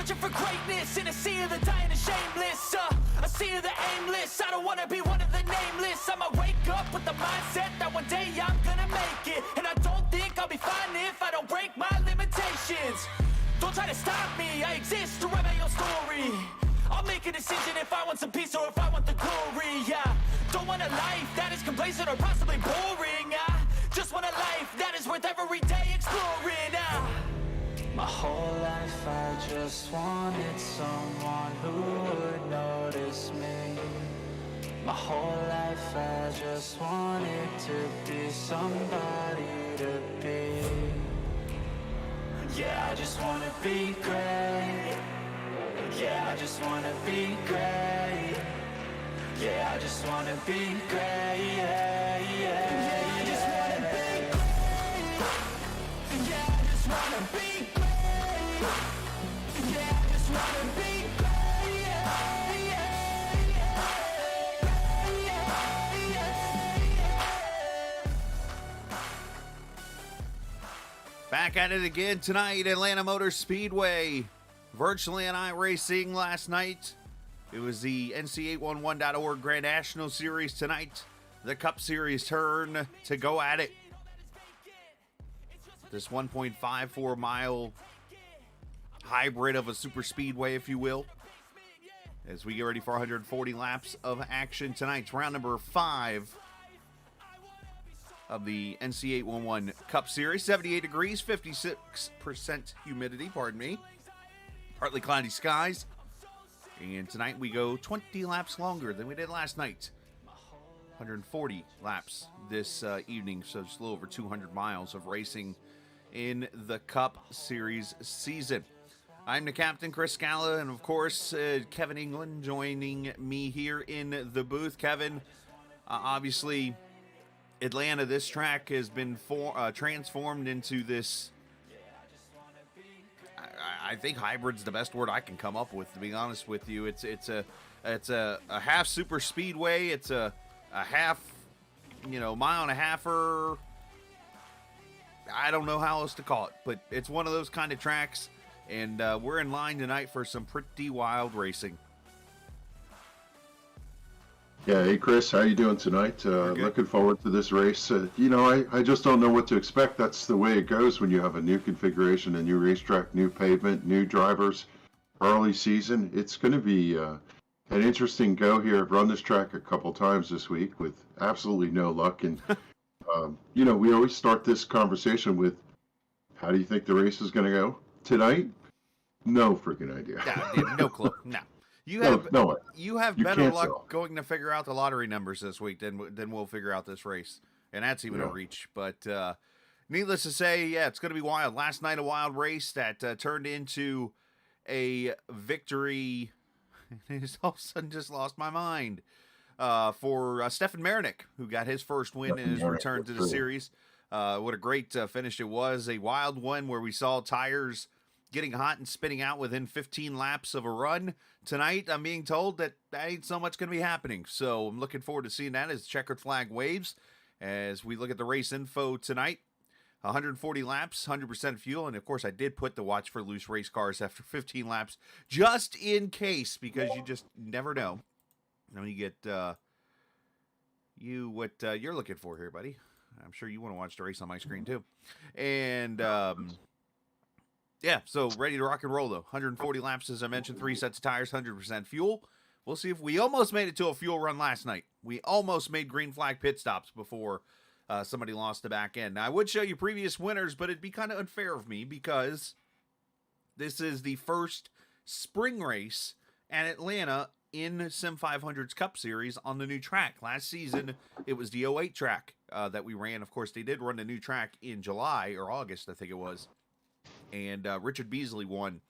Searching for greatness in a sea of the dying and shameless. A sea of the aimless. I don't wanna be one of the nameless. I'ma wake up with the mindset that one day I'm gonna make it. And I don't think I'll be fine if I don't break my limitations. Don't try to stop me, I exist to write my own story. I'll make a decision if I want some peace or if I want the glory. Yeah, don't want a life that is complacent or possibly boring. I just want a life that is worth every day exploring. My whole life I just wanted someone who would notice me. My whole life I just wanted to be somebody to be. Yeah, I just wanna be great. Yeah, I just wanna be great. Yeah, I just wanna be great. Yeah, yeah, I just wanna be great. Yeah, I just wanna be great. Yeah, I just wanna be great. Yeah, Back at it again tonight, Atlanta Motor Speedway. Virtual Atlanta iRacing last night. It was the NC811.org Grand National Series tonight. The Cup Series turn to go at it. This 1.54 mile hybrid of a super speedway, if you will, as we get ready for 140 laps of action tonight. It's round number 5 of the NC811 Cup Series. 78 degrees, 56% humidity, pardon me. Partly cloudy skies. And tonight we go 20 laps longer than we did last night. 140 laps this evening, so just a little over 200 miles of racing in the Cup Series season. I'm the captain, Chris Scala, and of course, Kevin England joining me here in the booth. Kevin, obviously, Atlanta, this track has been transformed into this, I think hybrid's the best word I can come up with, to be honest with you. It's a half super speedway. It's a half, mile and a halfer. I don't know how else to call it, but it's one of those kind of tracks, and we're in line tonight for some pretty wild racing. Yeah, hey Chris, how you doing tonight? Looking forward to this race. I just don't know what to expect. That's the way it goes when you have a new configuration, a new racetrack, new pavement, new drivers, early season. It's going to be an interesting go here. I've run this track a couple times this week with absolutely no luck. And, we always start this conversation with, how do you think the race is going to go? Tonight? No freaking idea. No clue. No. You have better luck going to figure out the lottery numbers this week than we'll figure out this race. And that's even a reach. But needless to say, it's going to be wild. Last night, a wild race that turned into a victory. I all of a sudden just lost my mind. For Stefan Marinick, who got his first win in his return to the series. What a great finish it was. A wild one where we saw tires getting hot and spinning out within 15 laps of a run. Tonight, I'm being told that ain't so much going to be happening. So I'm looking forward to seeing that as checkered flag waves. As we look at the race info tonight, 140 laps, 100% fuel. And of course, I did put the watch for loose race cars after 15 laps, just in case, because you just never know. When you get what you're looking for here, buddy. I'm sure you want to watch the race on my screen too. And so ready to rock and roll, though. 140 laps, as I mentioned, 3 sets of tires, 100% fuel. We'll see if we almost made it to a fuel run last night. We almost made green flag pit stops before somebody lost the back end. Now, I would show you previous winners, but it'd be kind of unfair of me because this is the first spring race at Atlanta in Sim500's Cup Series on the new track. Last season, it was the 08 track that we ran. Of course, they did run the new track in July or August, I think it was. And Richard Beasley won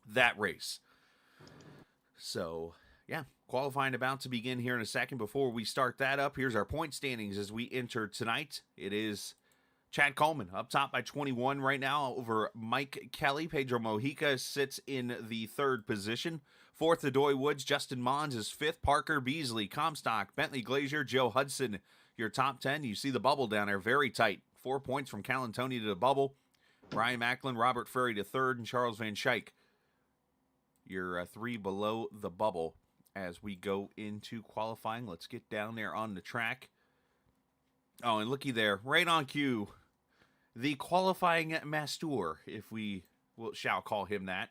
that race. So, qualifying about to begin here in a second. Before we start that up, here's our point standings as we enter tonight. It is Chad Coleman up top by 21 right now over Mike Kelly. Pedro Mojica sits in the 3rd position. 4th, Adoy Woods. Justin Mons is 5th. Parker Beasley, Comstock, Bentley Glazier, Joe Hudson, your top 10. You see the bubble down there, very tight. 4 points from Calantoni to the bubble. Brian Macklin, Robert Ferry to 3rd, and Charles Van Schaik You're 3 below the bubble as we go into qualifying. Let's get down there on the track. Oh, and looky there, right on cue, the qualifying master, if we shall call him that.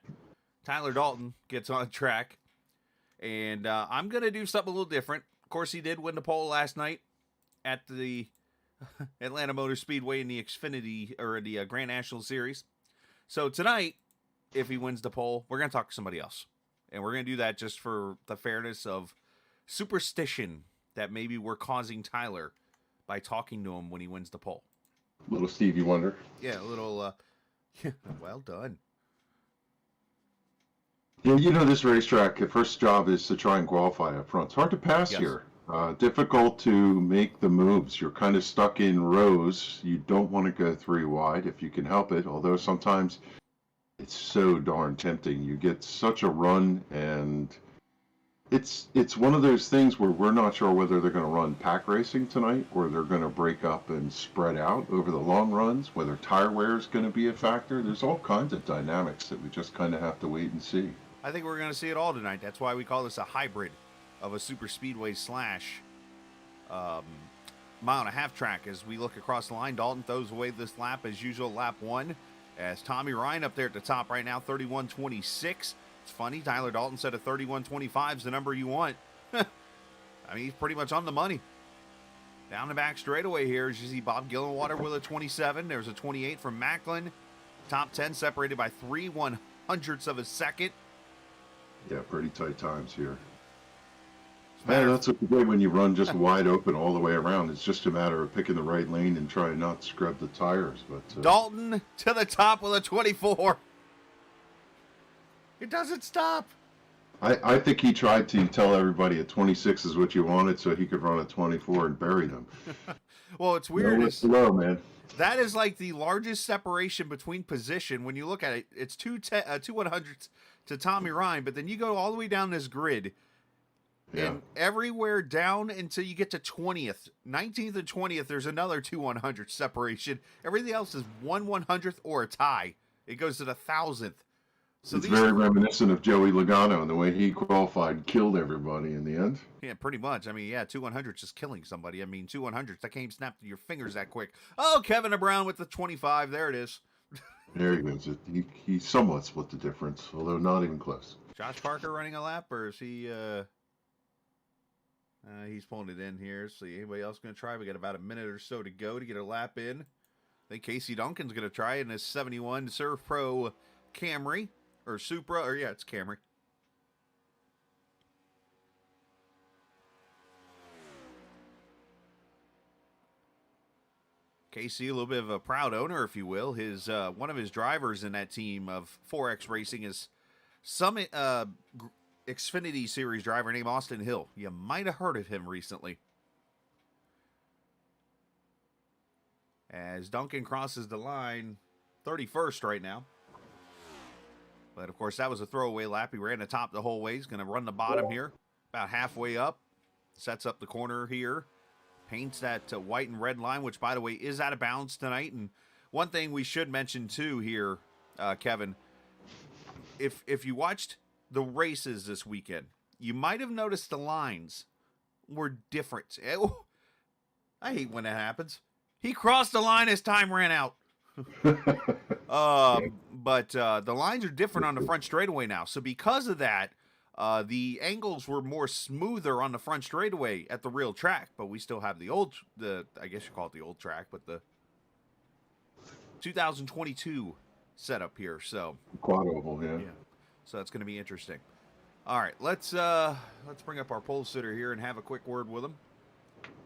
Tyler Dalton gets on track, and I'm going to do something a little different. Of course, he did win the pole last night at the Atlanta Motor Speedway in the Xfinity, or the Grand National Series. So tonight, if he wins the pole, we're going to talk to somebody else. And we're going to do that just for the fairness of superstition that maybe we're causing Tyler by talking to him when he wins the pole. Little Stevie Wonder. Yeah, a little, well done. Yeah, you know, this racetrack, the first job is to try and qualify up front. It's hard to pass here. Difficult to make the moves. You're kind of stuck in rows. You don't want to go 3 wide if you can help it, although sometimes it's so darn tempting. You get such a run, and it's one of those things where we're not sure whether they're going to run pack racing tonight or they're going to break up and spread out over the long runs, whether tire wear is going to be a factor. There's all kinds of dynamics that we just kind of have to wait and see. I think we're going to see it all tonight. That's why we call this a hybrid of a super speedway slash mile-and-a-half track. As we look across the line, Dalton throws away this lap as usual, lap 1. As Tommy Ryan up there at the top right now, 31.26. It's funny, Tyler Dalton said a 31.25 is the number you want. I mean, he's pretty much on the money. Down the back straightaway here, as you see Bob Gillenwater with a 27. There's a 28 from Macklin. Top 10 separated by 3/100ths of a second. Yeah, pretty tight times here. Man, that's what you do when you run just wide open all the way around. It's just a matter of picking the right lane and trying not to scrub the tires. But Dalton to the top with a 24. It doesn't stop. I think he tried to tell everybody a 26 is what you wanted so he could run a 24 and bury them. Well, it's weird. It's low, man. That is like the largest separation between position. When you look at it, it's 2/100ths to Tommy Ryan, but then you go all the way down this grid, and everywhere down until you get to 20th, 19th and 20th, there's another 2/100th separation. Everything else is 1/100th or a tie. It goes to the 1,000th. So it's very reminiscent of Joey Logano and the way he qualified and killed everybody in the end. Yeah, pretty much. I mean, yeah, 2/100ths is killing somebody. I mean, 2/100ths, that can't even snap your fingers that quick. Oh, Kevin Brown with the 25. There it is. There he goes. He somewhat split the difference, although not even close. Josh Parker running a lap, or is he... he's pulling it in here. See, anybody else going to try? We got about a minute or so to go to get a lap in. I think Casey Duncan's going to try in his 71 Surf Pro Camry. Or Supra, or yeah, it's Camry. Casey, a little bit of a proud owner, if you will. His one of his drivers in that team of 4X Racing is some Xfinity Series driver named Austin Hill. You might have heard of him recently. As Duncan crosses the line, 31st right now. But, of course, that was a throwaway lap. He ran the top the whole way. He's going to run the bottom here, about halfway up. Sets up the corner here. Paints that white and red line, which, by the way, is out of bounds tonight. And one thing we should mention, too, here, Kevin, if you watched the races this weekend, you might have noticed the lines were different. I hate when that happens. He crossed the line as time ran out. But the lines are different on the front straightaway now. So because of that, the angles were more smoother on the front straightaway at the real track. But we still have I guess you call it the old track, but the 2022 setup here. So quad oval, yeah. So it's going to be interesting. All right, let's bring up our pole sitter here and have a quick word with him.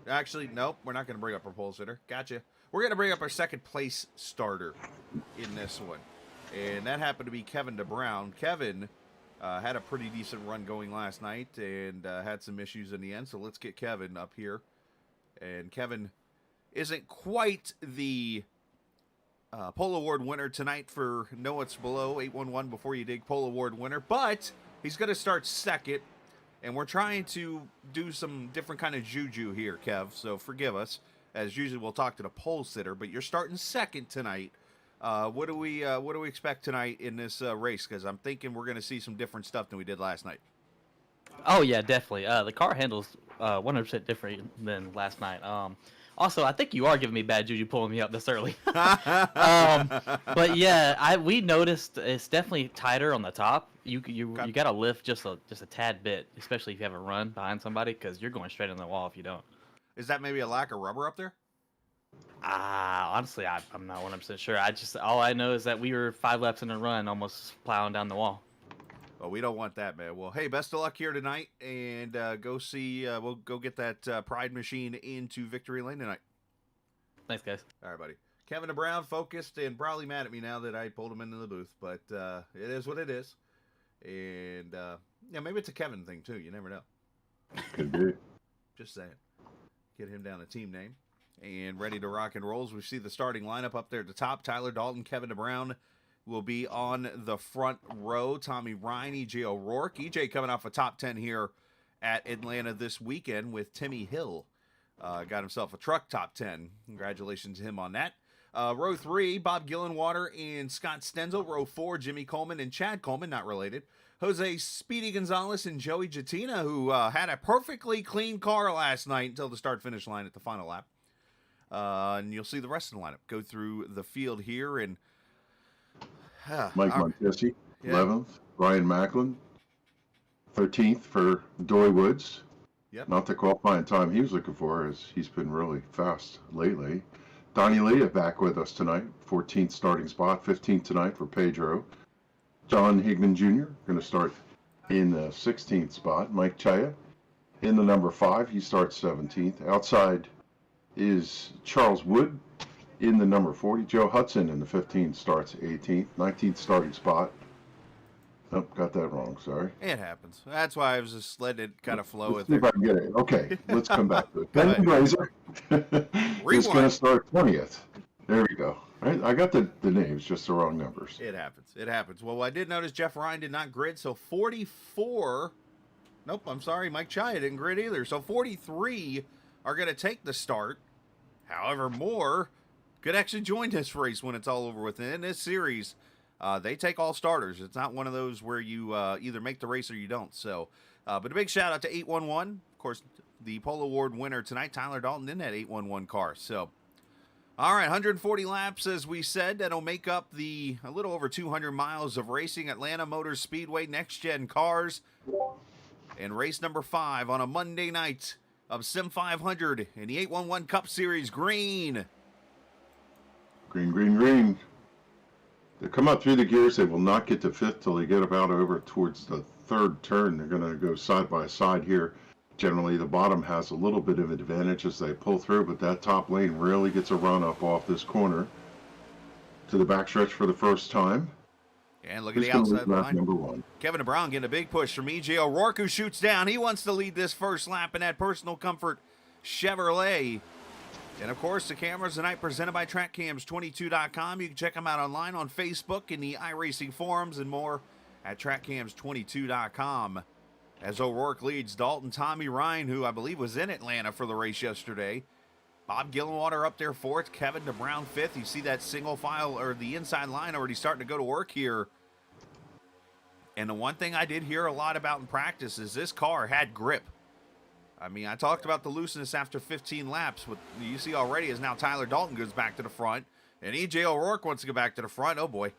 Actually, nope, we're not going to bring up our pole sitter. Gotcha. We're going to bring up our second place starter in this one. And that happened to be Kevin DeBrown. Kevin had a pretty decent run going last night and had some issues in the end. So let's get Kevin up here. And Kevin isn't quite the Pole Award winner tonight for Know What's Below, 811 Before You Dig Pole Award winner. But he's going to start second. And we're trying to do some different kind of juju here, Kev. So forgive us. As usually, we'll talk to the pole sitter, but you're starting second tonight What do we expect tonight in this race? Because I'm thinking we're going to see some different stuff than we did last night. Oh yeah, definitely. The car handles 100% different than last night. Also, I think you are giving me bad juju pulling me up this early. But yeah, we noticed it's definitely tighter on the top. You got to lift just a tad bit, especially if you have a run behind somebody, because you're going straight in the wall if you don't. Is that maybe a lack of rubber up there? Honestly, I'm not 100% sure. All I know is that we were 5 laps in a run, almost plowing down the wall. Well, we don't want that, man. Well, hey, best of luck here tonight, and go see. We'll go get that Pride machine into Victory Lane tonight. Thanks, guys. All right, buddy. Kevin DeBrown focused and probably mad at me now that I pulled him into the booth, but it is what it is. And yeah, maybe it's a Kevin thing too. You never know. Could be. Just saying. Get him down a team name. And ready to rock and roll as we see the starting lineup up there at the top. Tyler Dalton, Kevin DeBrown will be on the front row. Tommy Ryan, EJ O'Rourke. EJ coming off a top 10 here at Atlanta this weekend with Timmy Hill. Got himself a truck top 10. Congratulations to him on that. Row 3, Bob Gillenwater and Scott Stenzel. Row 4, Jimmy Coleman and Chad Coleman, not related. Jose Speedy Gonzalez and Joey Jatina, who had a perfectly clean car last night until the start-finish line at the final lap. And you'll see the rest of the lineup go through the field here. And Mike Montesi, 11th. Ryan Macklin, 13th for Dory Woods. Yep. Not the qualifying time he was looking for, as he's been really fast lately. Donnie Leah back with us tonight, 14th starting spot, 15th tonight for Pedro. John Higman Jr. going to start in the 16th spot. Mike Chaya in the number 5, he starts 17th. Outside is Charles Wood in the number 40. Joe Hudson in the 15 starts 18th. 19th starting spot. Oh, got that wrong, sorry. it happens. That's why I was just letting it kind of flow with See if it. I can get it. Okay, let's come back to it. Go ahead. Ben Glazer is going to start 20th. There we go. I got the names, just the wrong numbers. It happens. It happens. Well, I did notice Jeff Ryan did not grid, so 44. Nope, I'm sorry. Mike Chaya didn't grid either. So 43 are going to take the start. However, more could actually join this race when it's all over with. And in this series, they take all starters. It's not one of those where you either make the race or you don't. So, but a big shout out to 811. Of course, the Pole Award winner tonight, Tyler Dalton, in that 811 car. So, all right, 140 laps, as we said. That'll make up a little over 200 miles of racing. Atlanta Motor Speedway, next-gen cars. And race number 5 on a Monday night of Sim500 in the 811 Cup Series. Green. Green. They come up through the gears. They will not get to 5th till they get about over towards the 3rd turn. They're going to go side by side here. Generally, the bottom has a little bit of advantage as they pull through, but that top lane really gets a run up off this corner to the backstretch for the first time. And look at the outside line. Number 1. Kevin DeBrown getting a big push from EJ O'Rourke, who shoots down. He wants to lead this first lap in that personal comfort Chevrolet. And, of course, the cameras tonight presented by TrackCams22.com. You can check them out online on Facebook, in the iRacing forums, and more at TrackCams22.com. As O'Rourke leads Dalton, Tommy Ryan, who I believe was in Atlanta for the race yesterday. Bob Gillenwater up there 4th, Kevin DeBrown 5th. You see that single file, or the inside line, already starting to go to work here. And the one thing I did hear a lot about in practice is this car had grip. I mean, I talked about the looseness after 15 laps. What you see already is now Tyler Dalton goes back to the front, and EJ O'Rourke wants to go back to the front. Oh, boy.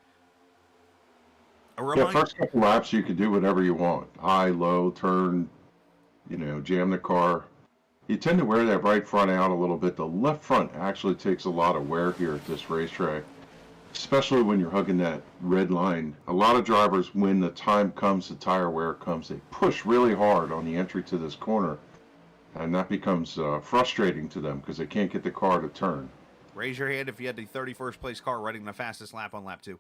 Yeah, first couple laps, you can do whatever you want. High, low, turn, jam the car. You tend to wear that right front out a little bit. The left front actually takes a lot of wear here at this racetrack, especially when you're hugging that red line. A lot of drivers, when the time comes, the tire wear comes, they push really hard on the entry to this corner, and that becomes frustrating to them because they can't get the car to turn. Raise your hand if you had the 31st place car running the fastest lap on lap 2.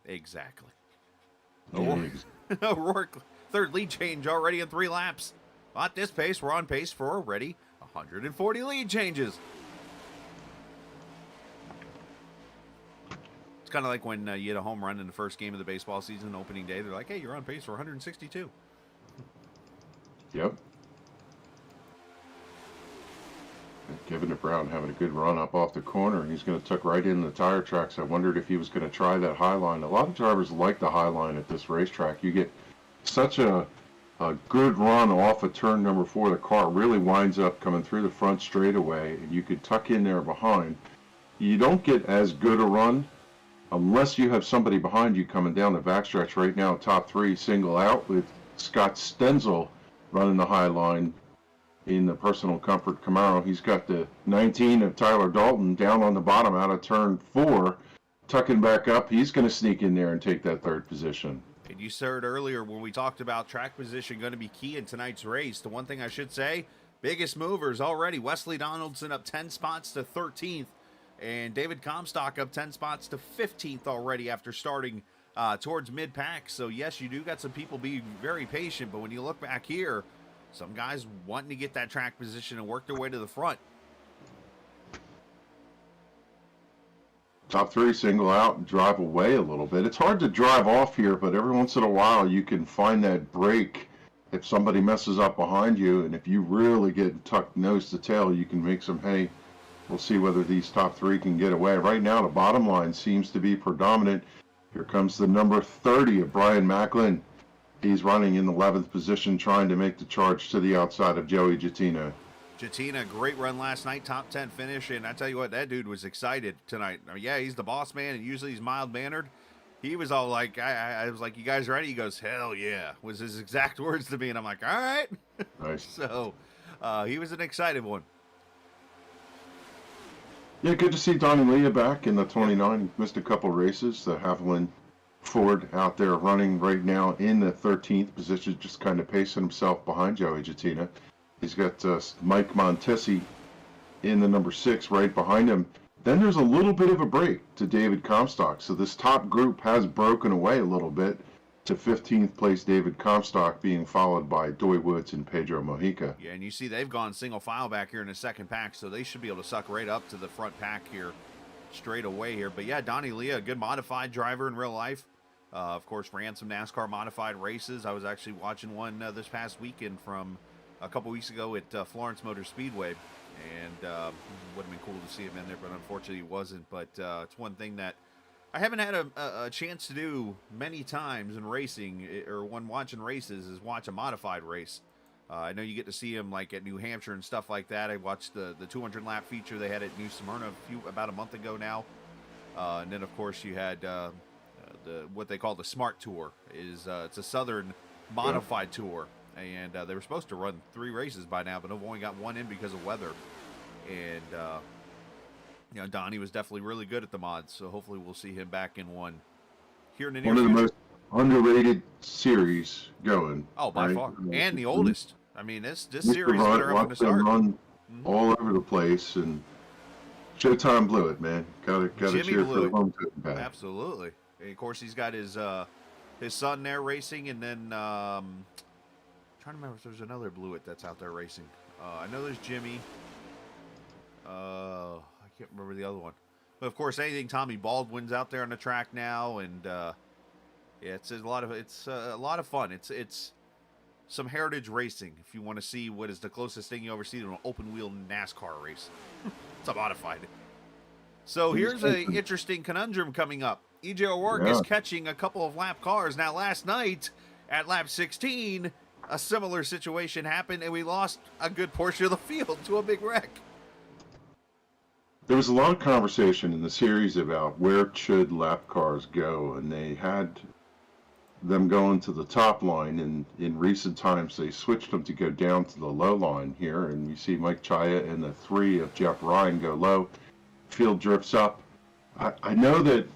Exactly. O'Rourke, 3rd lead change already in 3 laps. At this pace, we're on pace for already 140 lead changes. It's kind of like when you hit a home run in the first game of the baseball season, opening day. They're like, hey, you're on pace for 162. Yep. Kevin DeBrown having a good run up off the corner. He's going to tuck right in the tire tracks. I wondered if he was going to try that high line. A lot of drivers like the high line at this racetrack. You get such a good run off of turn number 4. The car really winds up coming through the front straightaway, and you could tuck in there behind. You don't get as good a run unless you have somebody behind you coming down the backstretch. Right now, top 3 single out with Scott Stenzel running the high line in the personal comfort Camaro. He's got the 19 of Tyler Dalton down on the bottom out of turn 4, tucking back up. He's going to sneak in there and take that 3rd position. And you heard earlier when we talked about track position going to be key in tonight's race. The one thing I should say, biggest movers already. Wesley Donaldson up 10 spots to 13th, and David Comstock up 10 spots to 15th already after starting towards mid-pack. So yes, you do got some people being very patient, but when you look back here, some guys wanting to get that track position and work their way to the front. Top 3 single out and drive away a little bit. It's hard to drive off here, but every once in a while you can find that break if somebody messes up behind you, and if you really get tucked nose to tail, you can make some hay. We'll see whether these top 3 can get away. Right now, the bottom line seems to be predominant. Here comes the number 30 of Brian Macklin. He's running in 11th position, trying to make the charge to the outside of Joey Jattina. Jattina, great run last night, top 10 finish, and I tell you what, that dude was excited tonight. I mean, yeah, he's the boss man, and usually he's mild-mannered. He was all like, I was like, you guys ready? He goes, hell yeah, was his exact words to me, and I'm like, all right. Nice. So he was an excited one. Yeah, good to see Donnie Leah back in the 29. He missed a couple races. The Haviland Ford out there running right now in the 13th position, just kind of pacing himself behind Joey Jattina. He's got Mike Montesi in the number 6 right behind him. Then there's a little bit of a break to David Comstock. So this top group has broken away a little bit to 15th place David Comstock, being followed by Doy Woods and Pedro Mojica. Yeah, and you see they've gone single file back here in the second pack, so they should be able to suck right up to the front pack here straight away here. But yeah, Donnie Leah, a good modified driver in real life. Of course, ran some NASCAR modified races. I was actually watching one this past weekend from a couple weeks ago at Florence Motor Speedway, and would have been cool to see him in there, but unfortunately he wasn't. But it's one thing that I haven't had a chance to do many times in racing, or when watching races, is watch a modified race. I know you get to see him like at New Hampshire and stuff like that. I watched the 200 lap feature they had at New Smyrna about a month ago now, and then of course you had what they call the Smart Tour. It's a Southern modified tour, and they were supposed to run 3 races by now, but they've only got 1 in because of weather. And you know, Donnie was definitely really good at the mods, so hopefully we'll see him back in one here in the near One of future. the most underrated series going. Oh, by right? far, and the oldest. I mean, this Mr. series has been around from the watched them start. run all over the place, and Showtime blew it, man. Gotta Jimmy cheer blew for the it. home team guy. Absolutely. And of course, he's got his son there racing, and then trying to remember if there's another Blewett that's out there racing. I know there's Jimmy. I can't remember the other one. But of course, anything Tommy Baldwin's out there on the track now, and yeah, it's a lot of fun. It's some heritage racing. If you want to see what is the closest thing you ever see to an open wheel NASCAR race, it's a modified. So here's an interesting conundrum coming up. EJ O'Rourke is catching a couple of lap cars. Now, last night at lap 16, a similar situation happened, and we lost a good portion of the field to a big wreck. There was a lot of conversation in the series about where should lap cars go, and they had them going to the top line, and in recent times they switched them to go down to the low line here, and you see Mike Chaya and the 3 of Jeff Ryan go low. Field drifts up. I know that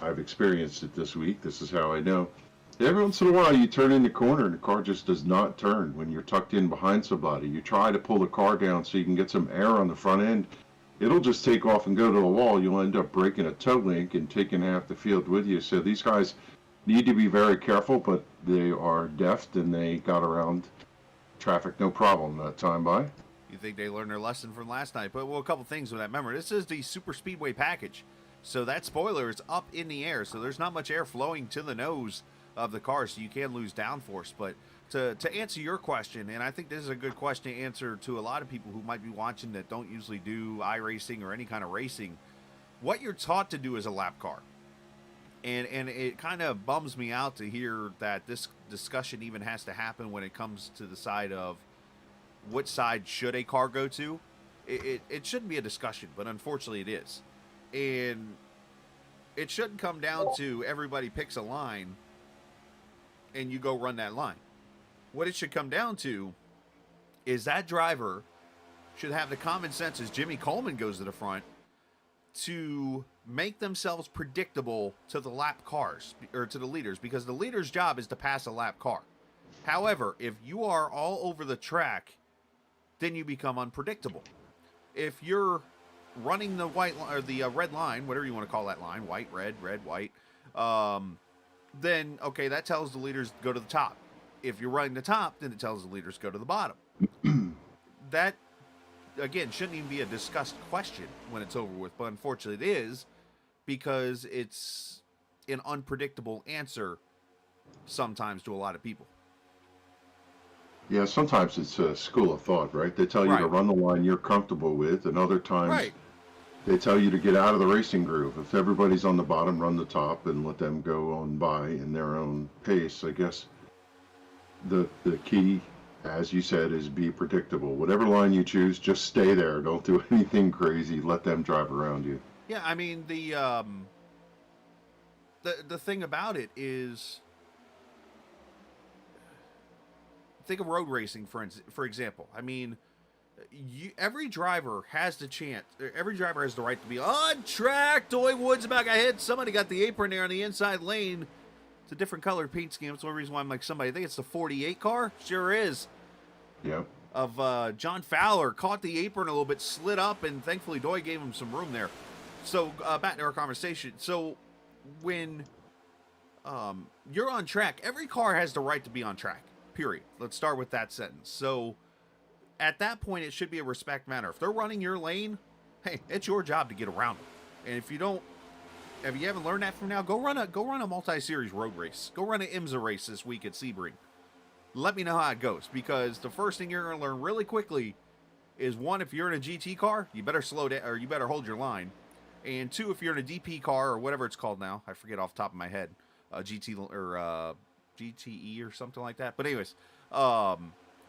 I've experienced it this week. This is how I know. Every once in a while you turn in the corner and the car just does not turn when you're tucked in behind somebody. You try to pull the car down so you can get some air on the front end. It'll just take off and go to the wall. You'll end up breaking a toe link and taking half the field with you. So these guys need to be very careful, but they are deft and they got around traffic no problem that time by. You think they learned their lesson from last night? But well, a couple things with that. Remember, this is the Super Speedway package, so that spoiler is up in the air, so there's not much air flowing to the nose of the car, so you can lose downforce. But to answer your question, and I think this is a good question to answer to a lot of people who might be watching that don't usually do iRacing or any kind of racing, what you're taught to do is a lap car. And it kind of bums me out to hear that this discussion even has to happen when it comes to the side of which side should a car go to. It shouldn't be a discussion, but unfortunately it is. And it shouldn't come down to everybody picks a line and you go run that line. What it should come down to is that driver should have the common sense, as Jimmy Coleman goes to the front, to make themselves predictable to the lap cars, or to the leaders, because the leader's job is to pass a lap car. However, if you are all over the track, then you become unpredictable. If you're running the white or the red line, whatever you want to call that line, white, red, white, then okay, that tells the leaders to go to the top. If you're running the top, then it tells the leaders to go to the bottom. That, again, shouldn't even be a discussed question when it's over with, but unfortunately it is, because it's an unpredictable answer sometimes to a lot of people. Yeah, sometimes it's a school of thought, right? They tell you to run the line you're comfortable with, and other times they tell you to get out of the racing groove. If everybody's on the bottom, run the top and let them go on by in their own pace. I guess the key, as you said, is be predictable. Whatever line you choose, just stay there. Don't do anything crazy. Let them drive around you. Yeah, I mean, the thing about it is, think of road racing, for example. I mean, every driver has the chance, every driver has the right to be on track. Toy Woods about got hit. Somebody got the apron there on the inside lane. It's a different colored paint scheme. That's one reason why I'm like, somebody, I think it's the 48 car. Sure is. Yep. Of John Fowler, caught the apron a little bit, slid up, and thankfully Doy gave him some room there. So back to our conversation. So when you're on track, every car has the right to be on track. Period. Let's start with that sentence. So at that point, it should be a respect matter. If they're running your lane, hey, it's your job to get around them. And if you haven't learned that from now, go run a multi-series road race. Go run an IMSA race this week at Sebring. Let me know how it goes, because the first thing you're going to learn really quickly is, one, if you're in a GT car, you better slow down, or you better hold your line. And two, if you're in a DP car or whatever it's called now, I forget off the top of my head, GT or GTE or something like that. But anyways,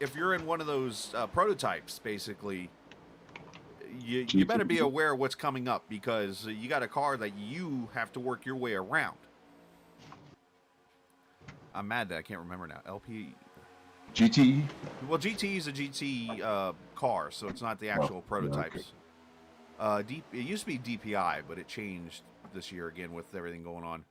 if you're in one of those prototypes, basically, you better be aware of what's coming up, because you got a car that you have to work your way around. I'm mad that I can't remember now. GTE? Well, GT is a GT car, so it's not the actual prototypes. Okay. It used to be DPI, but it changed this year again with everything going on.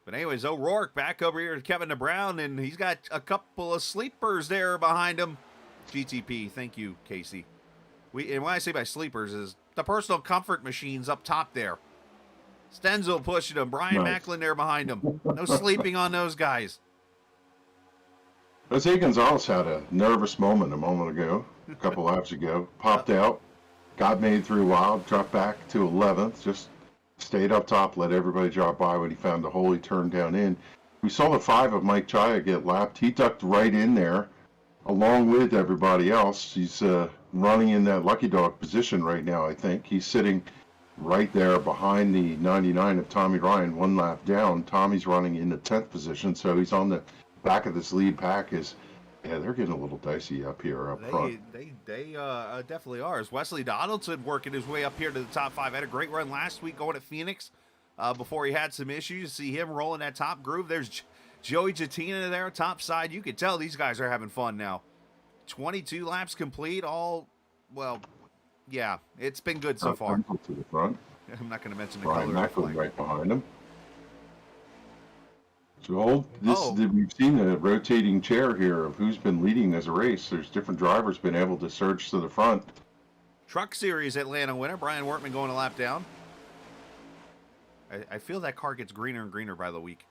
But anyways, O'Rourke back over here to Kevin DeBrown, and he's got a couple of sleepers there behind him. GTP, thank you, Casey. And when I say by sleepers is the personal comfort machines up top there. Stenzel pushing him, Brian Macklin there behind him. No sleeping on those guys. Jose Gonzalez had a nervous moment a moment ago, a couple laps ago. Popped out, got made through wild, dropped back to 11th, just stayed up top, let everybody drop by when he found the hole he turned down in. We saw the 5 of Mike Chaya get lapped. He ducked right in there along with everybody else. He's running in that lucky dog position right now, I think. He's sitting right there behind the 99 of Tommy Ryan, one lap down. Tommy's running in the 10th position, so he's on the back of this lead pack. They're getting a little dicey up here up front. They definitely are. As Wesley Donaldson working his way up here to the top 5. Had a great run last week going at Phoenix before he had some issues. See him rolling that top groove. There's Joey Jatina there, top side. You can tell these guys are having fun now. 22 laps complete. Yeah, it's been good so far. To the front. I'm not going to mention the Brian color. Macklin right behind him. So we've seen a rotating chair here of who's been leading as a race. There's different drivers been able to surge to the front. Truck Series Atlanta winner, Brian Wortman going a lap down. I feel that car gets greener and greener by the week.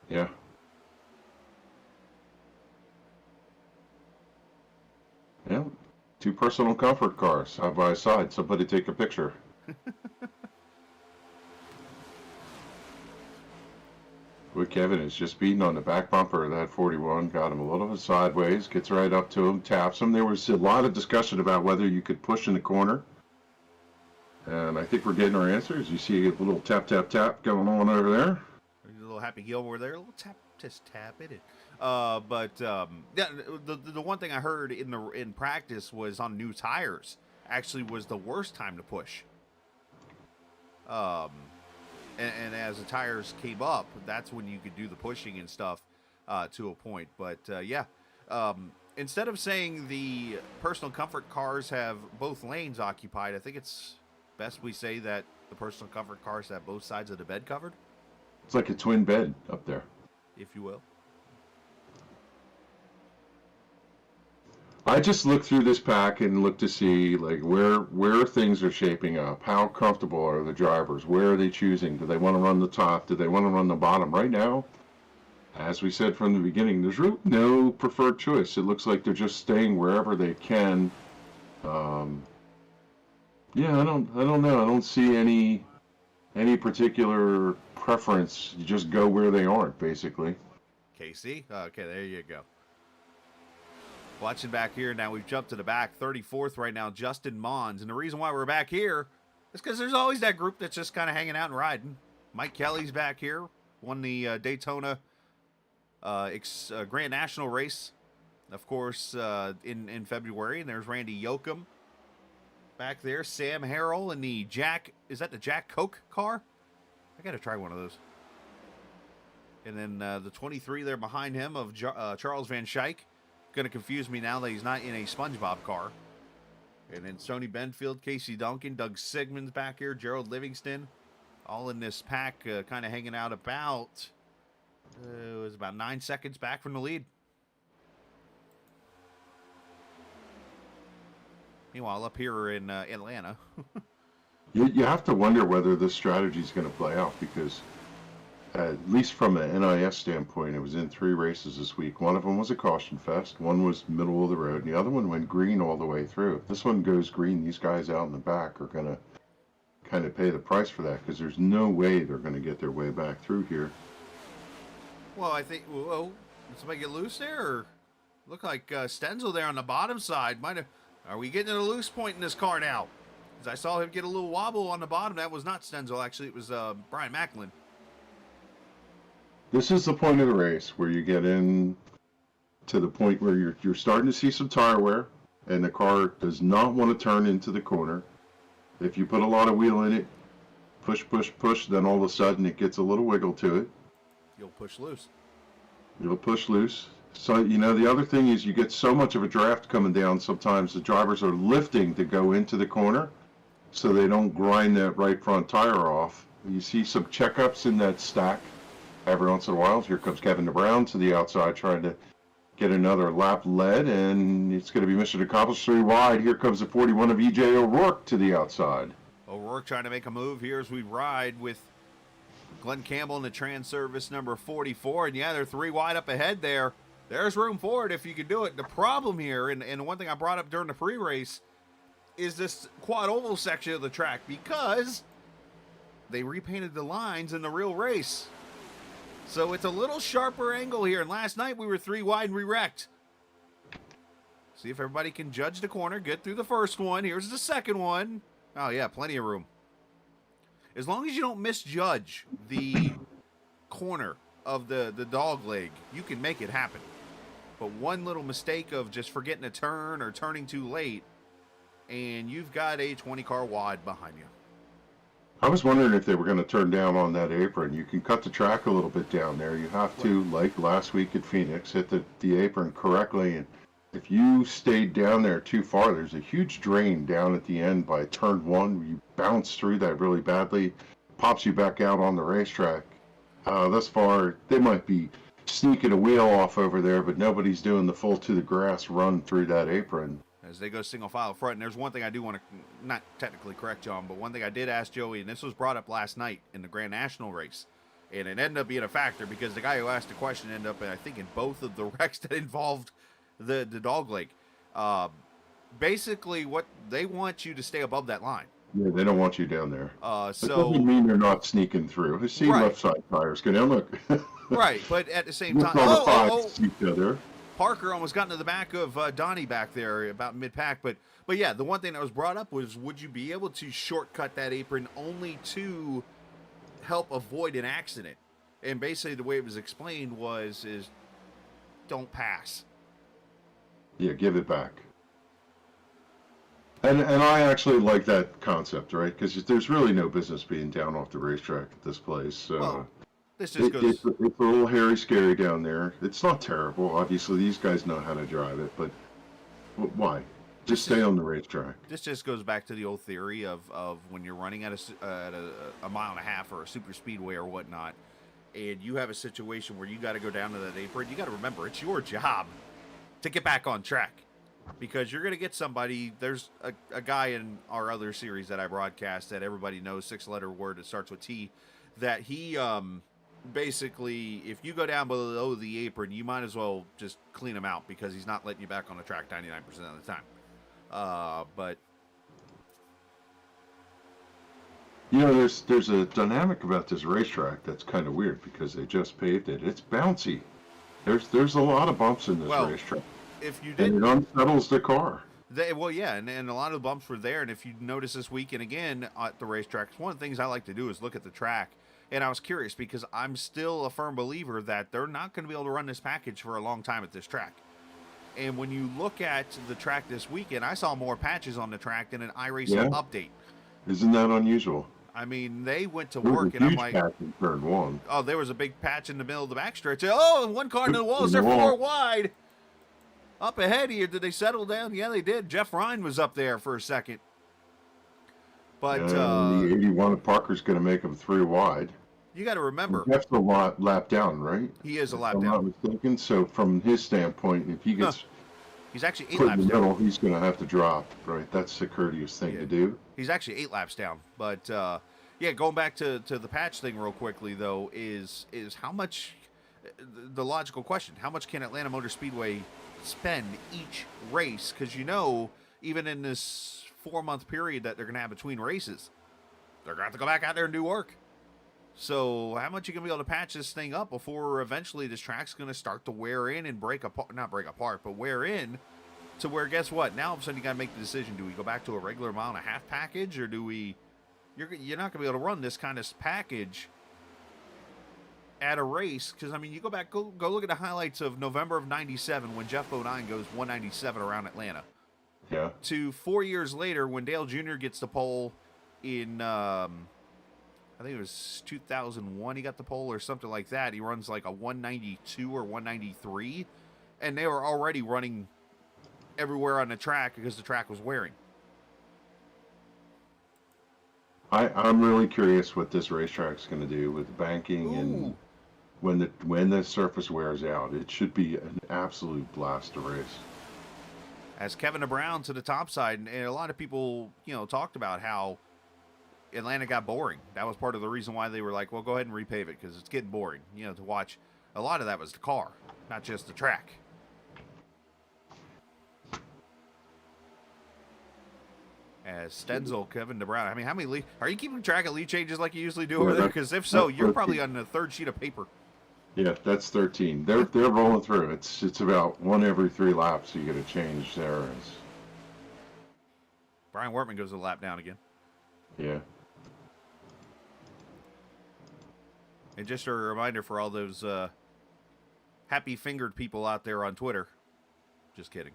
Yeah. Yeah. 2 personal comfort cars side by side. Somebody take a picture. Kevin is just beating on the back bumper of that 41, got him a little bit sideways, gets right up to him, taps him. There was a lot of discussion about whether you could push in the corner. And I think we're getting our answers. You see a little tap, tap, tap going on over there. A little Happy Gilmore there, a little tap, just tap it. Yeah, the one thing I heard in practice was on new tires actually was the worst time to push. And as the tires came up, that's when you could do the pushing and stuff to a point. But instead of saying the personal comfort cars have both lanes occupied, I think it's best we say that the personal comfort cars have both sides of the bed covered. It's like a twin bed up there, if you will. I just look through this pack and look to see like where things are shaping up. How comfortable are the drivers? Where are they choosing? Do they want to run the top? Do they want to run the bottom? Right now, as we said from the beginning, there's really no preferred choice. It looks like they're just staying wherever they can. Yeah, I don't know. I don't see any particular preference. You just go where they are, basically. Casey? Okay, there you go. Watching back here now, we've jumped to the back. 34th right now, Justin Mons. And the reason why we're back here is because there's always that group that's just kind of hanging out and riding. Mike Kelly's back here. Won the Daytona Grand National race, of course, in February. And there's Randy Yoakum back there. Sam Harrell in the Jack. Is that the Jack Coke car? I got to try one of those. And then the 23 there behind him of Charles Van Schaik. Going to confuse me now that he's not in a SpongeBob car. And then Sony Benfield, Casey Duncan, Doug Sigmund's back here, Gerald Livingston, all in this pack, kind of hanging out about, it was about 9 seconds back from the lead. Meanwhile, up here in Atlanta. You have to wonder whether this strategy is going to play out because at least from an NIS standpoint, it was in 3 races this week. One of them was a caution fest, one was middle of the road, and the other one went green all the way through. If this one goes green, these guys out in the back are going to kind of pay the price for that because there's no way they're going to get their way back through here. Well, I think, whoa, did somebody get loose there? Or look like Stenzel there on the bottom side. Are we getting to the loose point in this car now? Because I saw him get a little wobble on the bottom. That was not Stenzel, actually. It was Brian Macklin. This is the point of the race where you get in to the point where you're starting to see some tire wear and the car does not want to turn into the corner. If you put a lot of wheel in it, push, push, push, then all of a sudden it gets a little wiggle to it. You'll push loose. You'll push loose. So, the other thing is you get so much of a draft coming down, sometimes the drivers are lifting to go into the corner so they don't grind that right front tire off. You see some checkups in that stack. Every once in a while, here comes Kevin DeBrown to the outside trying to get another lap led, and it's going to be mission accomplished 3 wide. Here comes the 41 of E.J. O'Rourke to the outside. O'Rourke trying to make a move here as we ride with Glenn Campbell in the trans service number 44, and yeah, they're 3 wide up ahead there. There's room for it if you can do it. The problem here, and one thing I brought up during the pre-race, is this quad oval section of the track because they repainted the lines in the real race. So it's a little sharper angle here. And last night we were 3 wide and we wrecked. See if everybody can judge the corner. Get through the first one. Here's the second one. Oh, yeah, plenty of room. As long as you don't misjudge the corner of the dog leg, you can make it happen. But one little mistake of just forgetting a turn or turning too late, and you've got a 20-car wide behind you. I was wondering if they were going to turn down on that apron. You can cut the track a little bit down there. You have to, like last week at Phoenix, hit the apron correctly. And if you stayed down there too far, there's a huge drain down at the end by turn 1. You bounce through that really badly, pops you back out on the racetrack. Thus far, they might be sneaking a wheel off over there, but nobody's doing the full to the grass run through that apron. As they go single file front, and there's one thing I do want to, not technically correct John, but one thing I did ask Joey, and this was brought up last night in the Grand National race, and it ended up being a factor because the guy who asked the question ended up, I think, in both of the wrecks that involved the dog leg. Basically, what they want you to stay above that line. Yeah, they don't want you down there. So that doesn't mean they're not sneaking through. I see right. left side tires. Go down, look. Right, but at the same Look time, on the fives to each other. Parker almost got into the back of Donnie back there about mid-pack, but yeah, the one thing that was brought up was, would you be able to shortcut that apron only to help avoid an accident? And basically the way it was explained is don't pass. Yeah, give it back. And I actually like that concept, right? Because there's really no business being down off the racetrack at this place. Well, this just goes. It's a little hairy, scary down there. It's not terrible. Obviously, these guys know how to drive it, but why? Just stay on the racetrack. This just goes back to the old theory of when you're running at a mile and a half or a super speedway or whatnot, and you have a situation where you got to go down to that apron. You got to remember, it's your job to get back on track. Because you're going to get somebody, there's a guy in our other series that I broadcast that everybody knows, 6-letter word that starts with T, that he basically, if you go down below the apron, you might as well just clean him out because he's not letting you back on the track 99% of the time. But you know, there's a dynamic about this racetrack that's kind of weird because they just paved it. It's bouncy. There's a lot of bumps in this racetrack. If you did, and it unsettles the car. And a lot of the bumps were there. And if you notice this weekend again at the racetrack, one of the things I like to do is look at the track. And I was curious because I'm still a firm believer that they're not going to be able to run this package for a long time at this track. And when you look at the track this weekend, I saw more patches on the track than an iRacing update. Isn't that unusual? I mean, they went to work, and I'm like, patch in turn one. Oh, there was a big patch in the middle of the backstretch. Oh, and one car in the walls, they're 4 wide. Up ahead here, did they settle down? Yeah, they did. Jeff Ryan was up there for a second. But the 81 of Parker's going to make him 3 wide. You got to remember, Jeff's a lap down, right? He is a lap down. If I'm not mistaken. So from his standpoint, if he gets he's actually 8 put laps in the down. middle, he's going to have to drop, right? That's the courteous thing to do. He's actually 8 laps down. But yeah, going back to the patch thing real quickly though, is how much, the logical question, how much can Atlanta Motor Speedway spend each race? Because even in this 4-month period that they're going to have between races, they're going to have to go back out there and do work. So how much are you going to be able to patch this thing up before eventually this track's going to start to wear in and not break apart, but wear in to where, guess what? Now all of a sudden you got to make the decision. Do we go back to a regular mile and a half package, or do we, you're not going to be able to run this kind of package at a race? Because, I mean, you go back, go look at the highlights of November of 97 when Jeff Bodine goes 197 around Atlanta. Yeah. To 4 years later when Dale Jr. gets the pole in, I think it was 2001 he got the pole or something like that. He runs like a 192 or 193, and they were already running everywhere on the track because the track was wearing. I'm really curious what this racetrack's going to do with banking and when the surface wears out. It should be an absolute blast to race. As Kevin DeBrown to the top side, and a lot of people, talked about how Atlanta got boring. That was part of the reason why they were like, well, go ahead and repave it because it's getting boring, to watch. A lot of that was the car, not just the track. As Stenzel, Kevin DeBrown. I mean, how many lead? Are you keeping track of lead changes like you usually do over there? Because if so, you're probably on the 3rd sheet of paper. Yeah, that's 13. They're rolling through. It's about 1 every 3 laps you get a change there. Brian Wortman goes a lap down again. Yeah. And just a reminder for all those happy-fingered people out there on Twitter. Just kidding.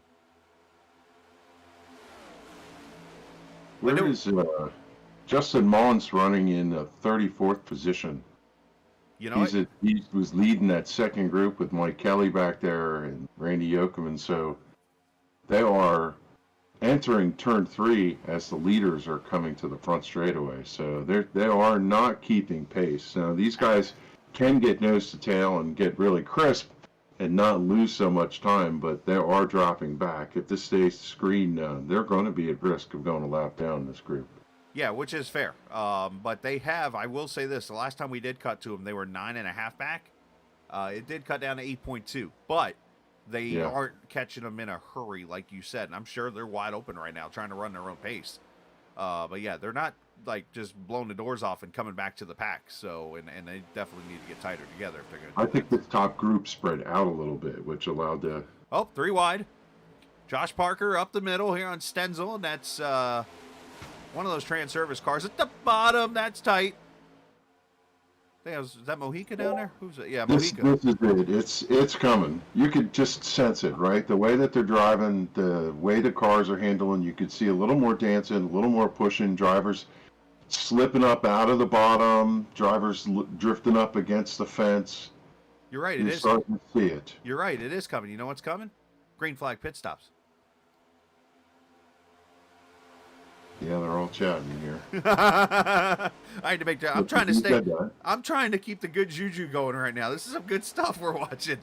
Where is Justin Mullins running in the 34th position? He was leading that second group with Mike Kelly back there and Randy Yoakum, so they are entering turn 3 as the leaders are coming to the front straightaway. So they are not keeping pace. Now these guys can get nose to tail and get really crisp and not lose so much time, but they are dropping back. If this stays screened, they're going to be at risk of going a lap down this group. Yeah, which is fair. But they have, I will say this, the last time we did cut to them, they were 9.5 back. It did cut down to 8.2, but they aren't catching them in a hurry, like you said. And I'm sure they're wide open right now, trying to run their own pace. But yeah, they're not like just blowing the doors off and coming back to the pack. So, and they definitely need to get tighter together if they're going to. I think the top group spread out a little bit, which allowed the. Oh, 3 wide. Josh Parker up the middle here on Stenzel, and that's one of those Trans-Service cars at the bottom. That's tight. Is that Mojica down there? Who's it? Yeah, Mojica. This is it. It's coming. You could just sense it, right? The way that they're driving, the way the cars are handling, you could see a little more dancing, a little more pushing. Drivers slipping up out of the bottom. Drivers drifting up against the fence. You're right. You're starting to see it. You're right. It is coming. You know what's coming? Green flag pit stops. Yeah, they're all chatting here. I had to make that. I'm trying to keep the good juju going right now. This is some good stuff we're watching.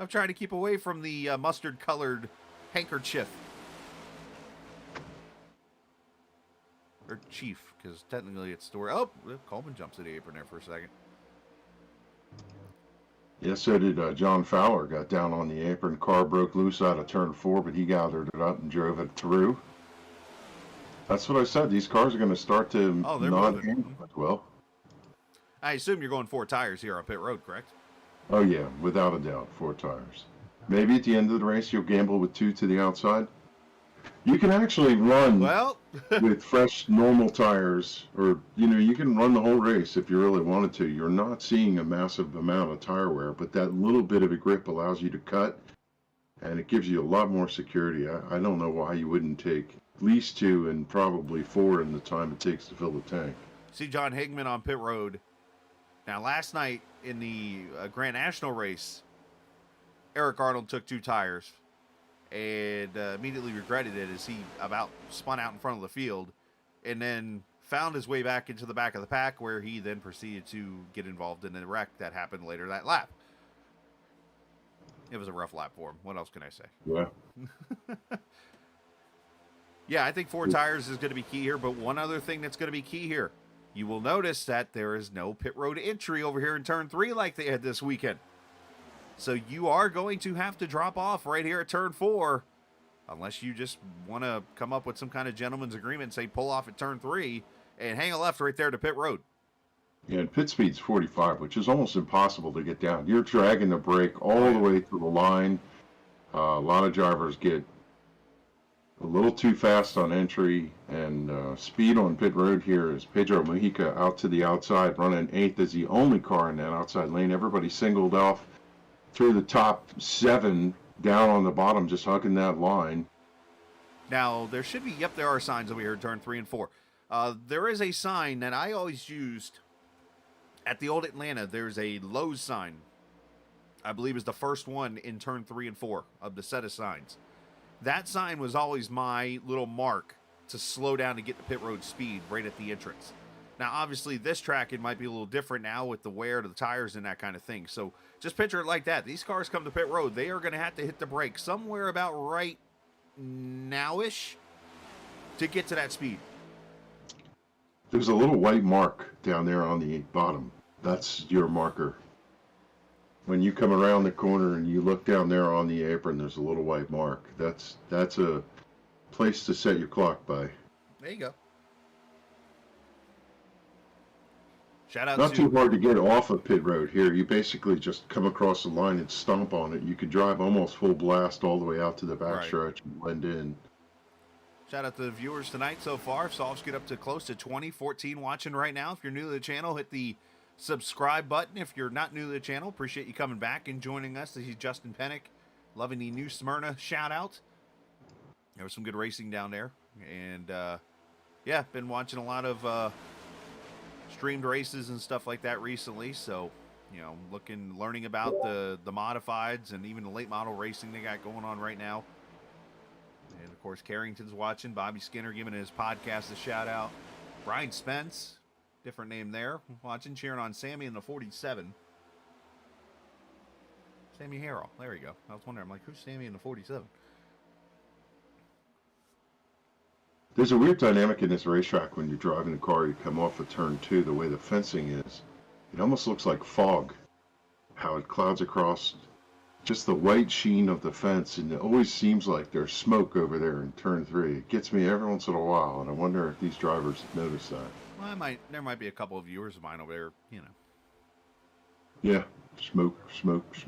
I'm trying to keep away from the mustard-colored handkerchief. Or chief, because technically it's the word. Oh, Coleman jumps to the apron there for a second. Yeah, so did John Fowler. Got down on the apron. Car broke loose out of turn 4, but he gathered it up and drove it through. That's what I said. These cars are going to start to not handle as well. I assume you're going 4 tires here on pit road, correct? Oh, yeah, without a doubt, 4 tires. Maybe at the end of the race, you'll gamble with 2 to the outside. You can actually run with fresh, normal tires, or, you can run the whole race if you really wanted to. You're not seeing a massive amount of tire wear, but that little bit of a grip allows you to cut, and it gives you a lot more security. I don't know why you wouldn't take at least 2 and probably 4 in the time it takes to fill the tank. See John Higman on pit road. Now, last night in the Grand National race, Eric Arnold took 2 tires and immediately regretted it as he about spun out in front of the field and then found his way back into the back of the pack, where he then proceeded to get involved in a wreck that happened later that lap. It was a rough lap for him. What else can I say? Yeah. Yeah, I think 4 tires is going to be key here, but one other thing that's going to be key here. You will notice that there is no pit road entry over here in turn 3 like they had this weekend. So you are going to have to drop off right here at turn 4, unless you just want to come up with some kind of gentleman's agreement and say pull off at turn 3 and hang a left right there to pit road. Yeah, and pit speed's 45, which is almost impossible to get down. You're dragging the brake all the way through the line. A lot of drivers get a little too fast on entry, and speed on pit road here is Pedro Mojica out to the outside, running 8th as the only car in that outside lane. Everybody singled off through the top 7 down on the bottom, just hugging that line. Now, there should be, there are signs over here in turn 3 and 4. There is a sign that I always used at the old Atlanta. There's a Lowe's sign, I believe is the first one in turn 3 and 4 of the set of signs. That sign was always my little mark to slow down to get the pit road speed right at the entrance. Now, obviously, this track, it might be a little different now with the wear to the tires and that kind of thing. So just picture it like that. These cars come to pit road. They are going to have to hit the brake somewhere about right now-ish to get to that speed. There's a little white mark down there on the bottom. That's your marker. When you come around the corner and you look down there on the apron, there's a little white mark. That's a place to set your clock by. There you go. Shout out Not too hard to get off of pit road here. You basically just come across the line and stomp on it. You could drive almost full blast all the way out to the backstretch and blend in. Shout out to the viewers tonight so far. Solves get up to close to 2014 watching right now. If you're new to the channel, hit the subscribe button. If you're not new to the channel, appreciate you coming back and joining us. This is Justin Pennick, loving the New Smyrna shout out. There was some good racing down there, and yeah, been watching a lot of streamed races and stuff like that recently. So, learning about the modifieds and even the late model racing they got going on right now. And of course, Carrington's watching. Bobby Skinner giving his podcast a shout out. Brian Spence, different name there, watching, cheering on Sammy in the 47. Sammy Harrell. There we go. I was wondering, I'm like, who's Sammy in the 47? There's a weird dynamic in this racetrack when you're driving a car, you come off of turn 2, the way the fencing is. It almost looks like fog, how it clouds across just the white sheen of the fence, and it always seems like there's smoke over there in turn 3. It gets me every once in a while, and I wonder if these drivers have noticed that. Well, there might be a couple of viewers of mine over there, Yeah, smoke pits.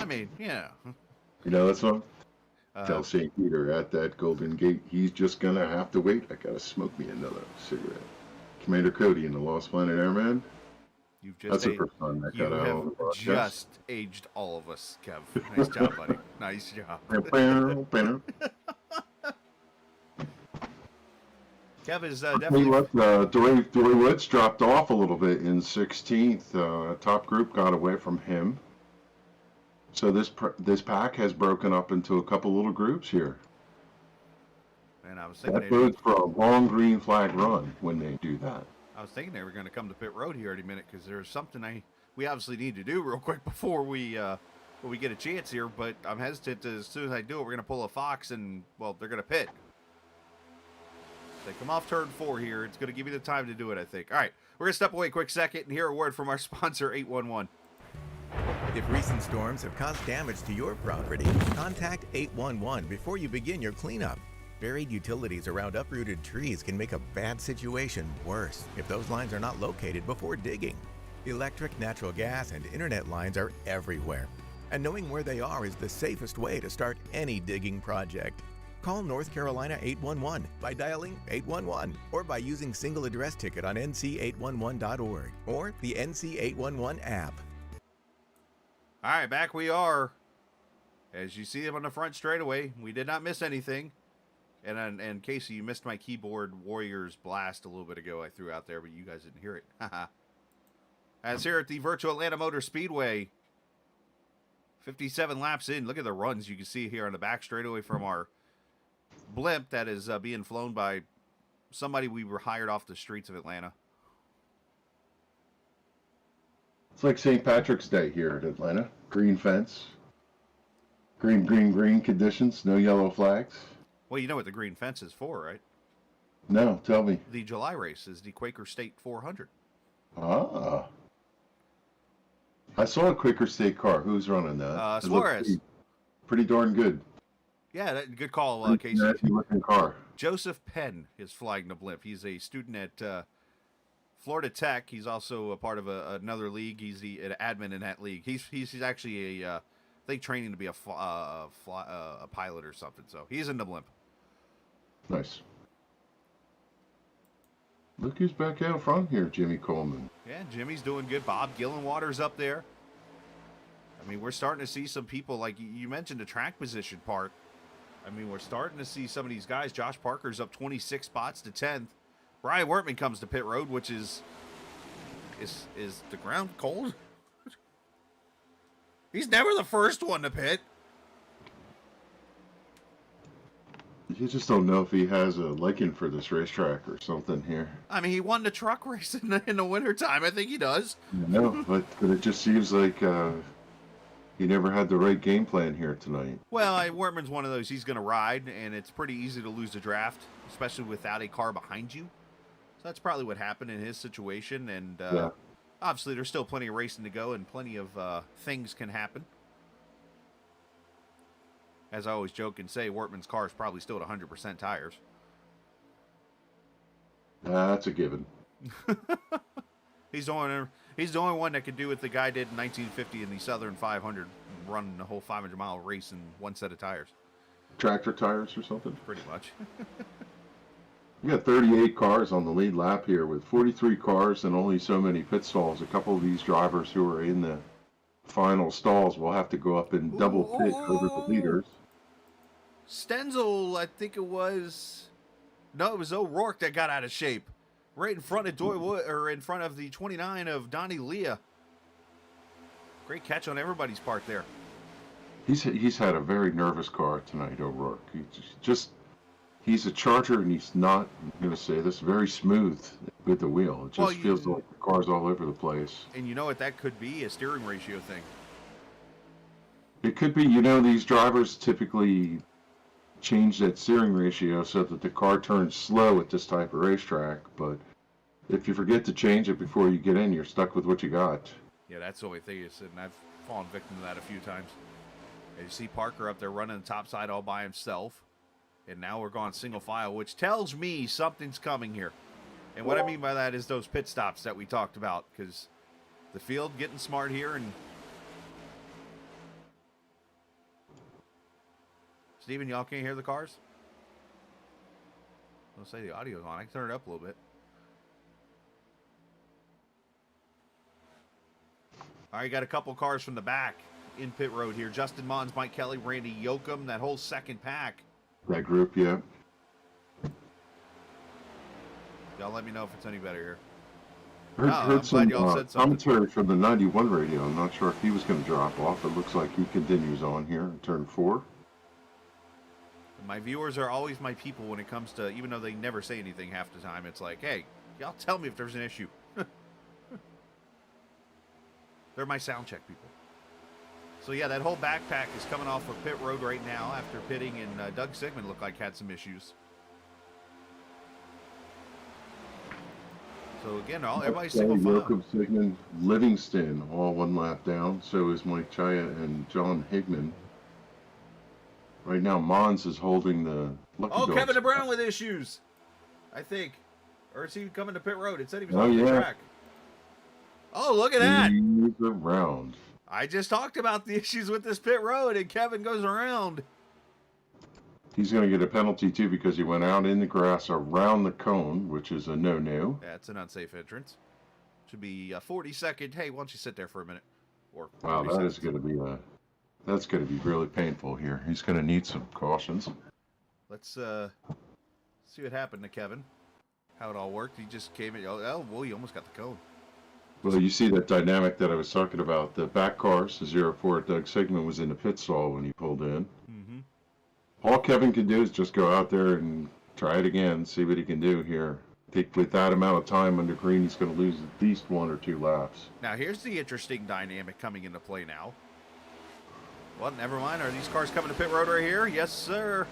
I mean, You know that song? Tell St. Peter at that golden gate, he's just gonna have to wait. I gotta smoke me another cigarette. Commander Cody in the Lost Planet Airman. That's the first time I you got out have of the broadcast. just aged all of us, Kev. Nice job, buddy. Nice job. Kev is definitely. Dory Woods dropped off a little bit in 16th. Top group got away from him. So this pack has broken up into a couple little groups here. And I was thinking that bodes for a long green flag run when they do that. I was thinking they were going to come to pit road here in a minute because there's something we obviously need to do real quick before we get a chance here. But I'm hesitant to, as soon as I do it, we're going to pull a Fox and, well, they're going to pit. They come off turn 4 here. It's going to give you the time to do it, I think. All right, we're going to step away a quick second and hear a word from our sponsor, 811. If recent storms have caused damage to your property, contact 811 before you begin your cleanup. Buried utilities around uprooted trees can make a bad situation worse if those lines are not located before digging. Electric, natural gas, and internet lines are everywhere, and knowing where they are is the safest way to start any digging project. Call North Carolina 811 by dialing 811 or by using single address ticket on nc811.org or the NC811 app. All right, back we are. As you see them on the front straightaway, we did not miss anything. And Casey, you missed my keyboard Warriors blast a little bit ago. I threw out there, but you guys didn't hear it. As here at the Virtual Atlanta Motor Speedway, 57 laps in. Look at the runs you can see here on the back straightaway from our blimp that is being flown by somebody we were hired off the streets of Atlanta. It's like St. Patrick's Day here at Atlanta. Green fence. Green conditions. No yellow flags. Well, you know what the green fence is for, right? No, tell me. The July race is the Quaker State 400. Ah. I saw a Quaker State car. Who's running that? Suarez. Pretty darn good. Yeah, good call, Casey. Nasty looking car. Joseph Penn is flying the blimp. He's a student at Florida Tech. He's also a part of another league. He's an admin in that league. He's actually I think training to be a pilot or something. So he's in the blimp. Nice. Look who's back out front here, Jimmy Coleman. Yeah, Jimmy's doing good. Bob Gillenwater's up there. I mean, we're starting to see some people, like you mentioned the track position part. I mean, we're starting to see some of these guys. Josh Parker's up 26 spots to 10th. Brian Wortman comes to pit road, which is the ground cold? He's never the first one to pit. You just don't know if he has a liking for this racetrack or something here. I mean, he won the truck race in the wintertime. I think he does. No, but it just seems like he never had the right game plan here tonight. Well, Wortman's one of those. He's going to ride, and it's pretty easy to lose a draft, especially without a car behind you. So that's probably what happened in his situation. And yeah. Obviously, there's still plenty of racing to go, and plenty of things can happen. As I always joke and say, Wortman's car is probably still at 100% tires. That's a given. He's the only one that could do what the guy did in 1950 in the Southern 500, run the whole 500-mile race in one set of tires. Tractor tires or something? Pretty much. You got 38 cars on the lead lap here with 43 cars and only so many pit stalls. A couple of these drivers who are in the final stalls will have to go up and double pit over the leaders. Stenzel, I think it was... No, it was O'Rourke that got out of shape. Right in front of in front of the 29 of Donnie Leah. Great catch on everybody's part there. He's had a very nervous car tonight, O'Rourke. He's a charger, and he's not, I'm going to say this, very smooth with the wheel. It just feels like the car's all over the place. And you know what that could be? A steering ratio thing. It could be. These drivers typically change that steering ratio so that the car turns slow at this type of racetrack, but if you forget to change it before you get in, you're stuck with what you got. Yeah, that's the only thing is, and I've fallen victim to that a few times. And you see Parker up there running the top side all by himself. And now we're going single file, which tells me something's coming here. And what I mean by that is those pit stops that we talked about, because the field getting smart here. And Steven, y'all can't hear the cars? I'll say the audio's on. I can turn it up a little bit. All right, got a couple cars from the back in pit road here. Justin Mons, Mike Kelly, Randy Yoakum, that whole second pack. That group, yeah. Y'all let me know if it's any better here. Heard I'm some glad y'all said something. commentary from the 91 radio. I'm not sure if he was going to drop off. It looks like he continues on here in turn 4. My viewers are always my people when it comes to, even though they never say anything half the time, it's like, hey, y'all tell me if there's an issue. They're my sound check people. So yeah, that whole backpack is coming off of pit road right now after pitting, and Doug Sigmund looked like had some issues. So again, everybody's single file. Jacob Sigmund, Livingston, all one lap down. So is Mike Chaya and John Higman. Right now, Mons is holding the lucky dog Kevin spot. DeBrown with issues, I think. Or is he coming to pit road? It said he was Oh, on the yeah. track. Oh, look at that. He's around. I just talked about the issues with this pit road, and Kevin goes around. He's going to get a penalty, too, because he went out in the grass around the cone, which is a no-no. Yeah, it's an unsafe entrance. Should be a 40-second. Hey, why don't you sit there for a minute? Or Wow, 40 that seconds. is going to be that's going to be really painful here. He's going to need some cautions. Let's see what happened to Kevin. How it all worked. He just came in. Oh, well, he almost got the cone. Well, you see that dynamic that I was talking about. The back cars, the 04 Doug Sigmund was in the pit stall when he pulled in. Mm-hmm. All Kevin can do is just go out there and try it again, see what he can do here. I think with that amount of time under green, he's going to lose at least 1 or 2 laps. Now, here's the interesting dynamic coming into play now. Well, never mind. Are these cars coming to pit road right here? Yes, sir.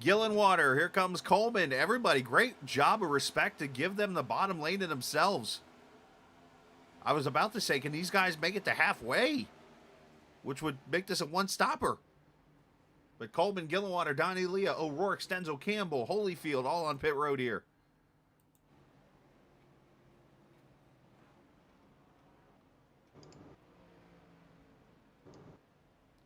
Gillenwater. Here comes Coleman. Everybody, great job of respect to give them the bottom lane to themselves. I was about to say, can these guys make it to halfway? Which would make this a one-stopper. But Coleman, Gillenwater, Donnie Leah, O'Rourke, Stenzo Campbell, Holyfield, all on pit road here.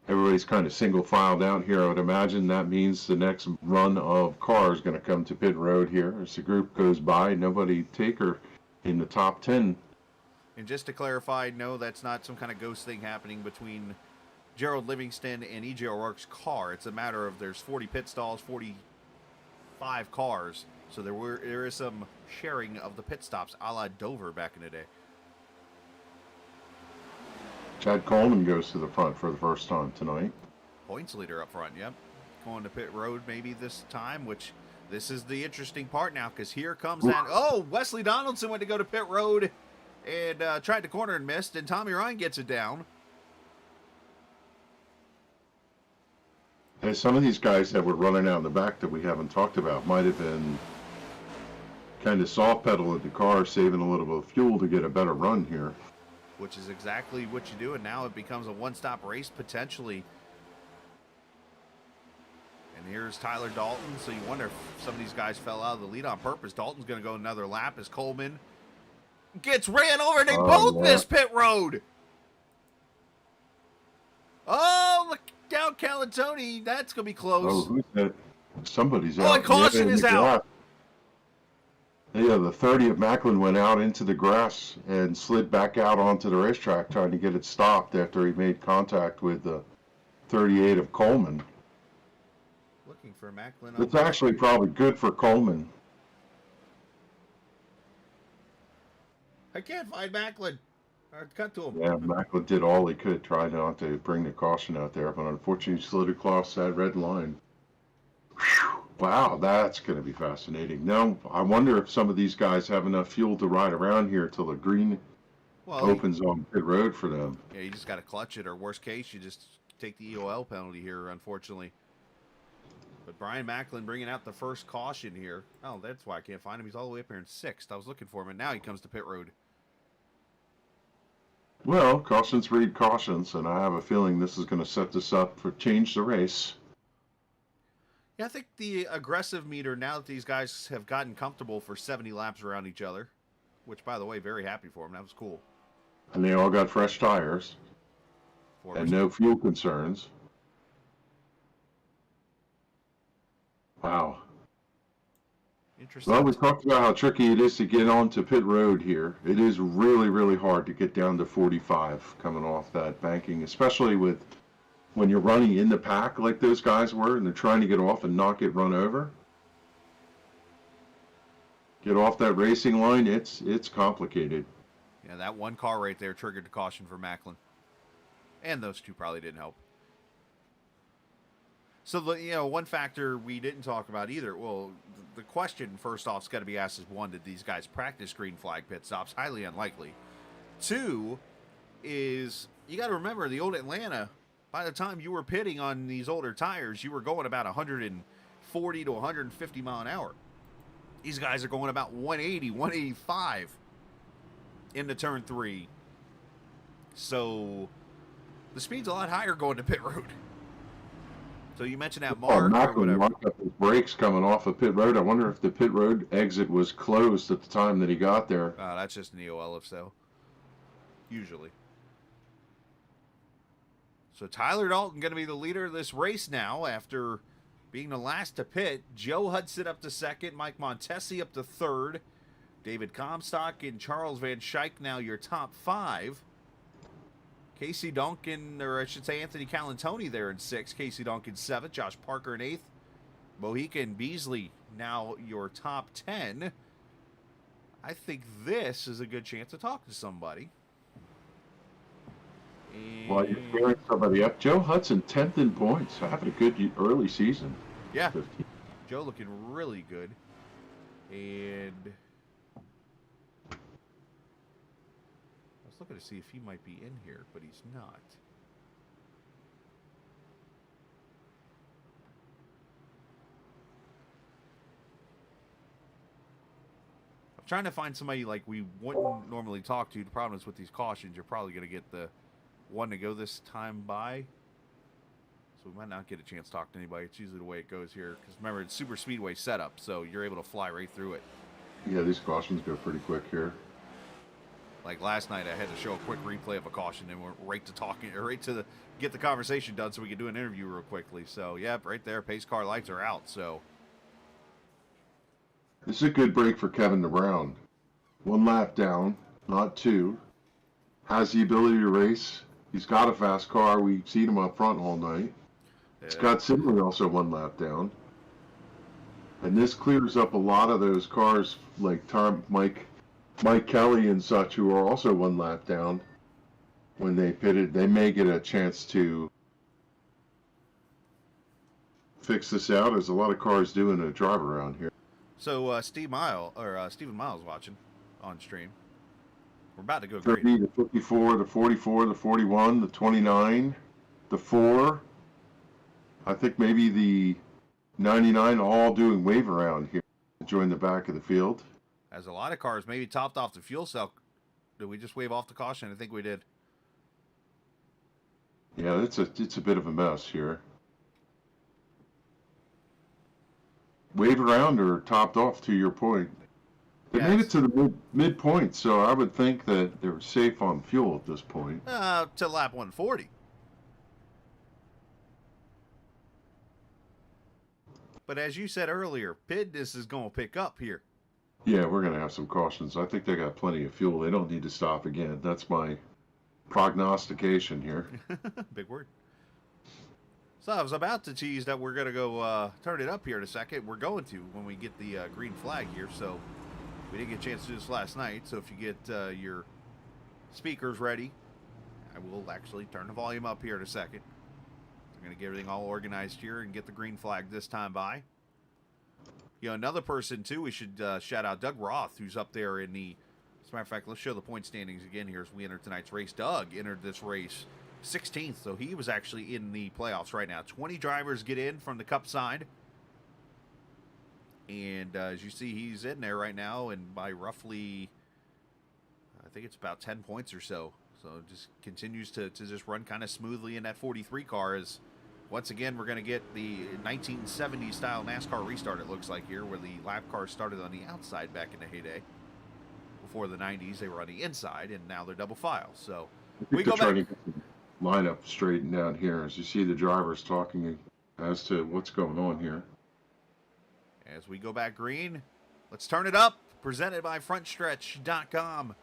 Everybody's kind of single filed out here. I would imagine that means the next run of cars going to come to pit road here. As the group goes by, nobody taker in the top 10. And just to clarify, no, that's not some kind of ghost thing happening between Gerald Livingston and E.J. O'Rourke's car. It's a matter of there's 40 pit stalls, 45 cars. So there is some sharing of the pit stops a la Dover back in the day. Chad Coleman goes to the front for the first time tonight. Points leader up front, yep. Going to pit road maybe this time, which this is the interesting part now, because here comes that. Oh, Wesley Donaldson went to go to pit road and tried to corner and missed, and Tommy Ryan gets it down. And some of these guys that were running out in the back that we haven't talked about might have been kind of soft pedaling the car, saving a little bit of fuel to get a better run here. Which is exactly what you do, and now it becomes a one-stop race potentially. And here's Tyler Dalton, so you wonder if some of these guys fell out of the lead on purpose. Dalton's going to go another lap as Coleman gets ran over, and they both miss pit road. Oh, look down Calatoni. That's going to be close. Oh, who's that? Somebody's out. Oh, and caution is out. Yeah, the 30 of Macklin went out into the grass and slid back out onto the racetrack trying to get it stopped after he made contact with the 38 of Coleman. Looking for Macklin. It's actually probably good for Coleman. I can't find Macklin. Cut to him. Yeah, Macklin did all he could, try not to bring the caution out there, but unfortunately slid across that red line. Whew. Wow, that's going to be fascinating. Now, I wonder if some of these guys have enough fuel to ride around here till the green opens on pit road for them. Yeah, you just got to clutch it, or worst case, you just take the EOL penalty here, unfortunately. But Brian Macklin bringing out the first caution here. Oh, that's why I can't find him. He's all the way up here in 6th. I was looking for him, and now he comes to pit road. Well, cautions breed cautions, and I have a feeling this is going to set this up for change the race. Yeah, I think the aggressive meter, now that these guys have gotten comfortable for 70 laps around each other, which, by the way, very happy for them. That was cool. And they all got fresh tires and no fuel concerns. Wow. Interesting. Well, we talked about how tricky it is to get onto pit road here. It is really, really hard to get down to 45 coming off that banking, especially when you're running in the pack like those guys were and they're trying to get off and not get run over. Get off that racing line, it's complicated. Yeah, that one car right there triggered the caution for Macklin. And those two probably didn't help. So, one factor we didn't talk about either, well, the question first off has got to be asked is, one, did these guys practice green flag pit stops? Highly unlikely. Two is, you got to remember, the old Atlanta, by the time you were pitting on these older tires, you were going about 140 to 150 mile an hour. These guys are going about 180, 185 into turn 3. So the speed's a lot higher going to pit road. So you mentioned that mark or whatever. Locked up his brakes coming off of pit road. I wonder if the pit road exit was closed at the time that he got there. That's just an EOL if so. Usually. So Tyler Dalton going to be the leader of this race now after being the last to pit. Joe Hudson up to second. Mike Montesi up to third. David Comstock and Charles Van Schaik now your top 5. Casey Duncan, or I should say Anthony Calantoni there in 6th. Casey Duncan 7th. Josh Parker in 8th. Mohican Beasley now your top 10. I think this is a good chance to talk to somebody. While you're clearing somebody up, Joe Hudson 10th in points, having a good early season. Yeah, 15. Joe looking really good. And I was looking to see if he might be in here, but he's not. I'm trying to find somebody like we wouldn't normally talk to. The problem is with these cautions, you're probably going to get the one to go this time by. So we might not get a chance to talk to anybody. It's usually the way it goes here. Because remember, it's super speedway setup, so you're able to fly right through it. Yeah, these cautions go pretty quick here. Like last night, I had to show a quick replay of a caution, and we're right to talking, or right to get the conversation done, so we could do an interview real quickly. So yeah, right there, pace car lights are out. So this is a good break for Kevin DeBrown. 1 lap down, not 2. Has the ability to race. He's got a fast car. We've seen him up front all night. yeah. Scott Sidley also 1 lap down. And this clears up a lot of those cars like Mike Kelly and such, who are also 1 lap down. When they pitted, they may get a chance to fix this out, as a lot of cars do in a drive around here. So Stephen Miles watching on stream. We're about to go 30, green. the 54, the 44, the 41, the 29, the 4. I think maybe the 99 all doing wave around here to join the back of the field. As a lot of cars maybe topped off the fuel cell. Did we just wave off the caution? I think we did. Yeah, it's a bit of a mess here. Wave around or topped off, to your point. They made it to the midpoint, so I would think that they were safe on fuel at this point. To lap 140. But as you said earlier, this is going to pick up here. Yeah, we're going to have some cautions. I think they got plenty of fuel. They don't need to stop again. That's my prognostication here. Big word. So I was about to tease that we're going to go turn it up here in a second. We're going to when we get the green flag here. So we didn't get a chance to do this last night. So if you get your speakers ready, I will actually turn the volume up here in a second. I'm going to get everything all organized here and get the green flag this time by. You know, another person, too, we should shout out Doug Roth, who's up there in the... As a matter of fact, let's show the point standings again here as we enter tonight's race. Doug entered this race 16th, so he was actually in the playoffs right now. 20 drivers get in from the Cup side. And as you see, he's in there right now, and by roughly, I think it's about 10 points or so. So it just continues to just run kind of smoothly in that 43 car. As once again, we're going to get the 1970s style NASCAR restart, it looks like here, where the lap cars started on the outside back in the heyday. Before the 90s, they were on the inside, and now they're double file. So we go back. Lineup straightened out here as you see the drivers talking as to what's going on here. As we go back green, let's turn it up. Presented by FrontStretch.com.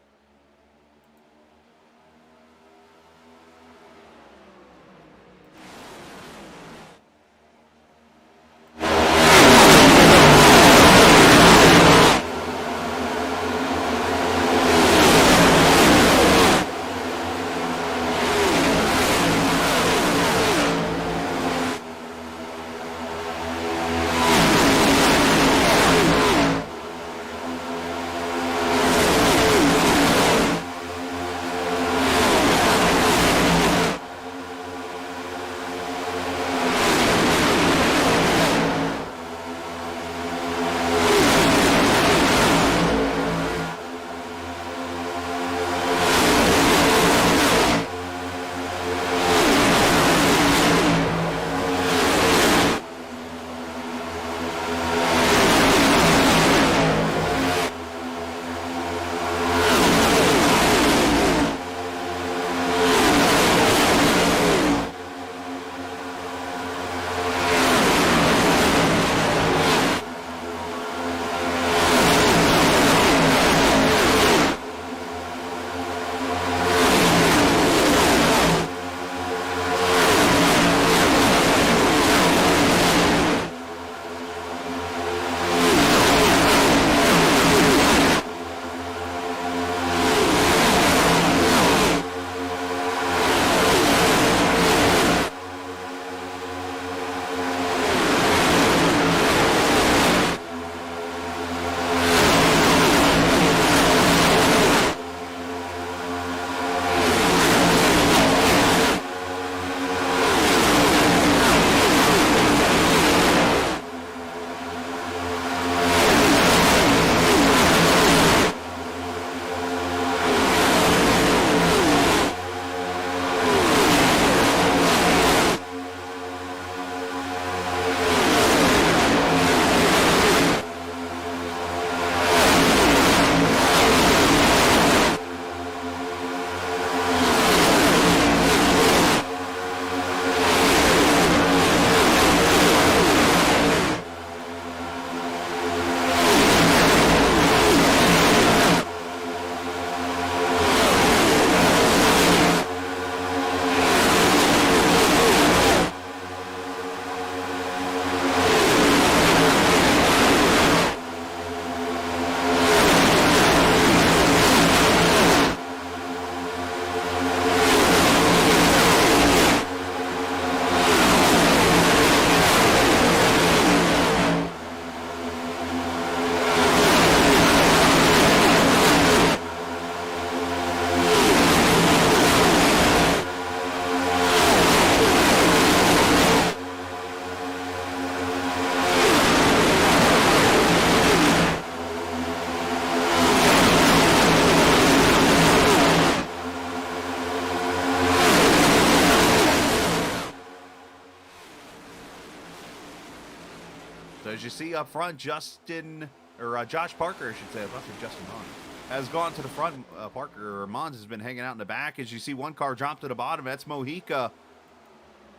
So as you see up front, Josh Parker, I should say, I said Justin Mons, has gone to the front. Parker, or Mons, has been hanging out in the back. As you see one car drop to the bottom, that's Mojica.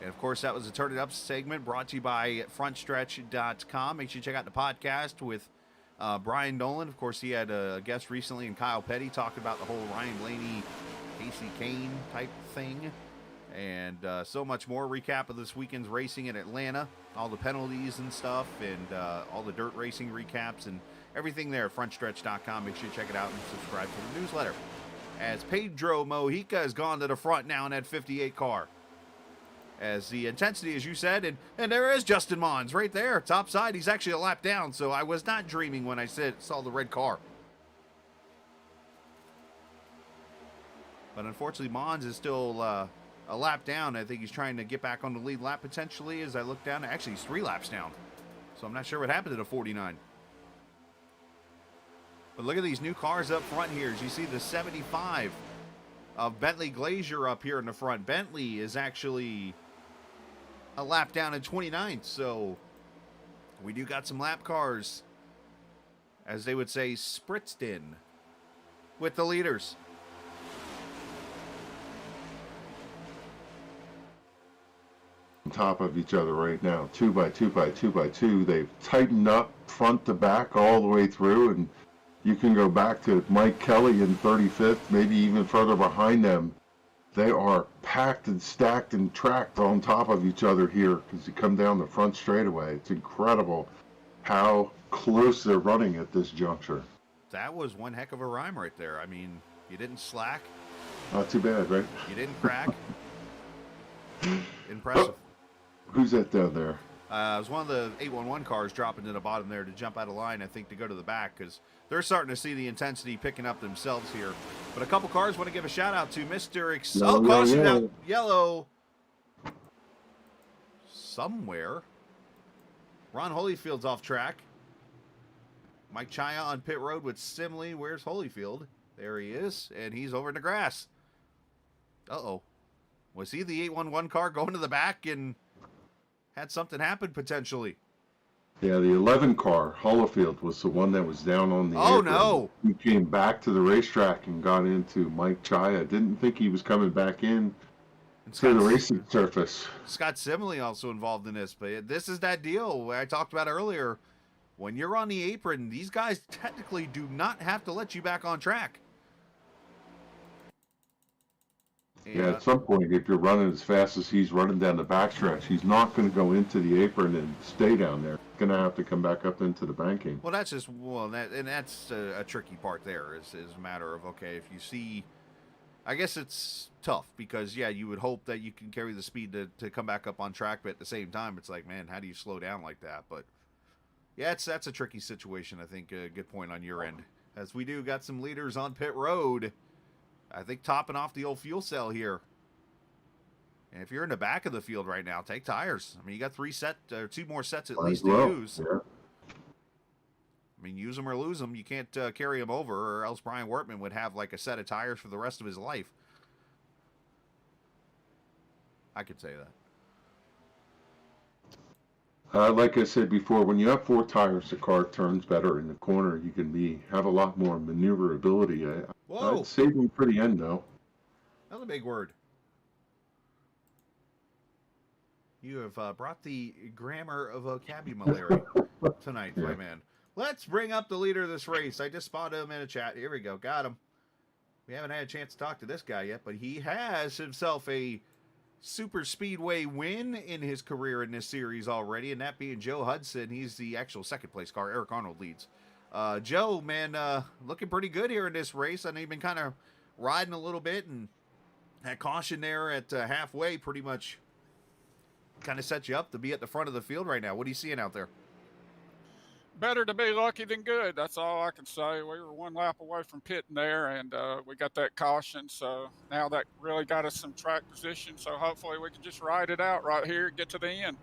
And of course, that was a Turn It Up segment brought to you by FrontStretch.com. Make sure you check out the podcast with Brian Nolan. Of course, he had a guest recently, and Kyle Petty, talking about the whole Ryan Blaney, Casey Kane type thing. And so much more. Recap of this weekend's racing in Atlanta, all the penalties and stuff, and all the dirt racing recaps and everything there at FrontStretch.com. Make sure you check it out and subscribe to the newsletter. As Pedro Mojica has gone to the front now in that 58 car. As the intensity, as you said, and there is Justin Mons right there, top side. He's actually a lap down, so I was not dreaming when I saw the red car. But unfortunately, Mons is still a lap down. I think he's trying to get back on the lead lap potentially. As I look down, actually he's 3 laps down, so I'm not sure what happened to the 49. But look at these new cars up front here. As you see the 75 of Bentley Glazier up here in the front. Bentley is actually a lap down in 29th, so we do got some lap cars, as they would say, spritzed in with the leaders. On top of each other right now, 2 by 2 by 2 by 2. They've tightened up front to back all the way through, and you can go back to Mike Kelly in 35th, maybe even further behind them. They are packed and stacked and tracked on top of each other here as you come down the front straightaway. It's incredible how close they're running at this juncture. That was one heck of a rhyme right there. I mean, you didn't slack. Not too bad, right? You didn't crack. Impressive. Who's that down there? It was one of the 811 cars dropping to the bottom there to jump out of line, I think, to go to the back, because they're starting to see the intensity picking up themselves here. But a couple cars want to give a shout-out to Mr. Caution out yellow somewhere. Ron Holyfield's off track. Mike Chaya on pit road with Simley. Where's Holyfield? There he is, and he's over in the grass. Uh-oh. Was he the 811 car going to the back and had something happen potentially? Yeah, the 11 car, Holyfield, was the one that was down on the apron. No. He came back to the racetrack and got into Mike Chaya. Didn't think he was coming back in to the racing surface. Scott Simley also involved in this, but this is that deal I talked about earlier. When you're on the apron, these guys technically do not have to let you back on track. Yeah, at some point, if you're running as fast as he's running down the backstretch, he's not going to go into the apron and stay down there. He's going to have to come back up into the banking. Well, that's just, that's a tricky part there is a matter of, okay, if you see, I guess it's tough because, yeah, you would hope that you can carry the speed to come back up on track, but at the same time, it's like, man, how do you slow down like that? But, yeah, that's a tricky situation, I think. A good point on your end. As we do got some leaders on pit road. I think topping off the old fuel cell here. And if you're in the back of the field right now, take tires. I mean, you got 2 more sets at least to use. Yeah. I mean, use them or lose them. You can't carry them over, or else Brian Wortman would have like a set of tires for the rest of his life. I could say that. Like I said before, when you have 4 tires, the car turns better in the corner. You can have a lot more maneuverability. I'd save them for the end, though. Another big word. You have brought the grammar of vocabulary tonight, my man. Let's bring up the leader of this race. I just spotted him in a chat. Here we go. Got him. We haven't had a chance to talk to this guy yet, but he has himself a super speedway win in his career in this series already, and that being Joe Hudson. He's the actual second place car. Eric Arnold leads. Joe, man, looking pretty good here in this race. I know you've been kind of riding a little bit, and that caution there at halfway pretty much kind of set you up to be at the front of the field right now. What are you seeing out there? Better to be lucky than good. That's all I can say. We were 1 lap away from pitting there, and we got that caution. So now that really got us some track position. So hopefully we can just ride it out right here and get to the end.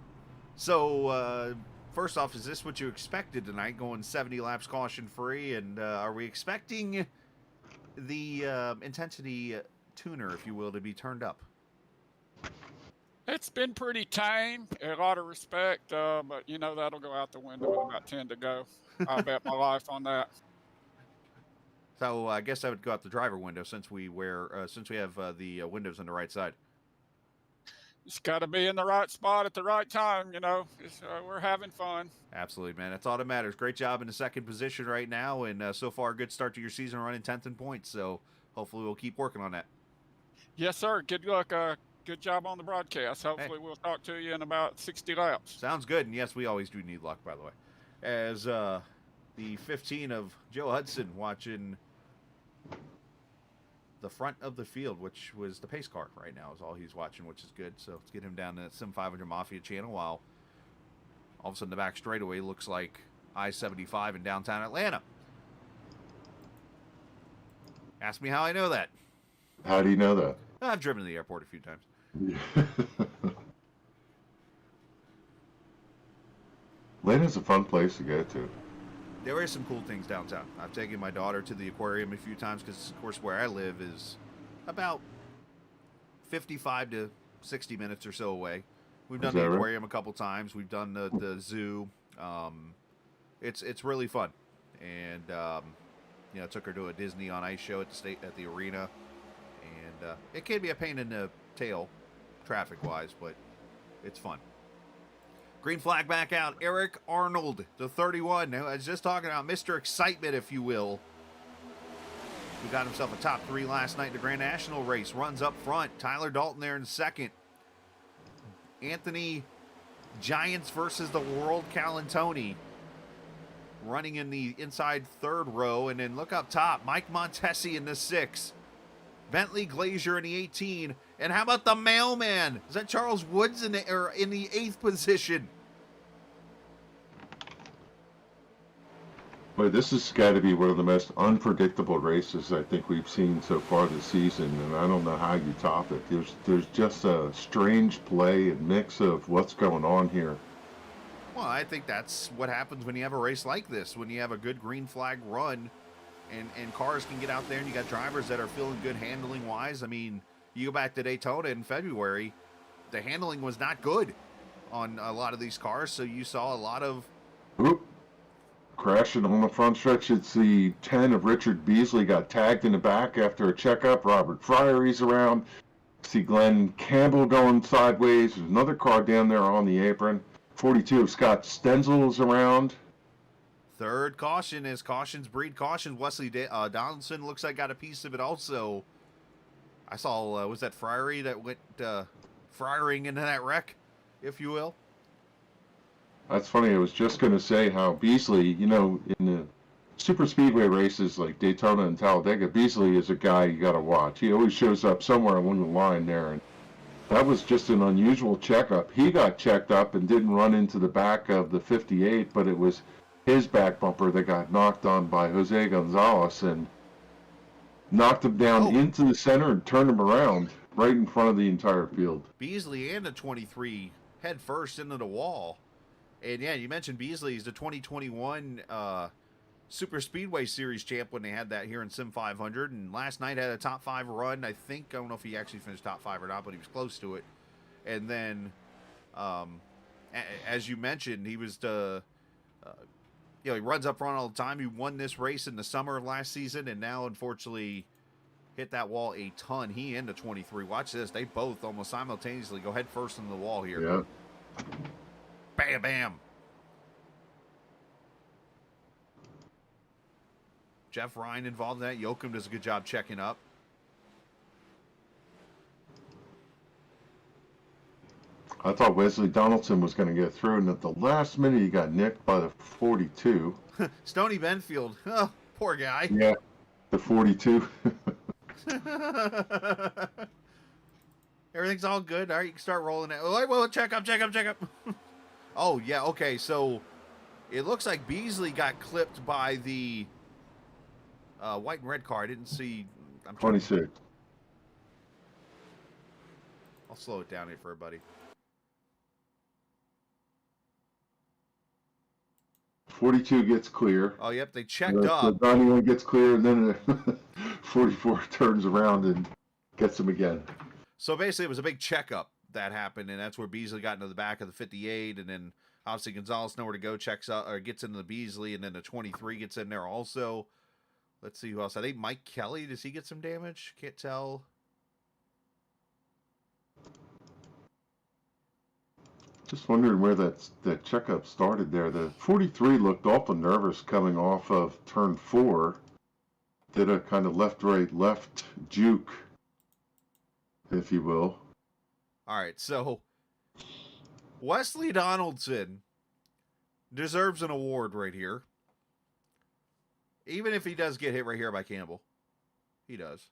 So, first off, is this what you expected tonight, going 70 laps caution-free? And are we expecting the intensity tuner, if you will, to be turned up? It's been pretty tame, a lot of respect, but, you know, that'll go out the window with about 10 to go. I'll bet my life on that. So I guess I would go out the driver window since we have the windows on the right side. Just got to be in the right spot at the right time, you know. We're having fun. Absolutely, man. That's all that matters. Great job in the second position right now, and so far, good start to your season running 10th in points. So hopefully we'll keep working on that. Yes, sir. Good luck. Good job on the broadcast. Hopefully we'll talk to you in about 60 laps. Sounds good. And yes, we always do need luck, by the way. As the 15 of Joe Hudson watching the front of the field, which was the pace car right now, is all he's watching, which is good. So let's get him down to the Sim500 Mafia channel while all of a sudden the back straightaway looks like I-75 in downtown Atlanta. Ask me how I know that. How do you know that? I've driven to the airport a few times. Atlanta's a fun place to go to. There are some cool things downtown. I've taken my daughter to the aquarium a few times because, of course, where I live is about 55 to 60 minutes or so away. We've done Is the that right? aquarium a couple times. We've done the zoo. It's really fun, and took her to a Disney on Ice show at the arena, and it can be a pain in the tail, traffic wise, but it's fun. Green flag back out. Eric Arnold, the 31. I was just talking about Mr. Excitement, if you will. He got himself a top 3 last night in the Grand National race. Runs up front. Tyler Dalton there in second. Anthony Giants versus the World Calantoni running in the inside 3rd row. And then look up top. Mike Montesi in the 6. Bentley Glazier in the 18. And how about the mailman? Is that Charles Woods in the 8th position? Boy, this has got to be one of the most unpredictable races I think we've seen so far this season, and I don't know how you top it. There's just a strange play and mix of what's going on here. Well, I think that's what happens when you have a race like this, when you have a good green flag run and cars can get out there and you got drivers that are feeling good handling wise. I mean, you go back to Daytona in February, the handling was not good on a lot of these cars, so you saw a lot of... Oop. Crashing on the front stretch. It's the 10 of Richard Beasley got tagged in the back after a checkup. Robert Fryery's around. See Glenn Campbell going sideways. There's another car down there on the apron. 42 of Scott Stenzel is around. Third caution is cautions breed caution. Wesley Donaldson looks like got a piece of it also. I saw, was that Fryery that went fryering into that wreck, if you will? That's funny. I was just going to say how Beasley, in the super speedway races like Daytona and Talladega, Beasley is a guy you got to watch. He always shows up somewhere along the line there. And that was just an unusual checkup. He got checked up and didn't run into the back of the 58, but it was his back bumper that got knocked on by Jose Gonzalez and knocked him down into the center and turned him around right in front of the entire field. Beasley and the 23 head first into the wall. And yeah, you mentioned Beasley. He's the 2021 Super Speedway Series champ when they had that here in Sim500. And last night had a top 5 run. I don't know if he actually finished top 5 or not, but he was close to it. And then, as you mentioned, he was he runs up front all the time. He won this race in the summer of last season, and now, unfortunately, hit that wall a ton. He and the 23. Watch this. They both almost simultaneously go head first into the wall here. Yeah. Bam, bam. Jeff Ryan involved in that. Yoakum does a good job checking up. I thought Wesley Donaldson was going to get through, and at the last minute he got nicked by the 42. Stony Benfield. Oh, poor guy. Yeah, the 42. Everything's all good. All right, you can start rolling it. Oh, well, check up. Oh, yeah, okay, so it looks like Beasley got clipped by the white and red car. I didn't see. 26. I'll slow it down here for everybody. 42 gets clear. Oh, yep, they checked up. The 91 gets clear, and then the 44 turns around and gets him again. So basically, it was a big checkup that happened, and that's where Beasley got into the back of the 58, and then obviously Gonzalez nowhere to go, checks out or gets into the Beasley, and then the 23 gets in there also. Let's see who else. I think Mike Kelly, does he get some damage? Can't tell. Just wondering where that checkup started there. The 43 looked awful nervous coming off of turn 4. Did a kind of left-right left juke, if you will. All right, so Wesley Donaldson deserves an award right here. Even if he does get hit right here by Campbell. He does.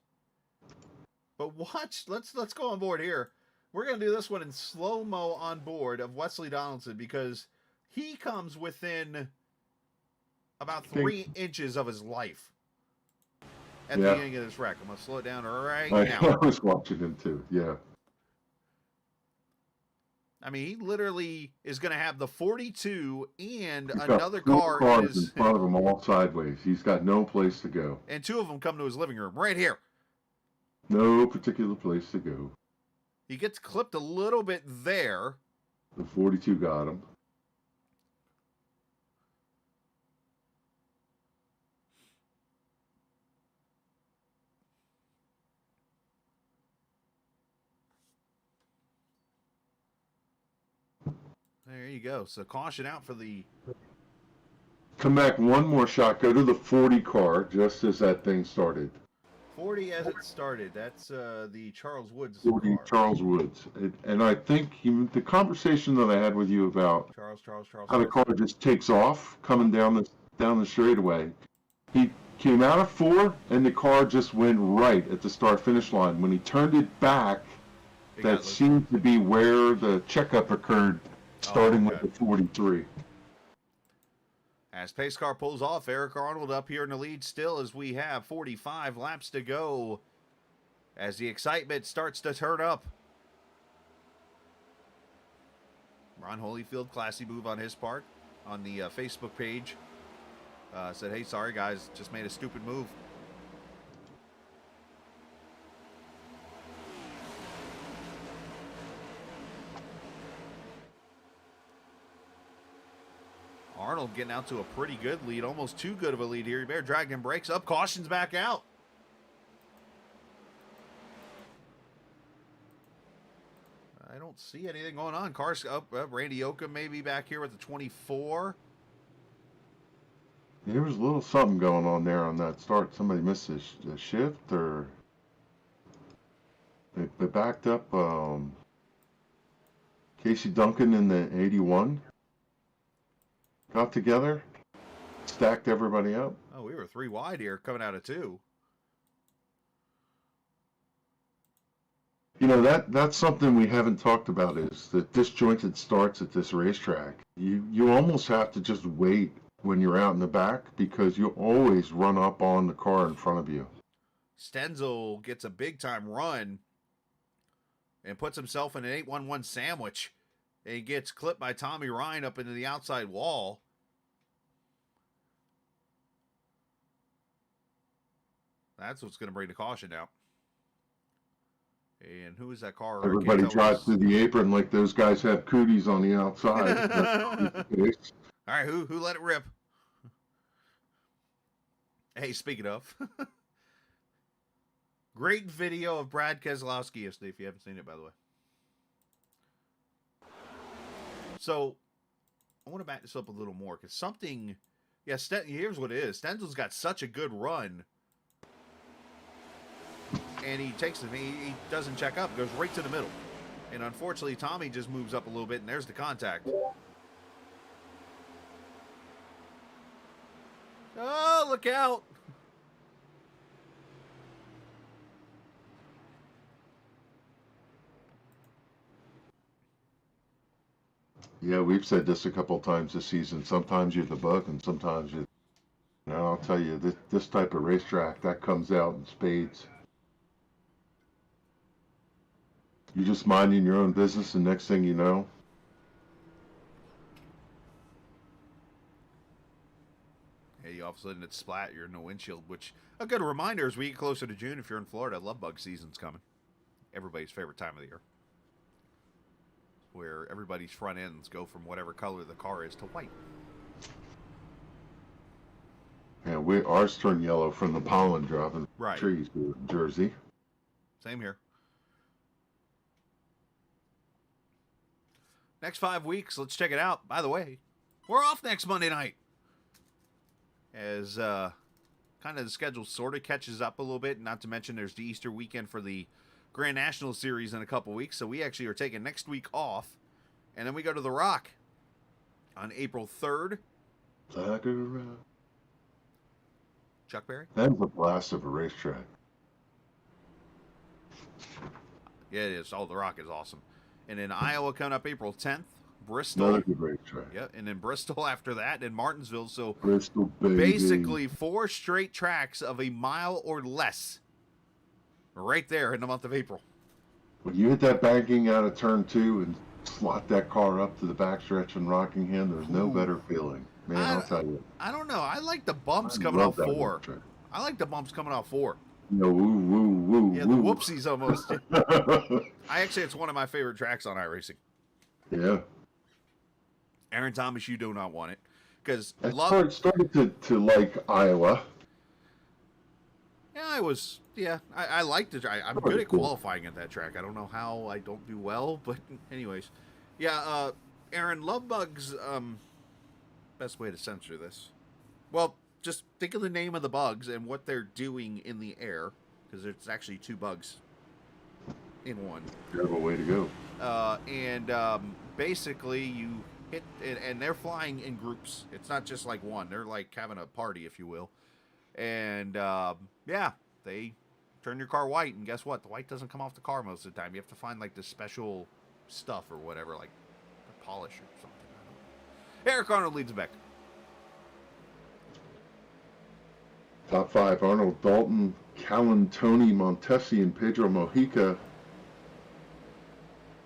But watch, let's go on board here. We're going to do this one in slow-mo on board of Wesley Donaldson because he comes within about 3 inches of his life at the beginning of this wreck. I'm going to slow it down right now. I was watching him too, yeah. I mean, he literally is going to have the 42 and He's another got 4 car cars in front of him all sideways. He's got no place to go. And 2 of them come to his living room right here. No particular place to go. He gets clipped a little bit there. The 42 got him. There you go. So caution out for the... Come back one more shot. Go to the 40 car just as that thing started. 40 as it started. That's the Charles Woods 40 car. Charles Woods. And I think the conversation that I had with you about Charles. how the car just takes off coming down the straightaway. He came out of 4 and the car just went right at the start finish line. When he turned it back, that seemed to be where the checkup occurred, starting with the 43. As pace car pulls off, Eric Arnold up here in the lead still as we have 45 laps to go as the excitement starts to turn up. Ron Holyfield, classy move on his part on the Facebook page. Said, hey, sorry guys, just made a stupid move. Arnold getting out to a pretty good lead, almost too good of a lead here. Bear Dragon breaks up, cautions back out. I don't see anything going on. Cars up. Randy Oka maybe back here with the 24. There was a little something going on there on that start. Somebody missed a shift, or they backed up Casey Duncan in the 81. Got together, stacked everybody up. Oh, we were 3 wide here coming out of 2. You know, that's something we haven't talked about, is the disjointed starts at this racetrack. You almost have to just wait when you're out in the back because you always run up on the car in front of you. Stenzel gets a big time run and puts himself in an 811 sandwich. And he gets clipped by Tommy Ryan up into the outside wall. That's what's going to bring the caution out. And who is that car? Everybody drives through the apron like those guys have cooties on the outside. All right, who let it rip? Hey, speaking of, great video of Brad Keselowski yesterday, if you haven't seen it, by the way. So, I want to back this up a little more, because something, here's what it is. Stenzel's got such a good run, and he takes it, he doesn't check up, goes right to the middle. And unfortunately, Tommy just moves up a little bit, and there's the contact. Oh, look out. Yeah, we've said this a couple times this season. Sometimes you're the bug, and sometimes you know, I'll tell you, this type of racetrack, that comes out in spades. You're just minding your own business, and next thing you know, hey, all of a sudden it's splat, you're in the windshield, which a good reminder as we get closer to June, if you're in Florida, love bug season's coming. Everybody's favorite time of the year. Where everybody's front ends go from whatever color the car is to white. yeah, ours turn yellow from the pollen dropping Right. trees in Jersey. Same here. Next 5 weeks, let's check it out. By the way, we're off next Monday night. As kind of the schedule sort of catches up a little bit. Not to mention there's the Easter weekend for the Grand National Series in a couple weeks. So we actually are taking next week off. And then we go to the Rock on April 3rd. Chuck Berry? That's a blast of a racetrack. Yeah, it is. Oh, the Rock is awesome. And then Iowa coming up April 10th. Bristol. Another good racetrack. Yeah, and then Bristol after that, and Martinsville. So Bristol, baby. basically 4 straight tracks of a mile or less right there in the month of April. When you hit that banking out of turn 2 and slot that car up to the backstretch in Rockingham, there's no better feeling. Man, I'll tell you. I don't know. I like the bumps I coming love off that 4. racetrack. I like the bumps coming off 4. No, woo, woo, woo, Yeah, the woo. whoopsies almost. It's one of my favorite tracks on iRacing. Yeah. Aaron Thomas, you do not want it. Because I started to like Iowa. Yeah, I like the track. I'm good at qualifying at that track. I don't know how I don't do well, but anyways. Yeah, Aaron, love bugs, best way to censor this. Well, just think of the name of the bugs and what they're doing in the air, because it's actually two bugs in one. Terrible way to go. Basically, you hit, and they're flying in groups. It's not just like one. They're like having a party, if you will. And, yeah, they turn your car white, and guess what? The white doesn't come off the car most of the time. You have to find, like, this special stuff or whatever, like a polish or something. Eric Arnold leads back. Top 5, Arnold Dalton, Callan, Tony, Montesi, and Pedro Mojica.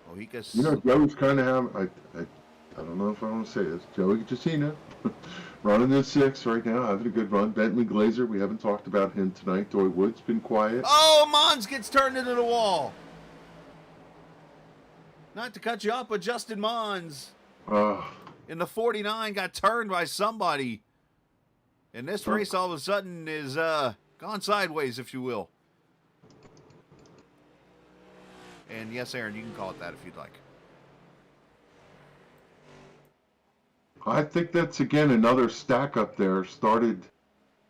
Mojica's... You know, Joe's kind of having, I don't know if I want to say this, Joey Jacina, running in 6th right now, having a good run. Bentley Glazer, we haven't talked about him tonight. Doy Wood's been quiet. Oh, Mons gets turned into the wall. Not to cut you off, but Justin Mons in the 49 got turned by somebody. And this race all of a sudden is gone sideways, if you will. And yes, Aaron, you can call it that if you'd like. I think that's, again, another stack up there. Started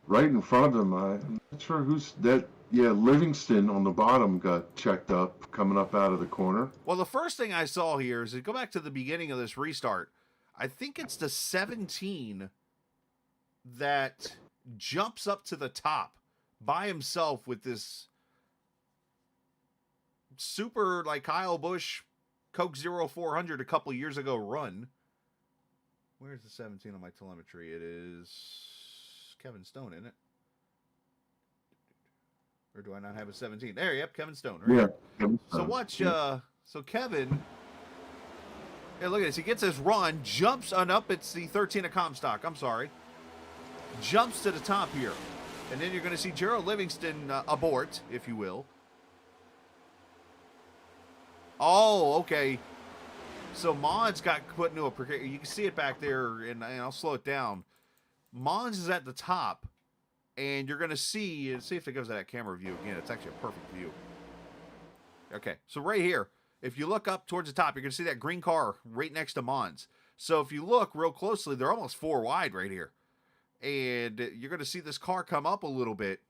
right in front of him. I'm not sure who's that. Yeah, Livingston on the bottom got checked up, coming up out of the corner. Well, the first thing I saw here is, go back to the beginning of this restart. I think it's the 17 that jumps up to the top by himself with this super, like, Kyle Busch Coke 0400 a couple years ago run. Where's the 17 on my telemetry? It is Kevin Stone, isn't it? Or do I not have a 17? There, yep, Kevin Stone. Right? Yeah. So watch, so Kevin, yeah, look at this. He gets his run, jumps on up. It's the 13 of Comstock. I'm sorry. Jumps to the top here. And then you're going to see Gerald Livingston abort, if you will. Oh, okay. So Mons got put into a precarious. You can see it back there, and I'll slow it down. Mons is at the top, and you're going to see if it goes to that camera view again. It's actually a perfect view. Okay, so right here, if you look up towards the top, you're going to see that green car right next to Mons. So if you look real closely, they're almost 4 wide right here. And you're going to see this car come up a little bit.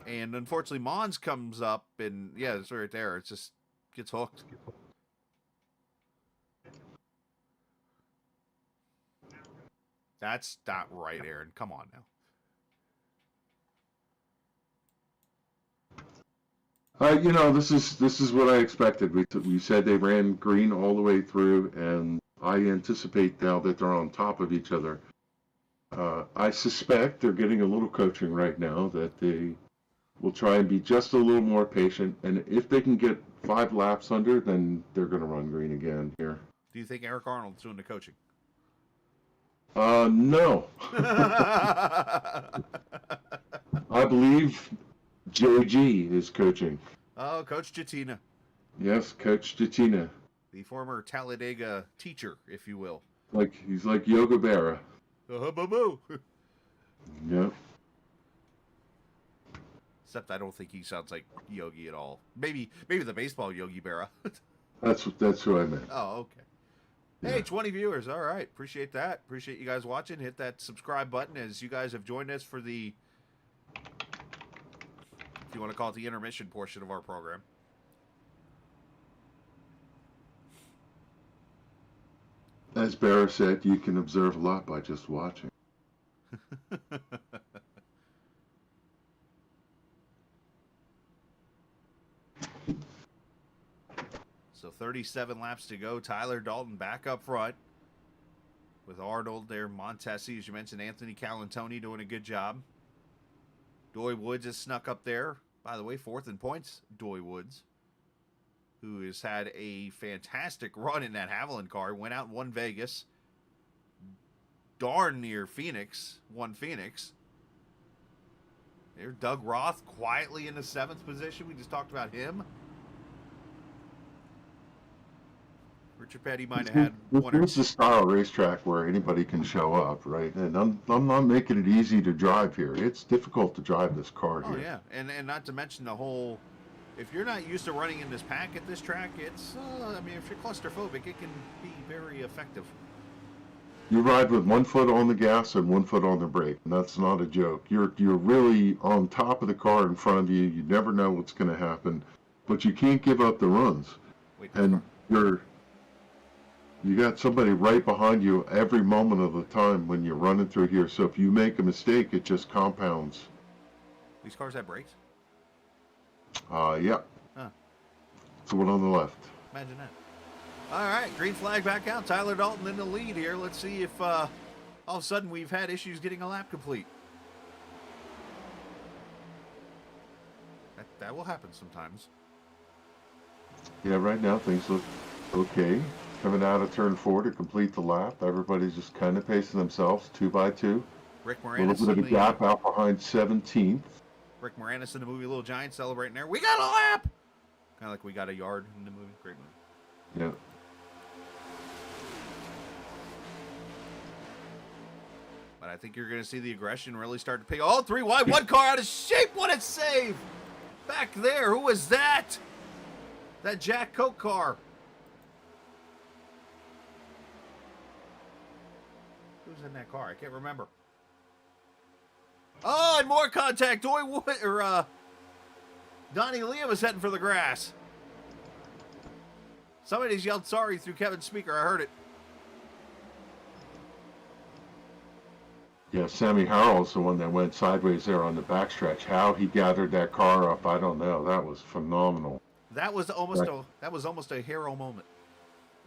And unfortunately, Mons comes up, and yeah, it's right there. It just gets hooked. That's not right, Aaron. Come on now. You know, this is what I expected. We said they ran green all the way through, and I anticipate now that they're on top of each other. I suspect they're getting a little coaching right now, that they will try and be just a little more patient, and if they can get 5 laps under, then they're going to run green again here. Do you think Eric Arnold's doing the coaching? No. I believe JG is coaching. Oh, Coach Jatina. Yes, Coach Jatina. The former Talladega teacher, if you will. He's like Yoga Berra. Boo. Yep. Except I don't think he sounds like Yogi at all. Maybe the baseball Yogi Berra. That's who I meant. Oh, okay. Hey, 20 viewers. All right. Appreciate that. Appreciate you guys watching. Hit that subscribe button as you guys have joined us for the, if you want to call it, the intermission portion of our program. As Barra said, you can observe a lot by just watching. So 37 laps to go. Tyler Dalton back up front with Arnold there. Montesi, as you mentioned, Anthony Calantoni doing a good job. Doy Woods has snuck up there. By the way, 4th in points, Doy Woods, who has had a fantastic run in that Haviland car. Went out and won Vegas. Darn near Phoenix. Won Phoenix. There's Doug Roth quietly in the 7th position. We just talked about him. Richard Petty might have had one or This is the style racetrack where anybody can show up, right? And I'm not making it easy to drive here. It's difficult to drive this car Oh here. yeah, and not to mention the whole. If you're not used to running in this pack at this track, it's. I mean, if you're claustrophobic, it can be very effective. You ride with 1 foot on the gas and 1 foot on the brake, and that's not a joke. You're really on top of the car in front of you. You never know what's going to happen, but you can't give up the runs. Wait, And you got somebody right behind you every moment of the time when you're running through here. So if you make a mistake, it just compounds. These cars have brakes? Yeah. Huh. It's the one on the left. Imagine that. All right, green flag back out. Tyler Dalton in the lead here. Let's see if all of a sudden we've had issues getting a lap complete. That will happen sometimes. Yeah, right now things look okay. Coming out of turn 4 to complete the lap. Everybody's just kind of pacing themselves 2 by 2. Rick A Moranis little bit of a gap out behind 17th. Rick Moranis in the movie Little Giants celebrating there. We got a lap! Kind of like We Got a Yard in the movie. Great movie. Yeah. But I think you're going to see the aggression really start to pick. Oh, 3 wide, 1 car out of shape. What a save! Back there, who was that? That Jack Coke car. Who's in that car? I can't remember. Oh, and more contact. Donnie Liam is heading for the grass. Somebody's yelled sorry through Kevin's speaker. I heard it. Yeah, Sammy Harrell's the one that went sideways there on the backstretch. How he gathered that car up, I don't know. That was phenomenal. That was almost a hero moment.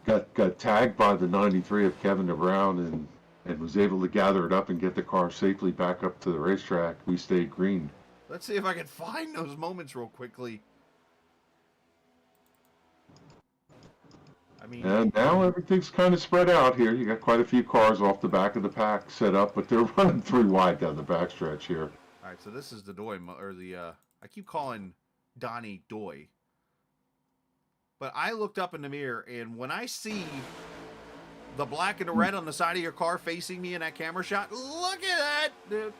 Got tagged by the 93 of Kevin DeBrown and was able to gather it up and get the car safely back up to the racetrack. We stayed green. Let's see if I can find those moments real quickly. I mean, And now everything's kind of spread out here. You got quite a few cars off the back of the pack set up, but they're running 3 wide down the backstretch here. all right, so this is the Doy, or the, I keep calling Donnie Doy. But I looked up in the mirror, and when I see the black and the red on the side of your car facing me in that camera shot, look at that, dude.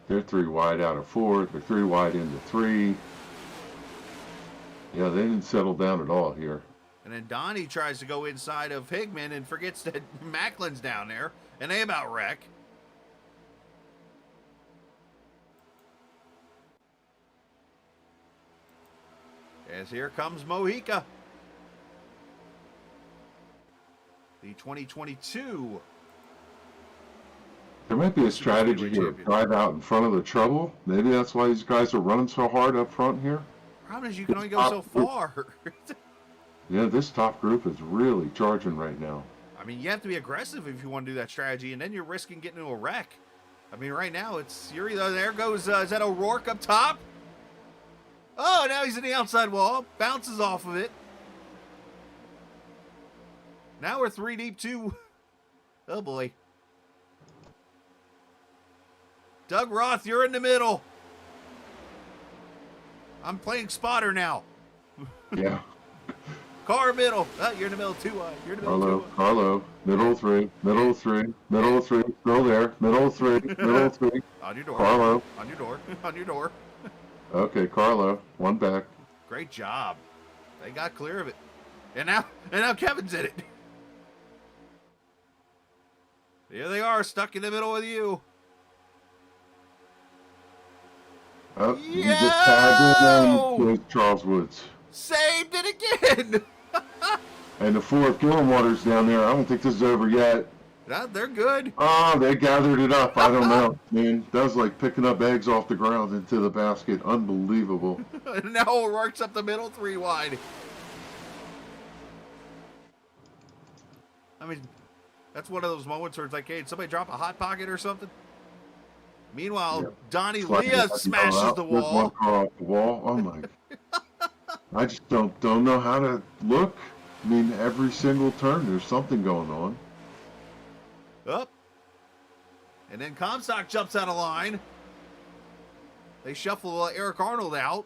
They're 3 wide out of 4. They're 3 wide into 3. Yeah, they didn't settle down at all here. And then Donnie tries to go inside of Higman and forgets that Macklin's down there, and they about wreck. As here comes Mojica. The 2022. There might be a strategy here. Drive out in front of the trouble. Maybe that's why these guys are running so hard up front here. Problem is you can only go so far. Yeah, this top group is really charging right now. I mean, you have to be aggressive if you want to do that strategy, and then you're risking getting into a wreck. I mean, right now, it's you're either, there goes, is that O'Rourke up top? Oh, now he's in the outside wall. Bounces off of it. Now we're 3 deep, too. Oh, boy. Doug Roth, you're in the middle. I'm playing spotter now. Yeah. Car middle. Oh, you're in the middle, 2 wide. You're in the middle, 2 wide. Carlo, middle 3, middle 3, middle 3, still there, middle 3, middle 3. On your door. Carlo. On your door. On your door. Okay, Carlo, 1 back. Great job. They got clear of it. And now Kevin's in it. Here they are, stuck in the middle with you. Oh, you just tagged in with Charles Woods. Saved it again. And the 4 of Gillenwater's down there. I don't think this is over yet. No, they're good. Oh, they gathered it up. I don't know, man. That was like picking up eggs off the ground into the basket. Unbelievable. And now O'Rourke's up the middle, 3 wide. I mean, that's one of those moments where it's like, hey, did somebody drop a Hot Pocket or something? Meanwhile, Yeah. Donnie Like, Leah smashes the There's 1 wall. car off the wall. Oh my. I just don't know how to look. I mean, every single turn there's something going on. Up. And then Comstock jumps out of line. They shuffle Eric Arnold out.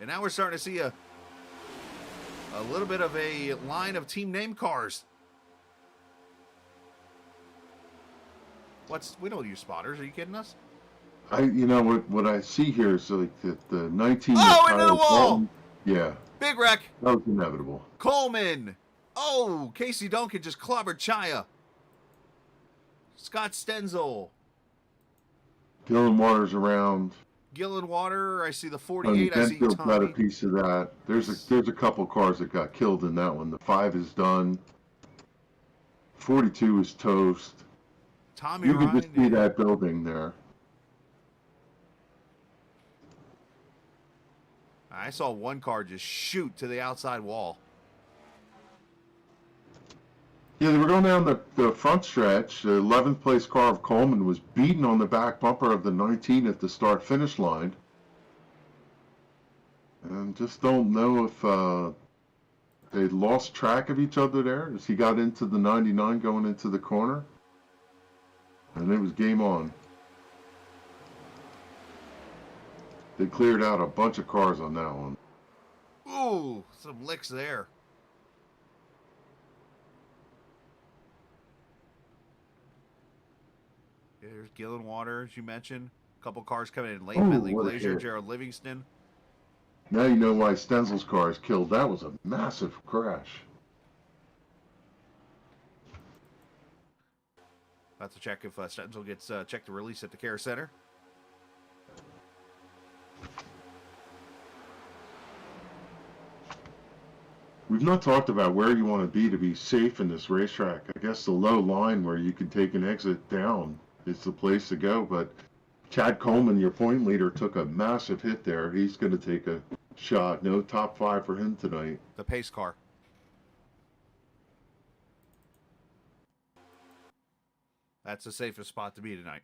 And now we're starting to see a little bit of a line of team name cars. We don't use spotters. Are you kidding us? What I see here is like the 19. Oh, into the wall! Yeah. Big wreck. That was inevitable. Coleman. Oh, Casey Duncan just clobbered Chaya. Scott Stenzel. Dylan Waters around. Gillen Water. I see the 48. I see Benfield got a Tommy. piece of that. There's a couple cars that got killed in that one. The 5 is done. 42 is toast. Tommy You can Ryan. just see that building there. I saw one car just shoot to the outside wall. Yeah, they were going down the front stretch. The 11th place car of Coleman was beaten on the back bumper of the 19 at the start-finish line. And just don't know if they lost track of each other there as he got into the 99 going into the corner. And it was game on. They cleared out a bunch of cars on that one. Ooh, some licks there. There's Gillen Water, as you mentioned. A couple cars coming in late. Oh, Bentley what a Glazier, hit. Gerald Livingston. Now you know why Stenzel's car is killed. That was a massive crash. About to check if Stenzel gets checked to release at the Care Center. We've not talked about where you want to be safe in this racetrack. I guess the low line where you can take an exit down is the place to go. But Chad Coleman, your point leader, took a massive hit there. He's going to take a shot. No top 5 for him tonight. The pace car. That's the safest spot to be tonight.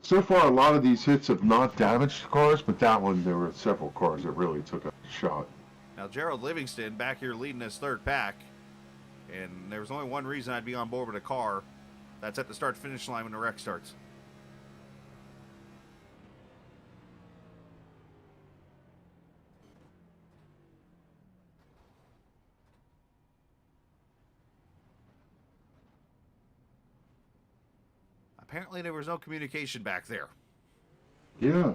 So far, a lot of these hits have not damaged cars, but that one, there were several cars that really took a shot. Now, Gerald Livingston back here leading his third pack. And there was only one reason I'd be on board with a car. That's at the start-finish line when the wreck starts. Apparently there was no communication back there. Yeah.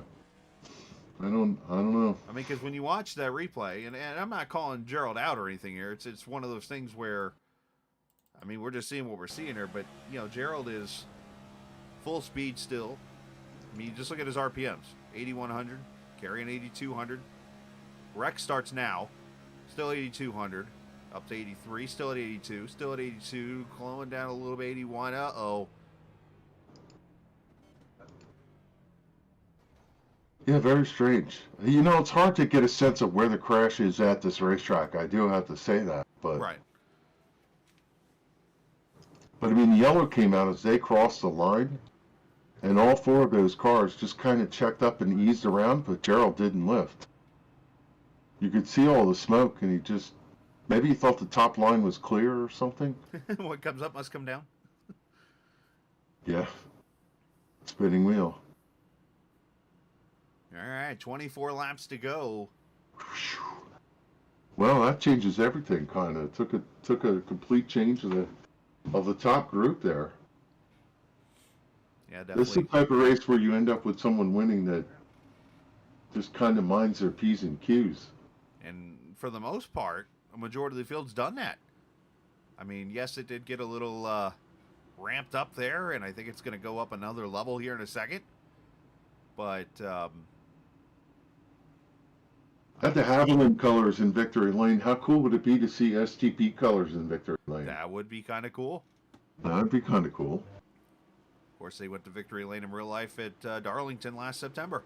I don't know. I mean, because when you watch that replay, and I'm not calling Gerald out or anything here, it's one of those things where, I mean, we're just seeing what we're seeing here, but, you know, Gerald is full speed still. I mean, you just look at his RPMs. 8,100, carrying 8,200. Rex starts now, still 8,200, up to 83, still at 82, still at 82, slowing down a little bit, 81, uh-oh. Yeah, very strange. You know, it's hard to get a sense of where the crash is at this racetrack. I do have to say that, but Right. But I mean, the yellow came out as they crossed the line, and all 4 of those cars just kind of checked up and eased around, but Gerald didn't lift. You could see all the smoke, and maybe he thought the top line was clear or something. What comes up must come down. Yeah, spinning wheel. All right, 24 laps to go. Well, that changes everything. Kind of took a complete change of the top group there. Yeah, This is the definitely. type of race where you end up with someone winning that just kind of minds their P's and Q's. And for the most part, a majority of the field's done that. I mean, yes, it did get a little ramped up there, and I think it's going to go up another level here in a second. But Had the Haviland colors in Victory Lane. How cool would it be to see STP colors in Victory Lane? that would be kind of cool. That'd be kind of cool. Of course, they went to Victory Lane in real life at Darlington last September.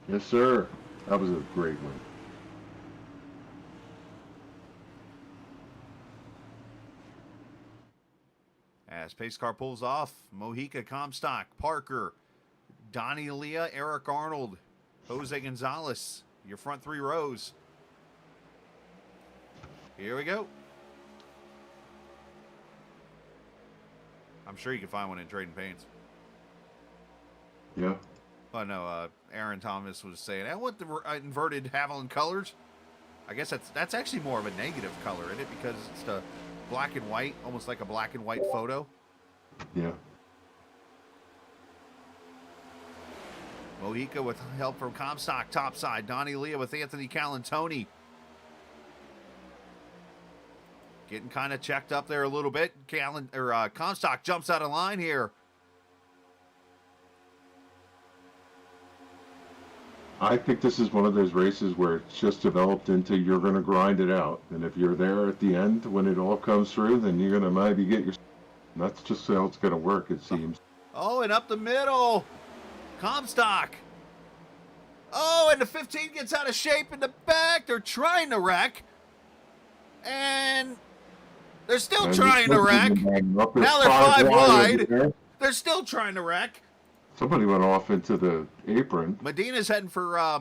Yes, sir. That was a great one. As pace car pulls off, Mojica, Comstock, Parker, Donnie Leah, Eric Arnold, Jose Gonzalez, your front 3 rows. Here we go. I'm sure you can find one in Trading Paints. Yeah. Oh no, Aaron Thomas was saying, I want the inverted Haviland colors. I guess that's actually more of a negative color in it because it's the black and white, almost like a black and white photo. Yeah. Mojica with help from Comstock topside. Donnie Leah with Anthony Calantoni. Getting kind of checked up there a little bit. Comstock jumps out of line here. I think this is one of those races where it's just developed into you're going to grind it out. And if you're there at the end when it all comes through, then you're going to maybe get your... That's just how it's going to work, it seems. Oh, and up the middle. Comstock. Oh, and the 15 gets out of shape in the back. They're trying to wreck. And they're still trying to wreck. Now they're 5 wide. They're still trying to wreck. Somebody went off into the apron. Medina's heading for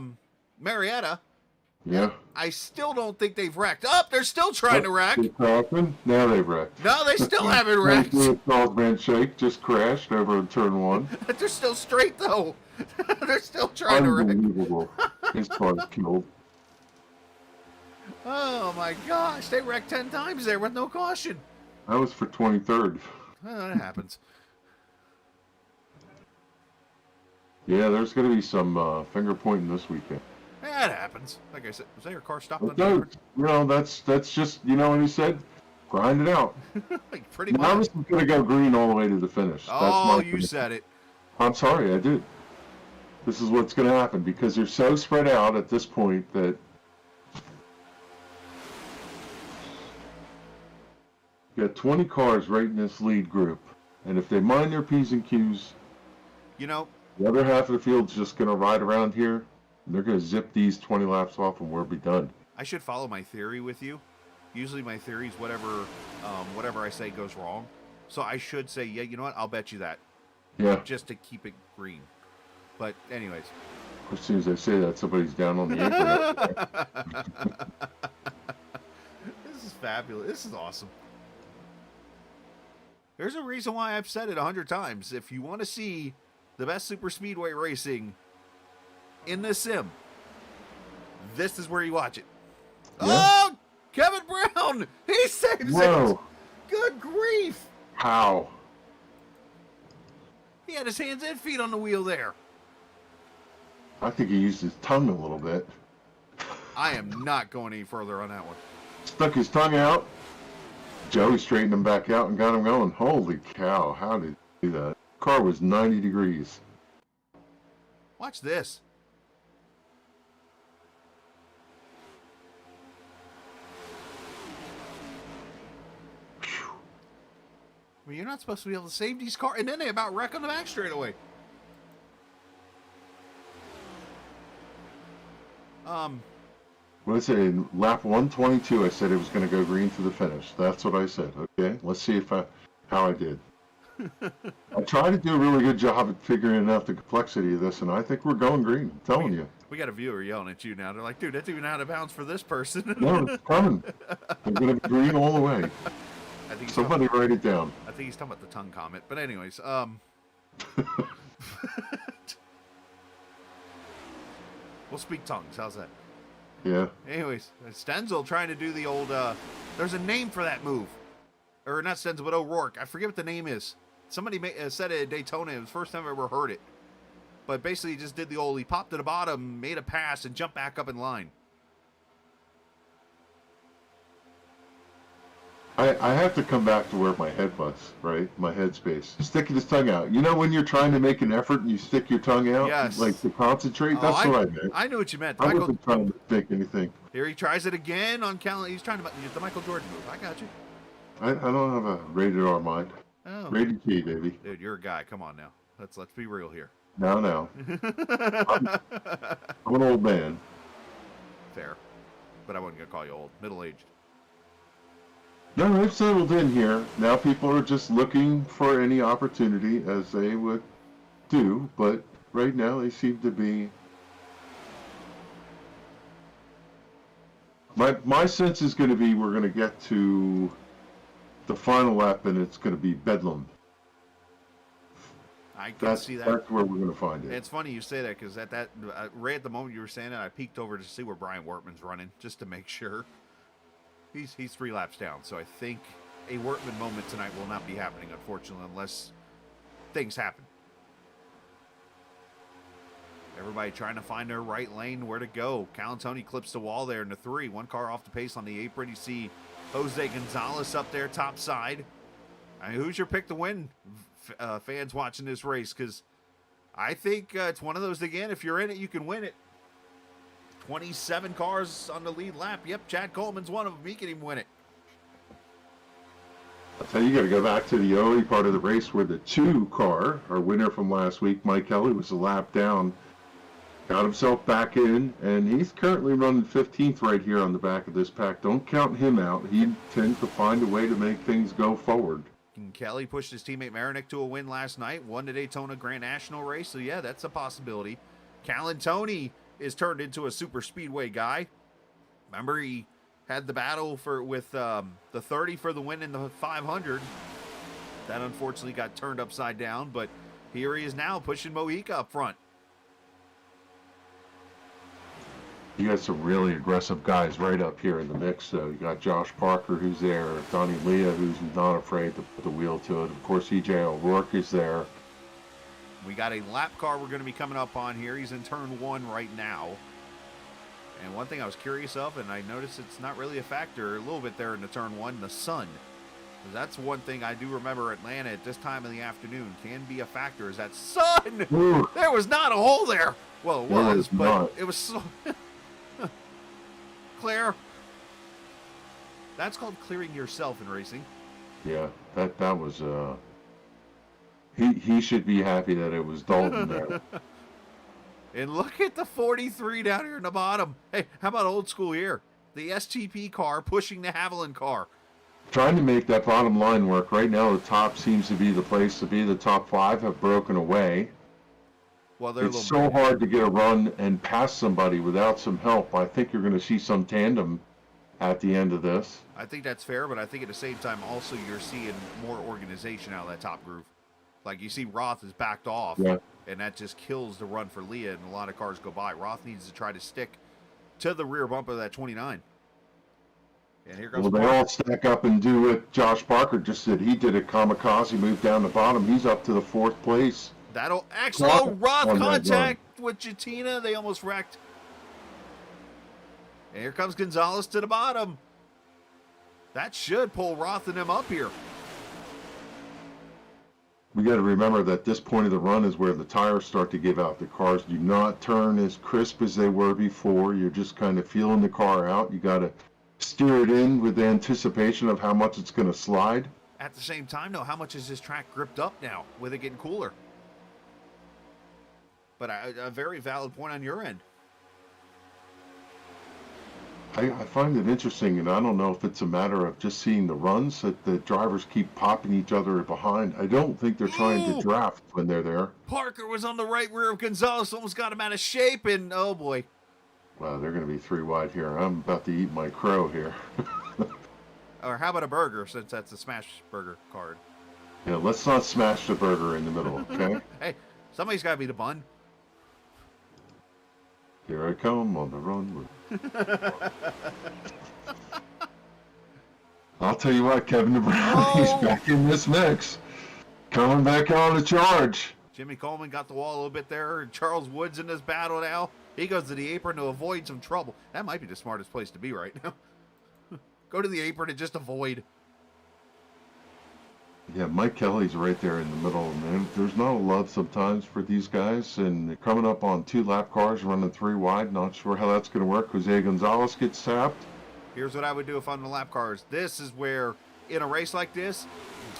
Marietta. Yeah. I still don't think they've wrecked. Oh, they're still trying to wreck. Now they've wrecked. No, they still haven't wrecked. Man shake just crashed over in turn 1. They're still straight, though. They're still trying to wreck. Unbelievable. His car's killed. Oh, my gosh. They wrecked 10 times there with no caution. That was for 23rd. Oh, that happens. Yeah, there's going to be some finger pointing this weekend. That happens. Like I said, was your car stopped on the No, yard? you know, that's just, you know what he said? Grind it out. Like, pretty Now much. this is going to go green all the way to the finish. Oh, That's you said it. I'm sorry, I did. This is what's going to happen because they're so spread out at this point that you got 20 cars right in this lead group. And if they mind their P's and Q's, You know, the other half of the field's just going to ride around here. And they're going to zip these 20 laps off and we'll be done. I should follow my theory with you. Usually my theory is whatever I say goes wrong. So I should say, yeah, you know what? I'll bet you that. Yeah. Just to keep it green. But anyways. As soon as I say that, somebody's down on the apron. This is fabulous. This is awesome. There's a reason why I've said it 100 times. If you want to see the best super speedway racing in the sim, this is where you watch it. Yeah. Oh, Kevin Brown! He saves Whoa. it! Good grief! How? He had his hands and feet on the wheel there. I think he used his tongue a little bit. I am not going any further on that one. Stuck his tongue out. Joey straightened him back out and got him going. Holy cow, how did he do that? Car was 90 degrees. Watch this. I mean, you're not supposed to be able to save these cars, and then they about wreck on the back straightaway. What I say, in lap 122, I said it was going to go green to the finish. That's what I said. Okay, let's see how I did. I tried to do a really good job at figuring out the complexity of this, and I think we're going green. I'm telling you. We got a viewer yelling at you now. They're like, dude, that's even out of bounds for this person. No, it's coming. They're going to be green all the way. I think Somebody write it down. I think he's talking about the tongue comment. But anyways, we'll speak tongues. How's that? Yeah. Anyways, Stenzel trying to do the old, there's a name for that move. Or not Stenzel, but O'Rourke. I forget what the name is. Somebody said it at Daytona. It was the first time I ever heard it. But basically he just did the old, he popped to the bottom, made a pass, and jumped back up in line. I have to come back to where my head was, right? My headspace. Sticking his tongue out. You know when you're trying to make an effort and you stick your tongue out? Yes. Like to concentrate? That's what I meant. I knew what you meant. I wasn't trying to think anything. Here he tries it again on Callan. He's trying to the Michael Jordan move. I got you. I don't have a rated R mind. Oh. Rated T, baby. Dude, you're a guy. Come on now. Let's be real here. No. I'm an old man. Fair. But I wasn't going to call you old. Middle-aged. No, they've settled in here. Now people are just looking for any opportunity as they would do, but right now they seem to be... My sense is going to be we're going to get to the final lap and it's going to be bedlam. I can see that. That's where we're going to find it. It's funny you say that because right at the moment you were saying it, I peeked over to see where Brian Wortman's running just to make sure. He's 3 laps down, so I think a Wortman moment tonight will not be happening, unfortunately, unless things happen. Everybody trying to find their right lane, where to go. Calantoni clips the wall there in the 3. 1 car off the pace on the apron. You see Jose Gonzalez up there, top side. I mean, who's your pick to win, fans watching this race? Because I think it's one of those, again, if you're in it, you can win it. 27 cars on the lead lap. Yep, Chad Coleman's one of them. He can even win it. I'll tell you, got to go back to the early part of the race where the 2 car, our winner from last week, Mike Kelly, was a lap down. Got himself back in, and he's currently running 15th right here on the back of this pack. Don't count him out. He tends to find a way to make things go forward. And Kelly pushed his teammate Marinik to a win last night, won the Daytona Grand National race, so yeah, that's a possibility. Calantoni is turned into a super speedway guy. Remember, he had the battle with the 30 for the win in the 500. That unfortunately got turned upside down, but here he is now pushing Mojica up front. You got some really aggressive guys right up here in the mix. So you got Josh Parker, who's there, Donnie Leah, who's not afraid to put the wheel to it. Of course, EJ O'Rourke is there. We got a lap car we're going to be coming up on here. He's in turn 1 right now. And one thing I was curious of, and I noticed it's not really a factor a little bit there in the turn 1, the sun. That's one thing I do remember Atlanta at this time of the afternoon can be a factor, is that sun. Ooh. There was not a hole there. Well, it was, but not. It was so... Claire, that's called clearing yourself in racing. Yeah, that was he should be happy that it was Dalton there. And look at the 43 down here in the bottom. Hey, how about old school here? The STP car pushing the Haviland car. Trying to make that bottom line work. Right now, the top seems to be the place to be. The top 5 have broken away. Well, they're it's so hard to get a run and pass somebody without some help. I think you're going to see some tandem at the end of this. I think that's fair, but I think at the same time also you're seeing more organization out of that top groove. Like you see Roth is backed off, yeah. And that just kills the run for Leah, and a lot of cars go by. Roth needs to try to stick to the rear bump of that 29. And here goes Well, they all stack up and do what Josh Parker just did. He did a kamikaze move down the bottom. He's up to the 4th place. That'll actually Roth contact with Jatina. They almost wrecked. And here comes Gonzalez to the bottom. That should pull Roth and them up here. We got to remember that this point of the run is where the tires start to give out. The cars do not turn as crisp as they were before. You're just kind of feeling the car out. You got to steer it in with the anticipation of how much it's going to slide. At the same time, though, how much is this track gripped up now with it getting cooler? But a very valid point on your end. I find it interesting, and I don't know if it's a matter of just seeing the runs that the drivers keep popping each other behind. I don't think they're trying to draft when they're there. Parker was on the right rear of Gonzalez, almost got him out of shape, and oh boy. Wow, they're going to be 3 wide here. I'm about to eat my crow here. Or how about a burger, since that's a smash burger card? Yeah, let's not smash the burger in the middle, okay? Hey, somebody's got to be the bun. Here I come on the run. I'll tell you what, Kevin DeBrown, he's back in this mix. Coming back on the charge. Jimmy Coleman got the wall a little bit there. Charles Woods in this battle now. He goes to the apron to avoid some trouble. That might be the smartest place to be right now. Go to the apron and just avoid. Yeah, Mike Kelly's right there in the middle, man. There's not a lot sometimes for these guys, and they're coming up on 2 lap cars, running 3 wide. Not sure how that's going to work. Jose Gonzalez gets tapped. Here's what I would do if I'm the lap cars. This is where, in a race like this,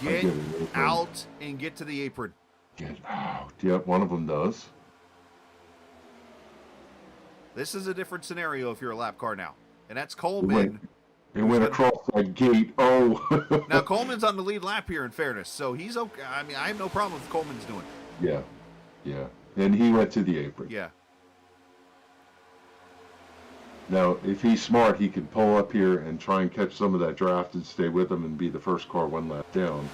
get out and get to the apron. Get out. Yep, one of them does. This is a different scenario if you're a lap car now. And that's Coleman. It went across that gate. Oh. Now, Coleman's on the lead lap here, in fairness, so he's okay. I mean, I have no problem with what Coleman's doing. Yeah, yeah. And he went to the apron. Yeah. Now, if he's smart, he can pull up here and try and catch some of that draft and stay with them and be the first car 1 lap down.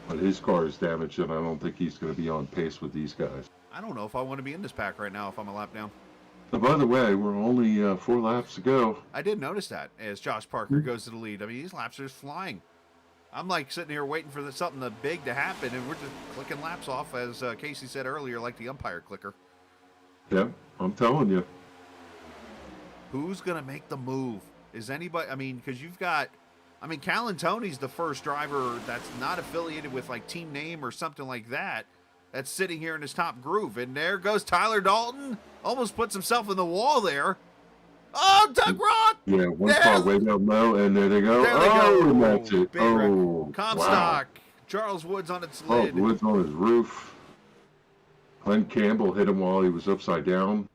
But his car is damaged, and I don't think he's going to be on pace with these guys. I don't know if I want to be in this pack right now if I'm a lap down. And by the way, we're only 4 laps to go. I did notice that as Josh Parker goes to the lead. I mean, these laps are just flying. I'm like sitting here waiting for something big to happen, and we're just clicking laps off, as Casey said earlier, like the umpire clicker. Yep, I'm telling you. Who's going to make the move? Is anybody, I mean, because you've got, I mean, Callan Tony's the first driver that's not affiliated with like team name or something like that, that's sitting here in his top groove. And there goes Tyler Dalton. Almost puts himself in the wall there. Oh, Doug Roth! Yeah, one car way down low, and there they go. There they go. And that's it. Big Comstock. Wow. Charles Woods on its lid. Woods on his roof. Glenn Campbell hit him while he was upside down.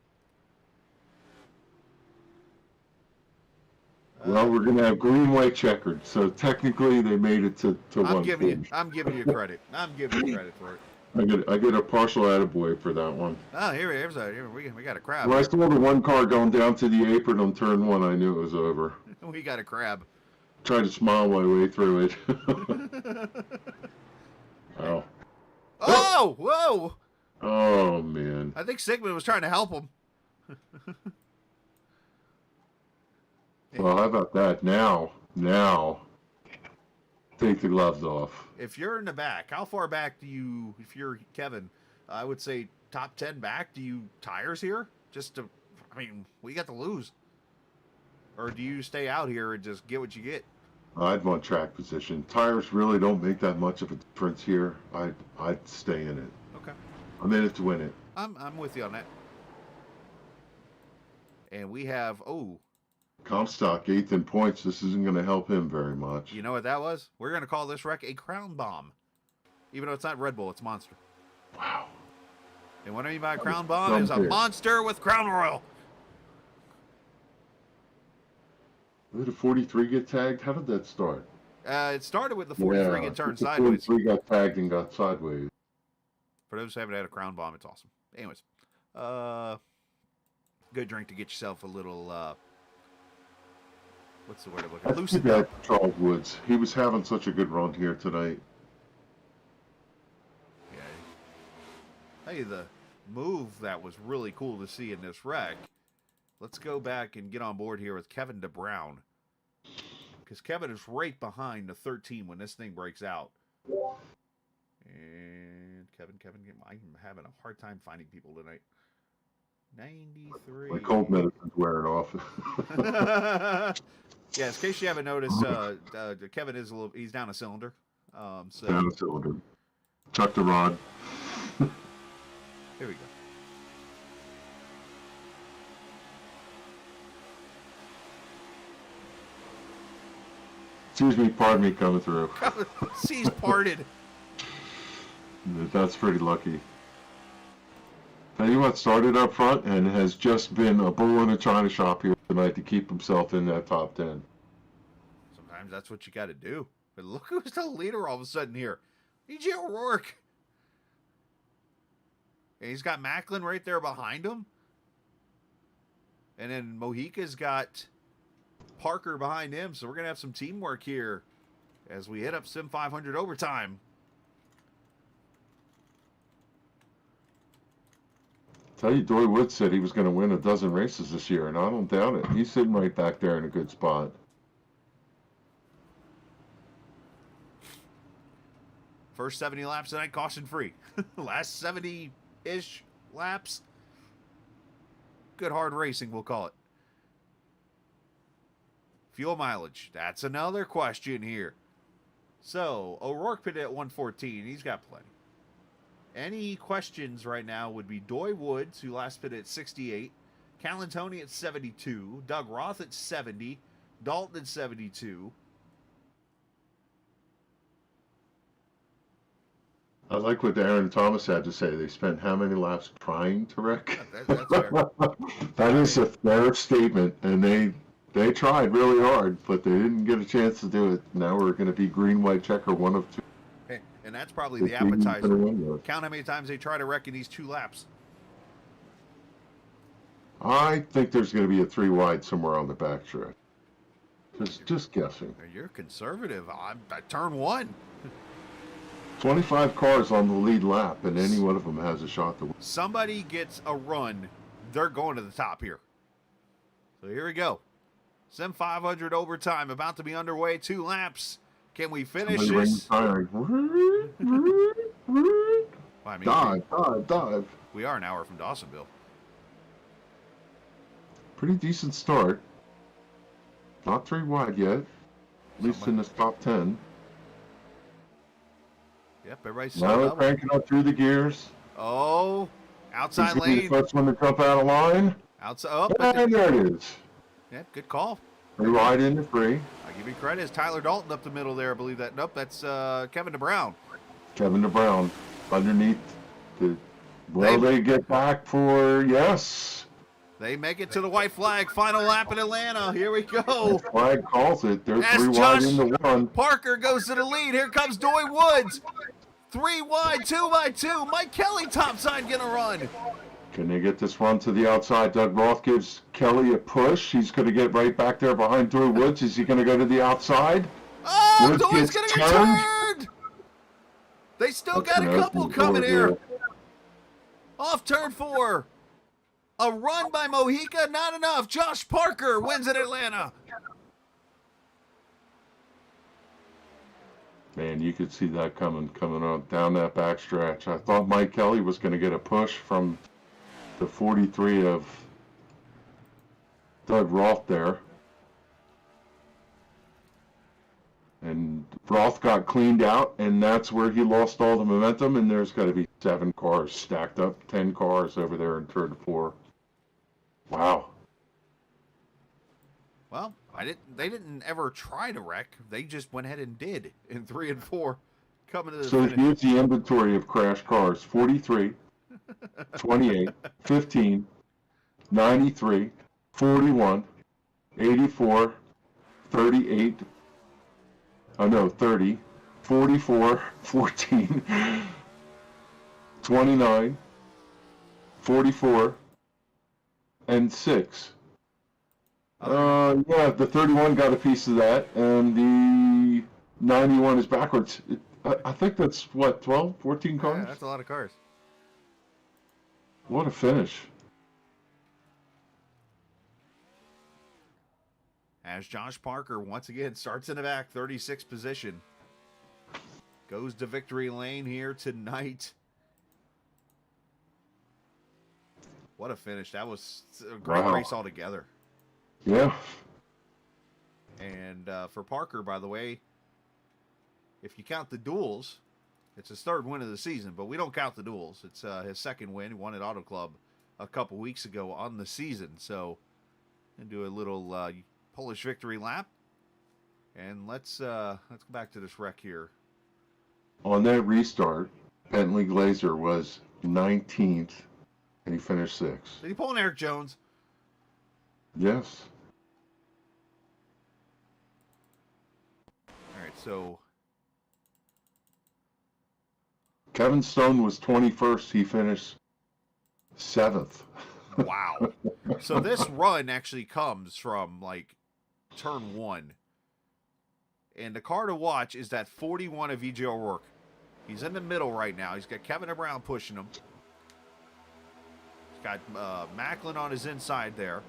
Well, we're going to have green, white, checkered. So technically, they made it to one finish. I'm giving you credit. I'm giving you credit for it. I get a partial attaboy for that one. Oh, here we got a crab. When I saw the one car going down to the apron on turn 1, I knew it was over. We got a crab. Tried to smile my way through it. Wow. Oh, whoa! Oh, man. I think Sigmund was trying to help him. Well, how about that? Now, take the gloves off. If you're in the back, how far back do you, if you're Kevin, I would say top 10 back, do you tires here? Just to, I mean, we got to lose. Or do you stay out here and just get what you get? I'd want track position. Tires really don't make that much of a difference here. I'd stay in it. Okay. I'm in it to win it. I'm with you on that. And we have, Comstock 8th in points. This isn't going to help him very much. You know what that was? We're going to call this wreck a crown bomb. Even though it's not Red Bull, it's Monster. Wow. And what I mean by a crown bomb is a monster with Crown Royal. Did the 43 get tagged? How did that start? It started with the 43 get turned sideways. 43 got tagged and got sideways. For those who haven't had a crown bomb, it's awesome. Anyways, good drink to get yourself a little, what's the word I'm looking for? Loosened up. Charles Woods. He was having such a good run here tonight. Yeah. Tell you the move that was really cool to see in this wreck. Let's go back and get on board here with Kevin DeBrown. Because Kevin is right behind the 13 when this thing breaks out. And Kevin, I'm having a hard time finding people tonight. 93. My cold medicine's wearing off. Yeah, in case you haven't noticed, Kevin is he's down a cylinder. So down a cylinder. Chuck the rod. Here we go. Excuse me, pardon me coming through. Seas parted. That's pretty lucky. Tell you what, started up front and has just been a bull in a china shop here tonight to keep himself in that top 10. Sometimes that's what you got to do. But look who's the leader all of a sudden here. E.J. O'Rourke. And he's got Macklin right there behind him. And then Mojica's got Parker behind him. So we're going to have some teamwork here as we hit up Sim500 overtime. Tell you, Doy Woods said he was going to win a dozen races this year, and I don't doubt it. He's sitting right back there in a good spot. First 70 laps tonight, caution free. Last 70-ish laps, good hard racing, we'll call it. Fuel mileage, that's another question here. So, O'Rourke pitted at 114. He's got plenty. Any questions right now would be Doy Woods, who last pitted at 68, Callan Tony at 72, Doug Roth at 70, Dalton at 72. I like what Aaron Thomas had to say. They spent how many laps trying to wreck? That's fair. That is a fair statement, and they tried really hard, but they didn't get a chance to do it. Now we're going to be green, white, checker, one of two. Hey, and that's probably the appetizer. Count how many times they try to wreck in these 2 laps. I think there's going to be a 3 wide somewhere on the back stretch. Just guessing. You're conservative. I'm at turn 1. 25 cars on the lead lap, and any one of them has a shot to win. Somebody gets a run, they're going to the top here. So here we go. Sim 500 overtime about to be underway. 2 laps. Can we finish this? Dive. We are an hour from Dawsonville. Pretty decent start. Not 3 wide yet. At least in this top 10. Yep, everybody's Now slowed they're up. cranking up through the gears. Oh, outside He's gonna be lane. the first one to jump out of line. Outside. Oh, And there it is. Yep, good call. They ride into 3. I give you credit. It's Tyler Dalton up the middle there. I believe that. Nope, that's Kevin DeBrown. Kevin DeBrown underneath. They get back for yes. They make it to the white flag. Final lap in Atlanta. Here we go. Flag calls it. They're As 3 Josh wide into 1. Parker goes to the lead. Here comes Doy Woods. 3 wide, 2 by 2. Mike Kelly topside getting a run. Can they get this run to the outside? Doug Roth gives Kelly a push. He's going to get right back there behind Doy Woods. Is he going to go to the outside? Oh, Woods Doy's gets going to get turned. turned. They still That's got a an couple open coming door here. there. Off turn 4. A run by Mojica, not enough. Josh Parker wins at Atlanta. Man, you could see that coming on down that back stretch. I thought Mike Kelly was going to get a push from the 43 of Doug Roth there. And Roth got cleaned out, and that's where he lost all the momentum, and there's got to be 7 cars stacked up, 10 cars over there in third and 4. Wow. Well, they didn't ever try to wreck. They just went ahead and did in 3 and 4 coming to the So finish. here's the inventory of crashed cars. 43, 28, 15, 93, 41, 84, 38, 30, 44, 14, 29, 44, and 6. Yeah, the 31 got a piece of that, and the 91 is backwards. I think that's, what, 12, 14 cars? Yeah, that's a lot of cars. What a finish. As Josh Parker once again starts in the back, 36th position. Goes to victory lane here tonight. What a finish. That was a great Wow. race altogether. Yeah. And for Parker, by the way, if you count the duels, it's his 3rd win of the season, but we don't count the duels. It's his 2nd win. He won at Auto Club a couple weeks ago on the season. So, and do a little Polish victory lap. And let's go back to this wreck here. On that restart, Bentley Glazer was 19th, and he finished 6th. Did he pull an Eric Jones? Yes. All right, so Kevin Stone was 21st. He finished 7th. wow. So this run actually comes from like turn 1. And the car to watch is that 41 of E.J. O'Rourke. He's in the middle right now. He's got Kevin Brown pushing him. He's got Macklin on his inside there.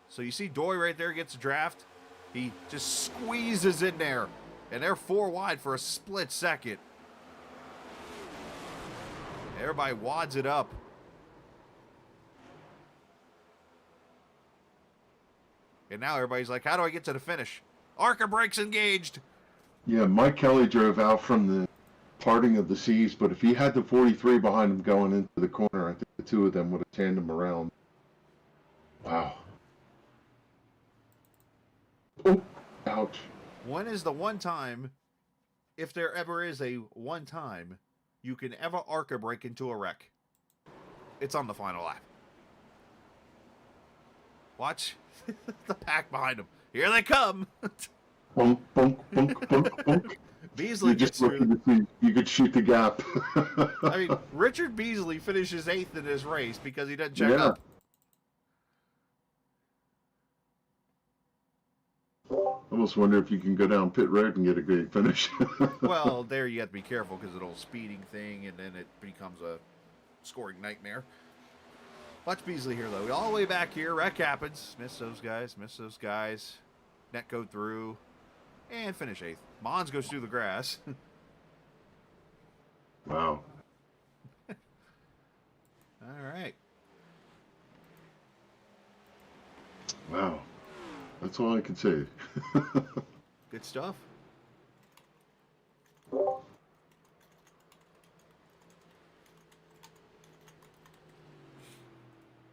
So you see Doy right there gets a draft. He just squeezes in there. And they're 4 wide for a split second. Everybody wads it up. And now everybody's like, how do I get to the finish? Arca brakes engaged. Yeah, Mike Kelly drove out from the parting of the seas, but if he had the 43 behind him going into the corner, I think the 2 of them would have tandem around. Wow. Oh, ouch. When is the one time, if there ever is a one time, you can ever Arca brake into a wreck? It's on the final lap. Watch the pack behind them. Here they come. Bunk, bunk, bunk, bunk, bunk. Beasley You gets just look through. to see you could shoot the gap. I mean, Richard Beasley finishes 8th in this race because he doesn't check Yeah. up. Well, almost wonder if you can go down pit road and get a great finish. Well, there you have to be careful because it'll speeding thing, and then it becomes a scoring nightmare. Watch Beasley here, though. All the way back here. Wreck happens. Miss those guys. Miss those guys. Net go through. And finish 8th. Mons goes through the grass. Wow. All right. Wow. That's all I can say. Good stuff.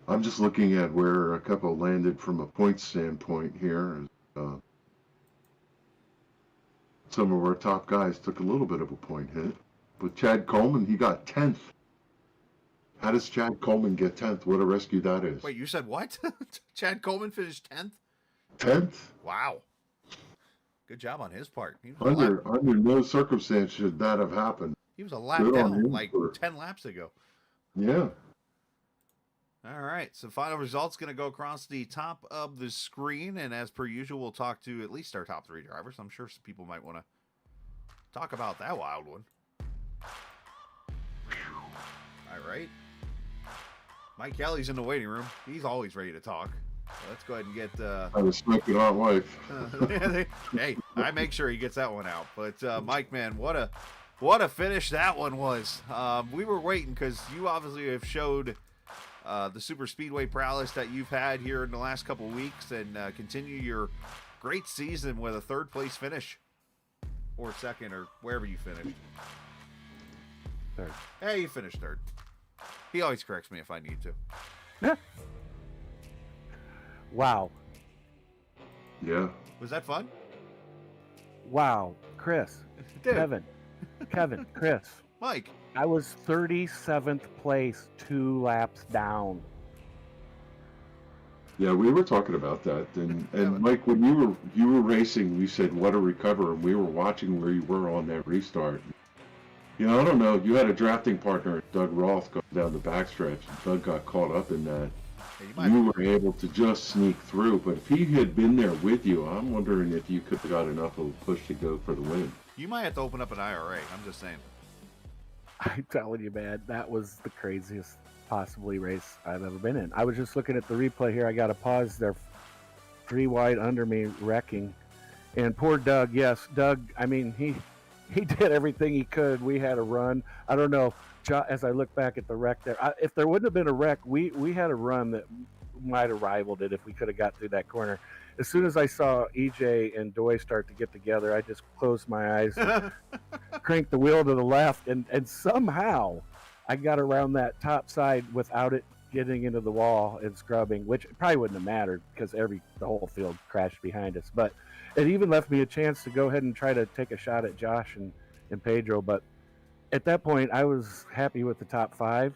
I'm just looking at where a couple landed from a point standpoint here. Some of our top guys took a little bit of a point hit. But Chad Coleman, he got 10th. How does Chad Coleman get 10th? What a rescue that is. Wait, you said what? Chad Coleman finished 10th? 10th? Wow. Good job on his part. He was Under no circumstance should that have happened. he was a lap Good on down him like for- 10 laps ago. Yeah. All right, so final results going to go across the top of the screen, and as per usual, we'll talk to at least our top 3 drivers. I'm sure some people might want to talk about that wild one. All right. Mike Kelly's in the waiting room. He's always ready to talk. So let's go ahead and get... I was smoking hot wife. Hey, I make sure he gets that one out. But, Mike, man, what a finish that one was. We were waiting because you obviously have showed... the super speedway prowess that you've had here in the last couple weeks, and continue your great season with a 3rd place finish, or 2nd, or wherever you finished. 3rd. Hey, you finished 3rd. He always corrects me if I need to. Wow. Yeah. Was that fun? Wow. Chris. Dude. Kevin. Chris. Mike. I was 37th place, 2 laps down. Yeah, we were talking about that, and Yeah. Mike, when you were racing, we said what a recover, and we were watching where you were on that restart. You know, I don't know. You had a drafting partner, Doug Roth, going down the backstretch. And Doug got caught up in that. You were able to just sneak through, but if he had been there with you, I'm wondering if you could have got enough of a push to go for the win. You might have to open up an IRA. I'm just saying. I'm telling you, man, that was the craziest possibly race I've ever been in. I was just looking at the replay here. I got to pause. They're 3 wide under me, wrecking. And poor Doug, yes, Doug, I mean, he did everything he could. We had a run. I don't know, as I look back at the wreck there, if there wouldn't have been a wreck, we had a run that might have rivaled it if we could have got through that corner. As soon as I saw EJ and Doy start to get together, I just closed my eyes, and cranked the wheel to the left, and somehow I got around that top side without it getting into the wall and scrubbing, which probably wouldn't have mattered because the whole field crashed behind us. But it even left me a chance to go ahead and try to take a shot at Josh and Pedro. But at that point, I was happy with the top 5.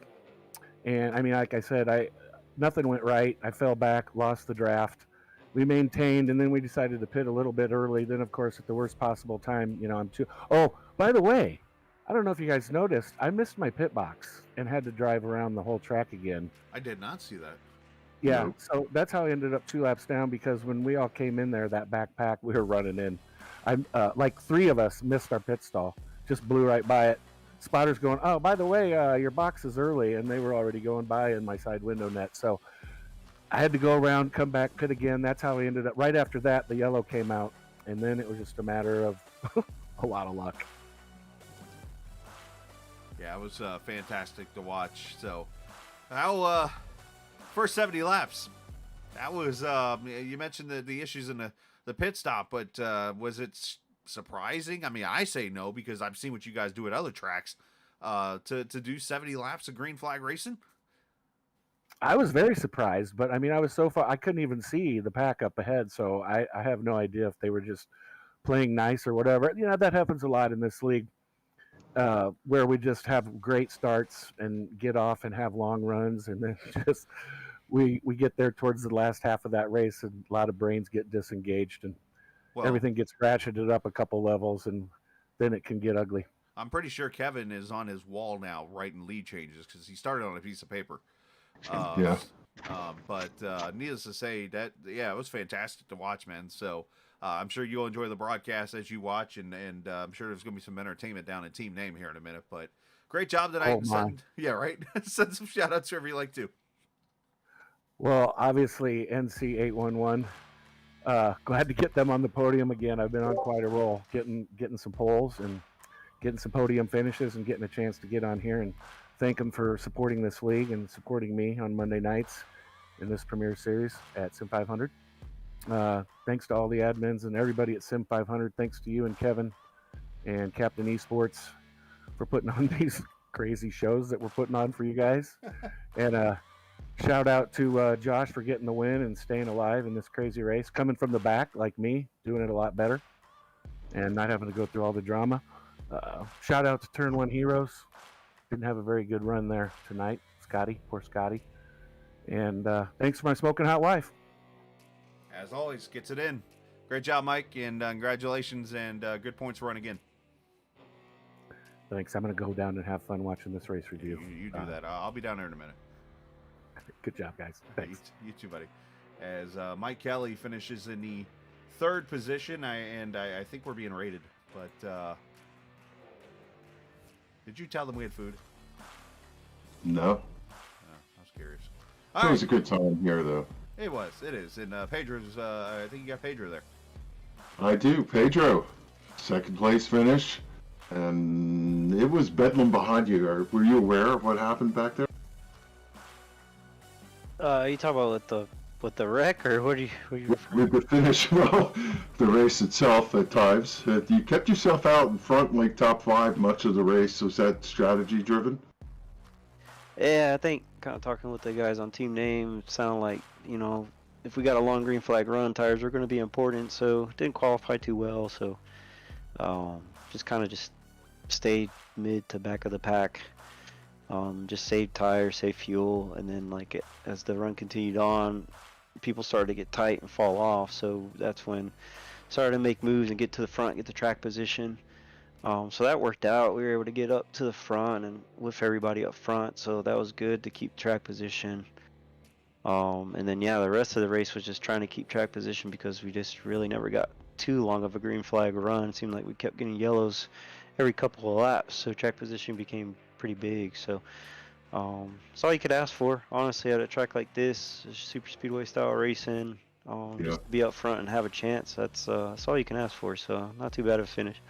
And I mean, like I said, nothing went right. I fell back, lost the draft. We maintained, and then we decided to pit a little bit early. Then, of course, at the worst possible time, Oh, by the way, I don't know if you guys noticed, I missed my pit box and had to drive around the whole track again. I did not see that. Yeah, Nope. so that's how I ended up 2 laps down, because when we all came in there, that backpack, we were running in. Like 3 of us missed our pit stall, just blew right by it. Spotter's going, oh, by the way, your box is early, and they were already going by in my side window net. So I had to go around, come back, pit again. That's how we ended up. Right after that, the yellow came out, and then it was just a matter of a lot of luck. Yeah, it was fantastic to watch. So, how first 70 laps? That was you mentioned the issues in the pit stop, but was it surprising? I mean, I say no because I've seen what you guys do at other tracks. To do 70 laps of green flag racing. I was very surprised, but I mean, I was so far, I couldn't even see the pack up ahead, so I have no idea if they were just playing nice or whatever. You know, that happens a lot in this league, where we just have great starts and get off and have long runs, and then just we get there towards the last half of that race, and a lot of brains get disengaged, and everything gets ratcheted up a couple levels, and then it can get ugly. I'm pretty sure Kevin is on his wall now writing lead changes because he started on a piece of paper. Yeah. But needless to say, that it was fantastic to watch, man. So I'm sure you'll enjoy the broadcast as you watch, and I'm sure there's going to be some entertainment down in team name here in a minute. But great job tonight. Oh, my. Yeah, right. Send some shout outs wherever you like to. Well, obviously, NC811. Glad to get them on the podium again. I've been on quite a roll, getting some poles and getting some podium finishes and getting a chance to get on here and thank them for supporting this league and supporting me on Monday nights in this Premier Series at Sim500. Thanks to all the admins and everybody at Sim500. Thanks to you and Kevin and Captain Esports for putting on these crazy shows that we're putting on for you guys. And shout out to Josh for getting the win and staying alive in this crazy race, coming from the back like me, doing it a lot better and not having to go through all the drama. Shout out to Turn 1 Heroes. Didn't have a very good run there tonight. Scotty, poor Scotty. And thanks to my smoking hot wife. As always, gets it in. Great job, Mike, and congratulations, and good points run again. Thanks. I'm going to go down and have fun watching this race review. You do that. I'll be down there in a minute. Good job, guys. Thanks. You too, buddy. As Mike Kelly finishes in the 3rd position, I think we're being rated, but did you tell them we had food? No. Oh, I was curious. It was a good time here, though. It was. It is. And Pedro's, I think you got Pedro there. I do. Pedro, 2nd place finish. And it was bedlam behind you. Were you aware of what happened back there? You talking about with the wreck, or what are you With the finish, well, the race itself at times. You kept yourself out in front, like top 5 much of the race. Was that strategy driven? Yeah, I think kind of talking with the guys on team name, sound like, if we got a long green flag run, tires are going to be important. So didn't qualify too well. So just stayed mid to back of the pack. Just saved tires, saved fuel, and then as the run continued on, people started to get tight and fall off. So that's when started to make moves and get to the front, get the track position. So that worked out. We were able to get up to the front and lift everybody up front. So that was good to keep track position. And then the rest of the race was just trying to keep track position because we just really never got too long of a green flag run. It seemed like we kept getting yellows every couple of laps. So track position became pretty big. So that's all you could ask for, honestly, at a track like this, super speedway style racing. Just to be up front and have a chance. That's all you can ask for. So not too bad of a finish.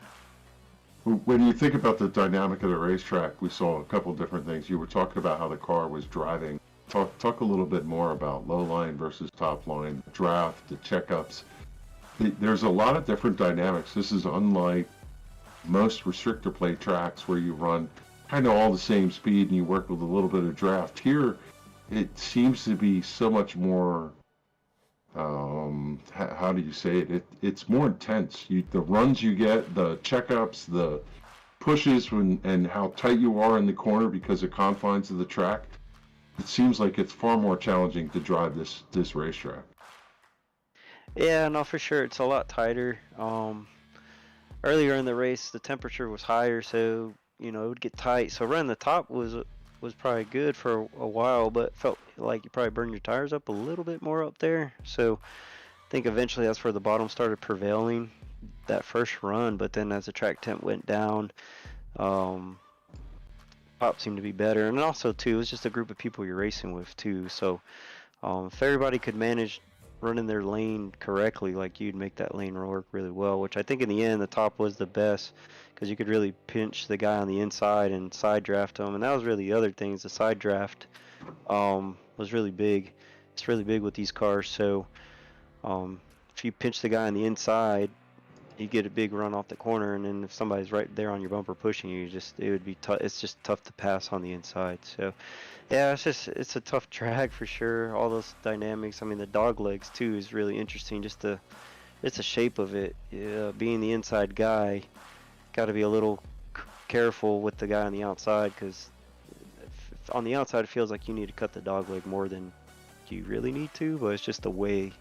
When you think about the dynamic of the racetrack, we saw a couple different things. You were talking about how the car was driving. Talk a little bit more about low line versus top line, draft, the checkups. There's a lot of different dynamics. This is unlike most restrictor plate tracks where you run kind of all the same speed and you work with a little bit of draft. Here, it seems to be so much more. How do you say it? It's more intense. The runs you get, the checkups, the pushes, and how tight you are in the corner because of confines of the track. It seems like it's far more challenging to drive this racetrack. Yeah, no, for sure. It's a lot tighter. Earlier in the race, the temperature was higher, so it would get tight. So running the top was probably good for a while, but felt like you probably burned your tires up a little bit more up there. So I think eventually that's where the bottom started prevailing that first run. But then as the track temp went down, pop seemed to be better. And also too, it's just a group of people you're racing with too. So if everybody could manage running their lane correctly, like you'd make that lane work really well, which I think in the end the top was the best because you could really pinch the guy on the inside and side draft him. And that was really the other things. The side draft was really big. It's really big with these cars. So if you pinch the guy on the inside, you get a big run off the corner, and then if somebody's right there on your bumper pushing you, it would be tough. It's just tough to pass on the inside. So yeah, it's a tough track for sure. All those dynamics. I mean, the dog legs too is really interesting. It's the shape of it. Yeah, being the inside guy, got to be a little careful with the guy on the outside because on the outside it feels like you need to cut the dog leg more than you really need to, but it's just the way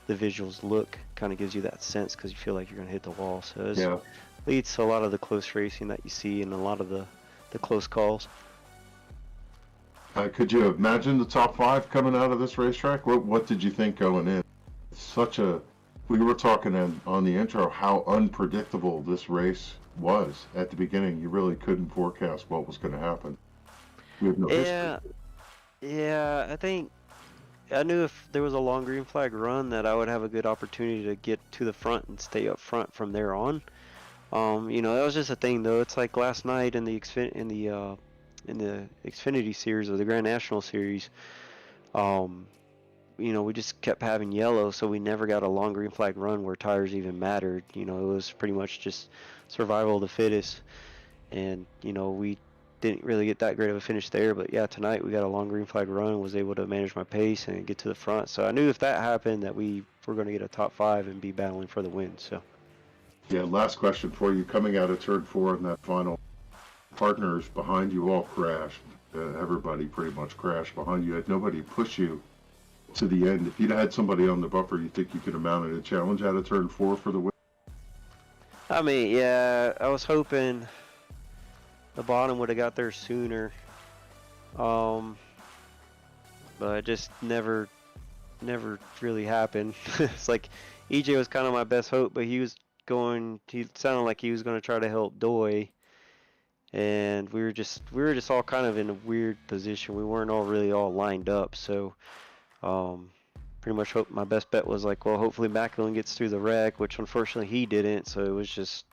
the visuals look kind of gives you that sense because you feel like you're going to hit the wall. So it leads to a lot of the close racing that you see and a lot of the close calls. Could you imagine the top 5 coming out of this racetrack? What did you think going in? Such a We were talking on the intro how unpredictable this race was at the beginning. You really couldn't forecast what was going to happen. We have no history. Yeah, I think I knew if there was a long green flag run that I would have a good opportunity to get to the front and stay up front from there on. That was just a thing though. It's like last night in the Xfinity Series or the Grand National Series. We just kept having yellow, so we never got a long green flag run where tires even mattered. It was pretty much just survival of the fittest, and we didn't really get that great of a finish there. But yeah, tonight we got a long green flag run, was able to manage my pace and get to the front. So I knew if that happened that we were going to get a top 5 and be battling for the win. So. Yeah, last question for you. Coming out of turn 4 in that final, partners behind you all crashed. Everybody pretty much crashed behind you. Had nobody push you to the end. If you'd had somebody on the buffer, you think you could have mounted a challenge out of turn 4 for the win? I mean, yeah, I was hoping the bottom would have got there sooner. But it just never really happened. It's like EJ was kind of my best hope, but he sounded like he was going to try to help Doy. And we were just all kind of in a weird position. We weren't all lined up. So, pretty much my best bet was like, well, hopefully Macklin gets through the wreck, which unfortunately he didn't. So it was just,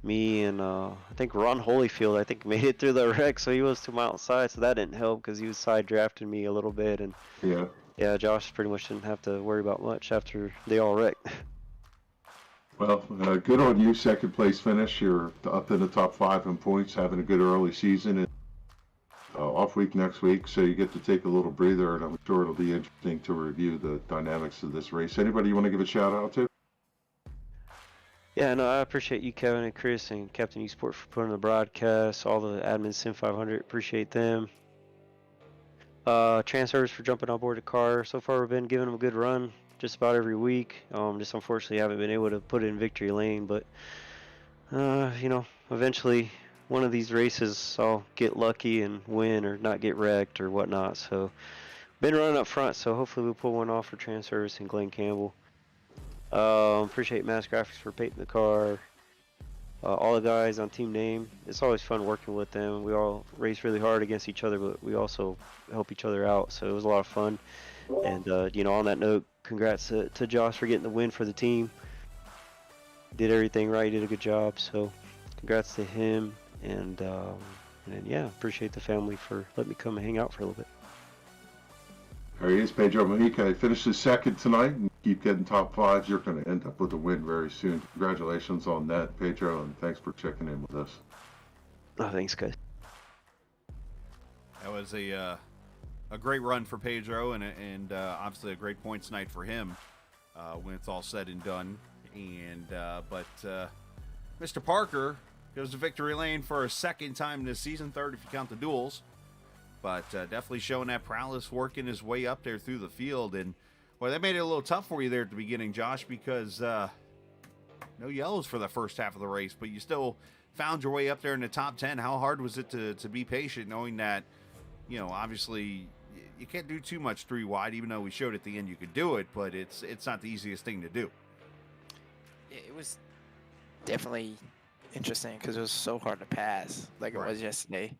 me and I think Ron Holyfield, I think made it through the wreck. So he was to my outside. So that didn't help because he was side drafting me a little bit. And yeah, Josh pretty much didn't have to worry about much after they all wrecked. Well, good on you. Second place finish. You're up in the top 5 in points, having a good early season. And off week next week, so you get to take a little breather, and I'm sure it'll be interesting to review the dynamics of this race. Anybody you want to give a shout out to? Yeah, no, I appreciate you, Kevin and Chris, and Captain Esports for putting the broadcast. All the admins, Sim500, appreciate them. Transfers for jumping on board the car. So far, we've been giving them a good run just about every week. Just unfortunately haven't been able to put it in victory lane, but eventually one of these races I'll get lucky and win or not get wrecked or whatnot. So been running up front, so hopefully we'll pull one off for Transfers and Glenn Campbell. Appreciate Mass Graphics for painting the car. All the guys on Team Name. It's always fun working with them. We all race really hard against each other, but we also help each other out. So it was a lot of fun. And on that note, congrats to Josh for getting the win for the team. Did everything right. Did a good job. So congrats to him. And then yeah, appreciate the family for letting me come and hang out for a little bit. There he is, Pedro Mojica. He finishes second tonight and keep getting top 5. You're going to end up with a win very soon. Congratulations on that, Pedro, and thanks for checking in with us. Oh, thanks, guys. That was a great run for Pedro, and obviously a great points night for him when it's all said and done. But Mr. Parker goes to victory lane for a second time this season, third if you count the duels. But definitely showing that prowess, working his way up there through the field. And, well, that made it a little tough for you there at the beginning, Josh, because no yellows for the first half of the race. But you still found your way up there in the top 10. How hard was it to be patient, knowing that, obviously you can't do too much 3 wide, even though we showed at the end you could do it. But it's not the easiest thing to do. It was definitely interesting because it was so hard to pass like it was yesterday.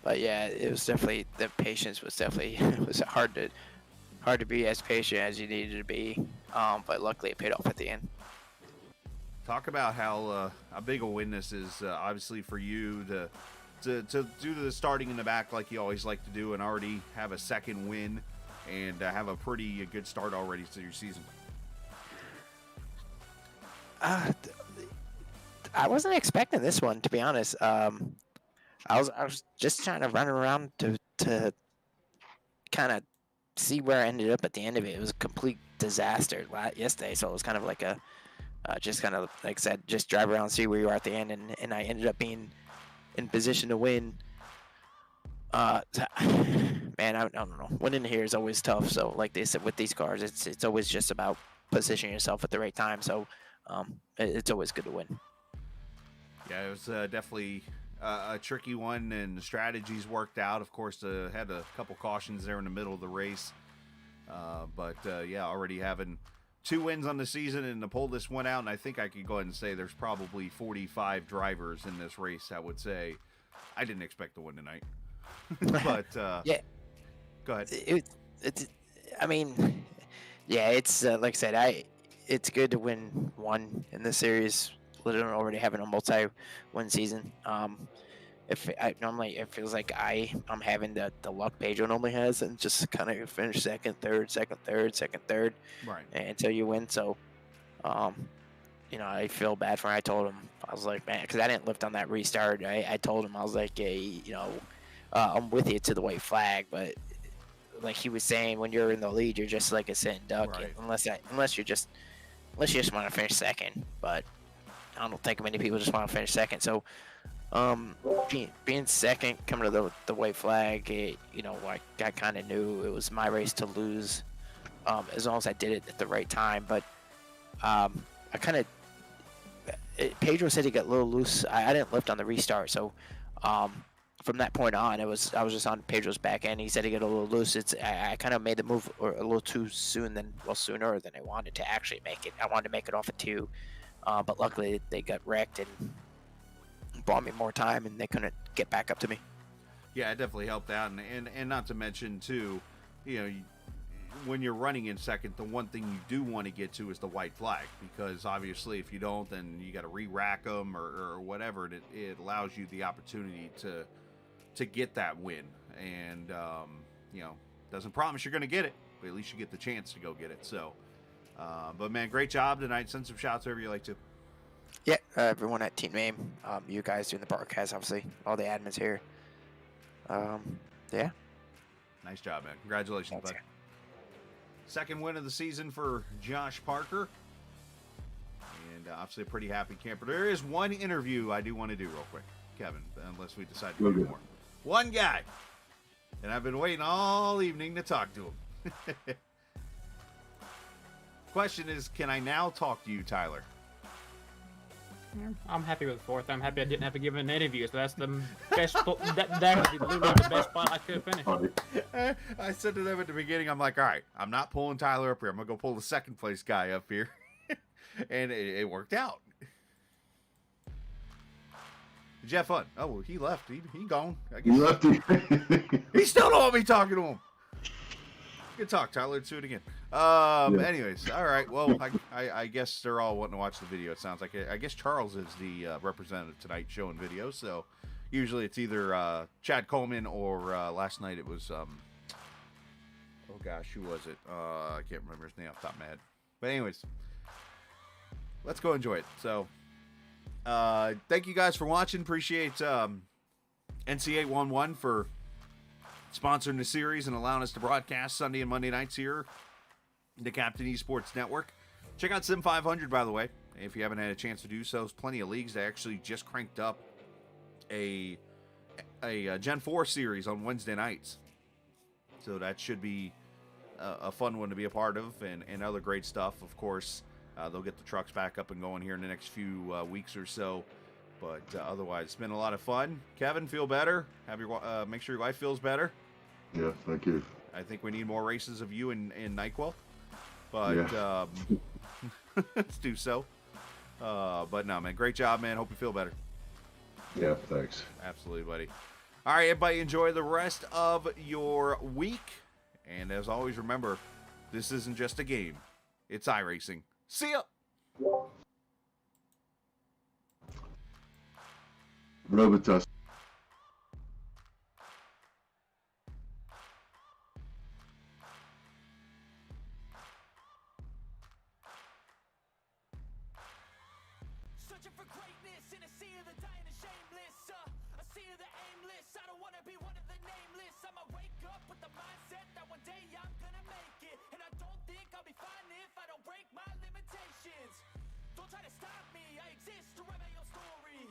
But yeah, it was definitely, the patience was definitely, it was hard to be as patient as you needed to be. But luckily it paid off at the end. Talk about how big a win this is, obviously for you to do the starting in the back like you always like to do, and already have a second win and have a pretty good start already to your season. I wasn't expecting this one, to be honest. I was just trying to run around to kind of see where I ended up at the end of it. It was a complete disaster yesterday, so it was kind of like just kind of, like I said, just drive around, see where you are at the end, and I ended up being in position to win. Man, I don't know. Winning here is always tough. So like they said, with these cars, it's always just about positioning yourself at the right time. So it's always good to win. Yeah, it was definitely a tricky one, and the strategies worked out. Of course, had a couple cautions there in the middle of the race, Yeah, already having 2 wins on the season, and to pull this one out, and I think I could go ahead and say there's probably 45 drivers in this race that would say, I didn't expect to win tonight. Yeah. Go ahead. I mean, yeah, it's like I said, it's good to win one in this series. Literally already having a multi-win season. Normally it feels like I'm having the luck Pedro normally has, and just kind of finish second, third, Right. until you win. So, I feel bad for him. I told him, I was like, man, because I didn't lift on that restart. I told him, I was like, hey, I'm with you to the white flag, but like he was saying, when you're in the lead, you're just like a sitting duck, Right. unless you just want to finish second. But I don't think many people just want to finish second. So, being second, coming to the white flag, I kind of knew it was my race to lose, as long as I did it at the right time. But Pedro said he got a little loose. I didn't lift on the restart, so from that point on, I was just on Pedro's back end. He said he got a little loose. I kind of made the move a little too sooner than I wanted to actually make it. I wanted to make it off of 2, but luckily they got wrecked and bought me more time, and they couldn't get back up to me. Yeah, it definitely helped out, and not to mention too, when you're running in second, the one thing you do want to get to is the white flag, because obviously if you don't, then you got to re-rack them or whatever, and it allows you the opportunity to get that win, and doesn't promise you're going to get it, but at least you get the chance to go get it. So, but man, great job tonight. Send some shots wherever you like to. Yeah, everyone at Team Name, you guys doing the broadcast, obviously, all the admins here. Yeah. Nice job, man. Congratulations, Thanks, bud. Second win of the season for Josh Parker. And obviously a pretty happy camper. There is one interview I do want to do real quick, Kevin, unless we decide to do more. One guy. And I've been waiting all evening to talk to him. Question is, can I now talk to you, Tyler? I'm happy with fourth. I'm happy I didn't have to give an interview, so that's the best. That was literally the best spot I could have finished. I said to them at the beginning, I'm like, all right, I'm not pulling Tyler up here. I'm going to go pull the second place guy up here. And it worked out. Did you have fun? Oh, well, he left. He gone. I guess. You left it. He still don't want me talking to him. Good talk, Tyler. Let's do it again. Anyways, all right. Well, I guess they're all wanting to watch the video. It sounds like I guess Charles is the representative tonight showing videos. So usually it's either Chad Coleman or last night it was oh gosh, who was it? I can't remember his name off the top of my head. But anyways, let's go enjoy it. So thank you guys for watching. Appreciate NC811 for sponsoring the series and allowing us to broadcast Sunday and Monday nights here the Captain Esports Network. Check out Sim500, by the way, if you haven't had a chance to do so. There's plenty of leagues. They actually just cranked up a Gen 4 series on Wednesday nights. So that should be a fun one to be a part of, and other great stuff. Of course, they'll get the trucks back up and going here in the next few weeks or so. But otherwise, it's been a lot of fun. Kevin, feel better. Have your make sure your wife feels better. Yeah, thank you. I think we need more races of you in NyQuil. But Yeah. let's do so. But no, man, great job, man. Hope you feel better. Yeah, thanks. Absolutely, buddy. All right, everybody, enjoy the rest of your week. And as always, remember, this isn't just a game. It's iRacing. See ya! Robitus. Searching for greatness in a sea of the dying and shameless. A sea of the aimless. I don't wanna be one of the nameless. I'ma wake up with the mindset that one day I'm gonna make it. And I don't think I'll be fine if I don't break my limitations. Don't try to stop me, I exist to write my own story.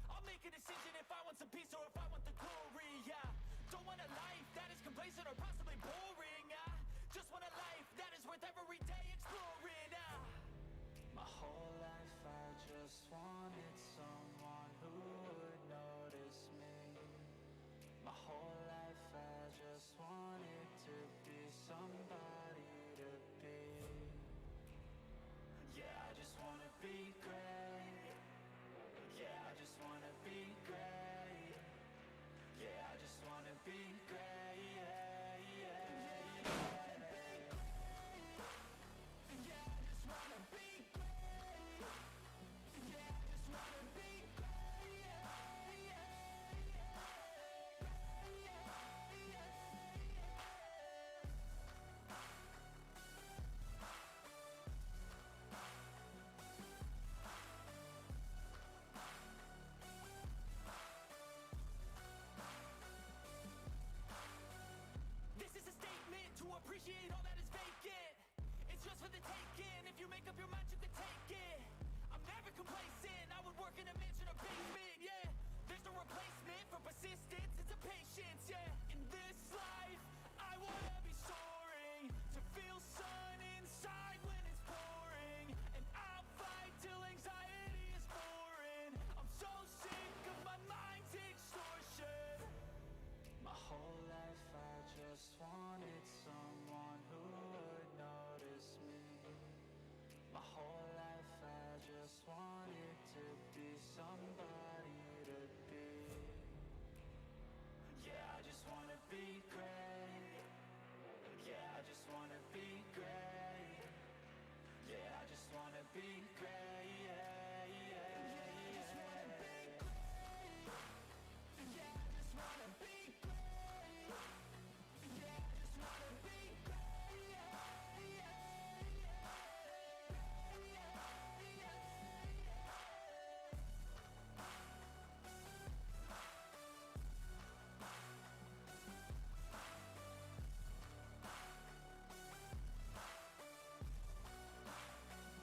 I'll make a decision if I want some peace or if I want the glory. Yeah, don't want a life that is complacent or possibly boring. I just want a life that is worth every day exploring. My whole life I just wanted someone who would notice me. My whole life I just wanted to be somebody make up your mind, you can take it. I'm never complacent, I would work in a mansion or basement, yeah. There's no replacement for persistence.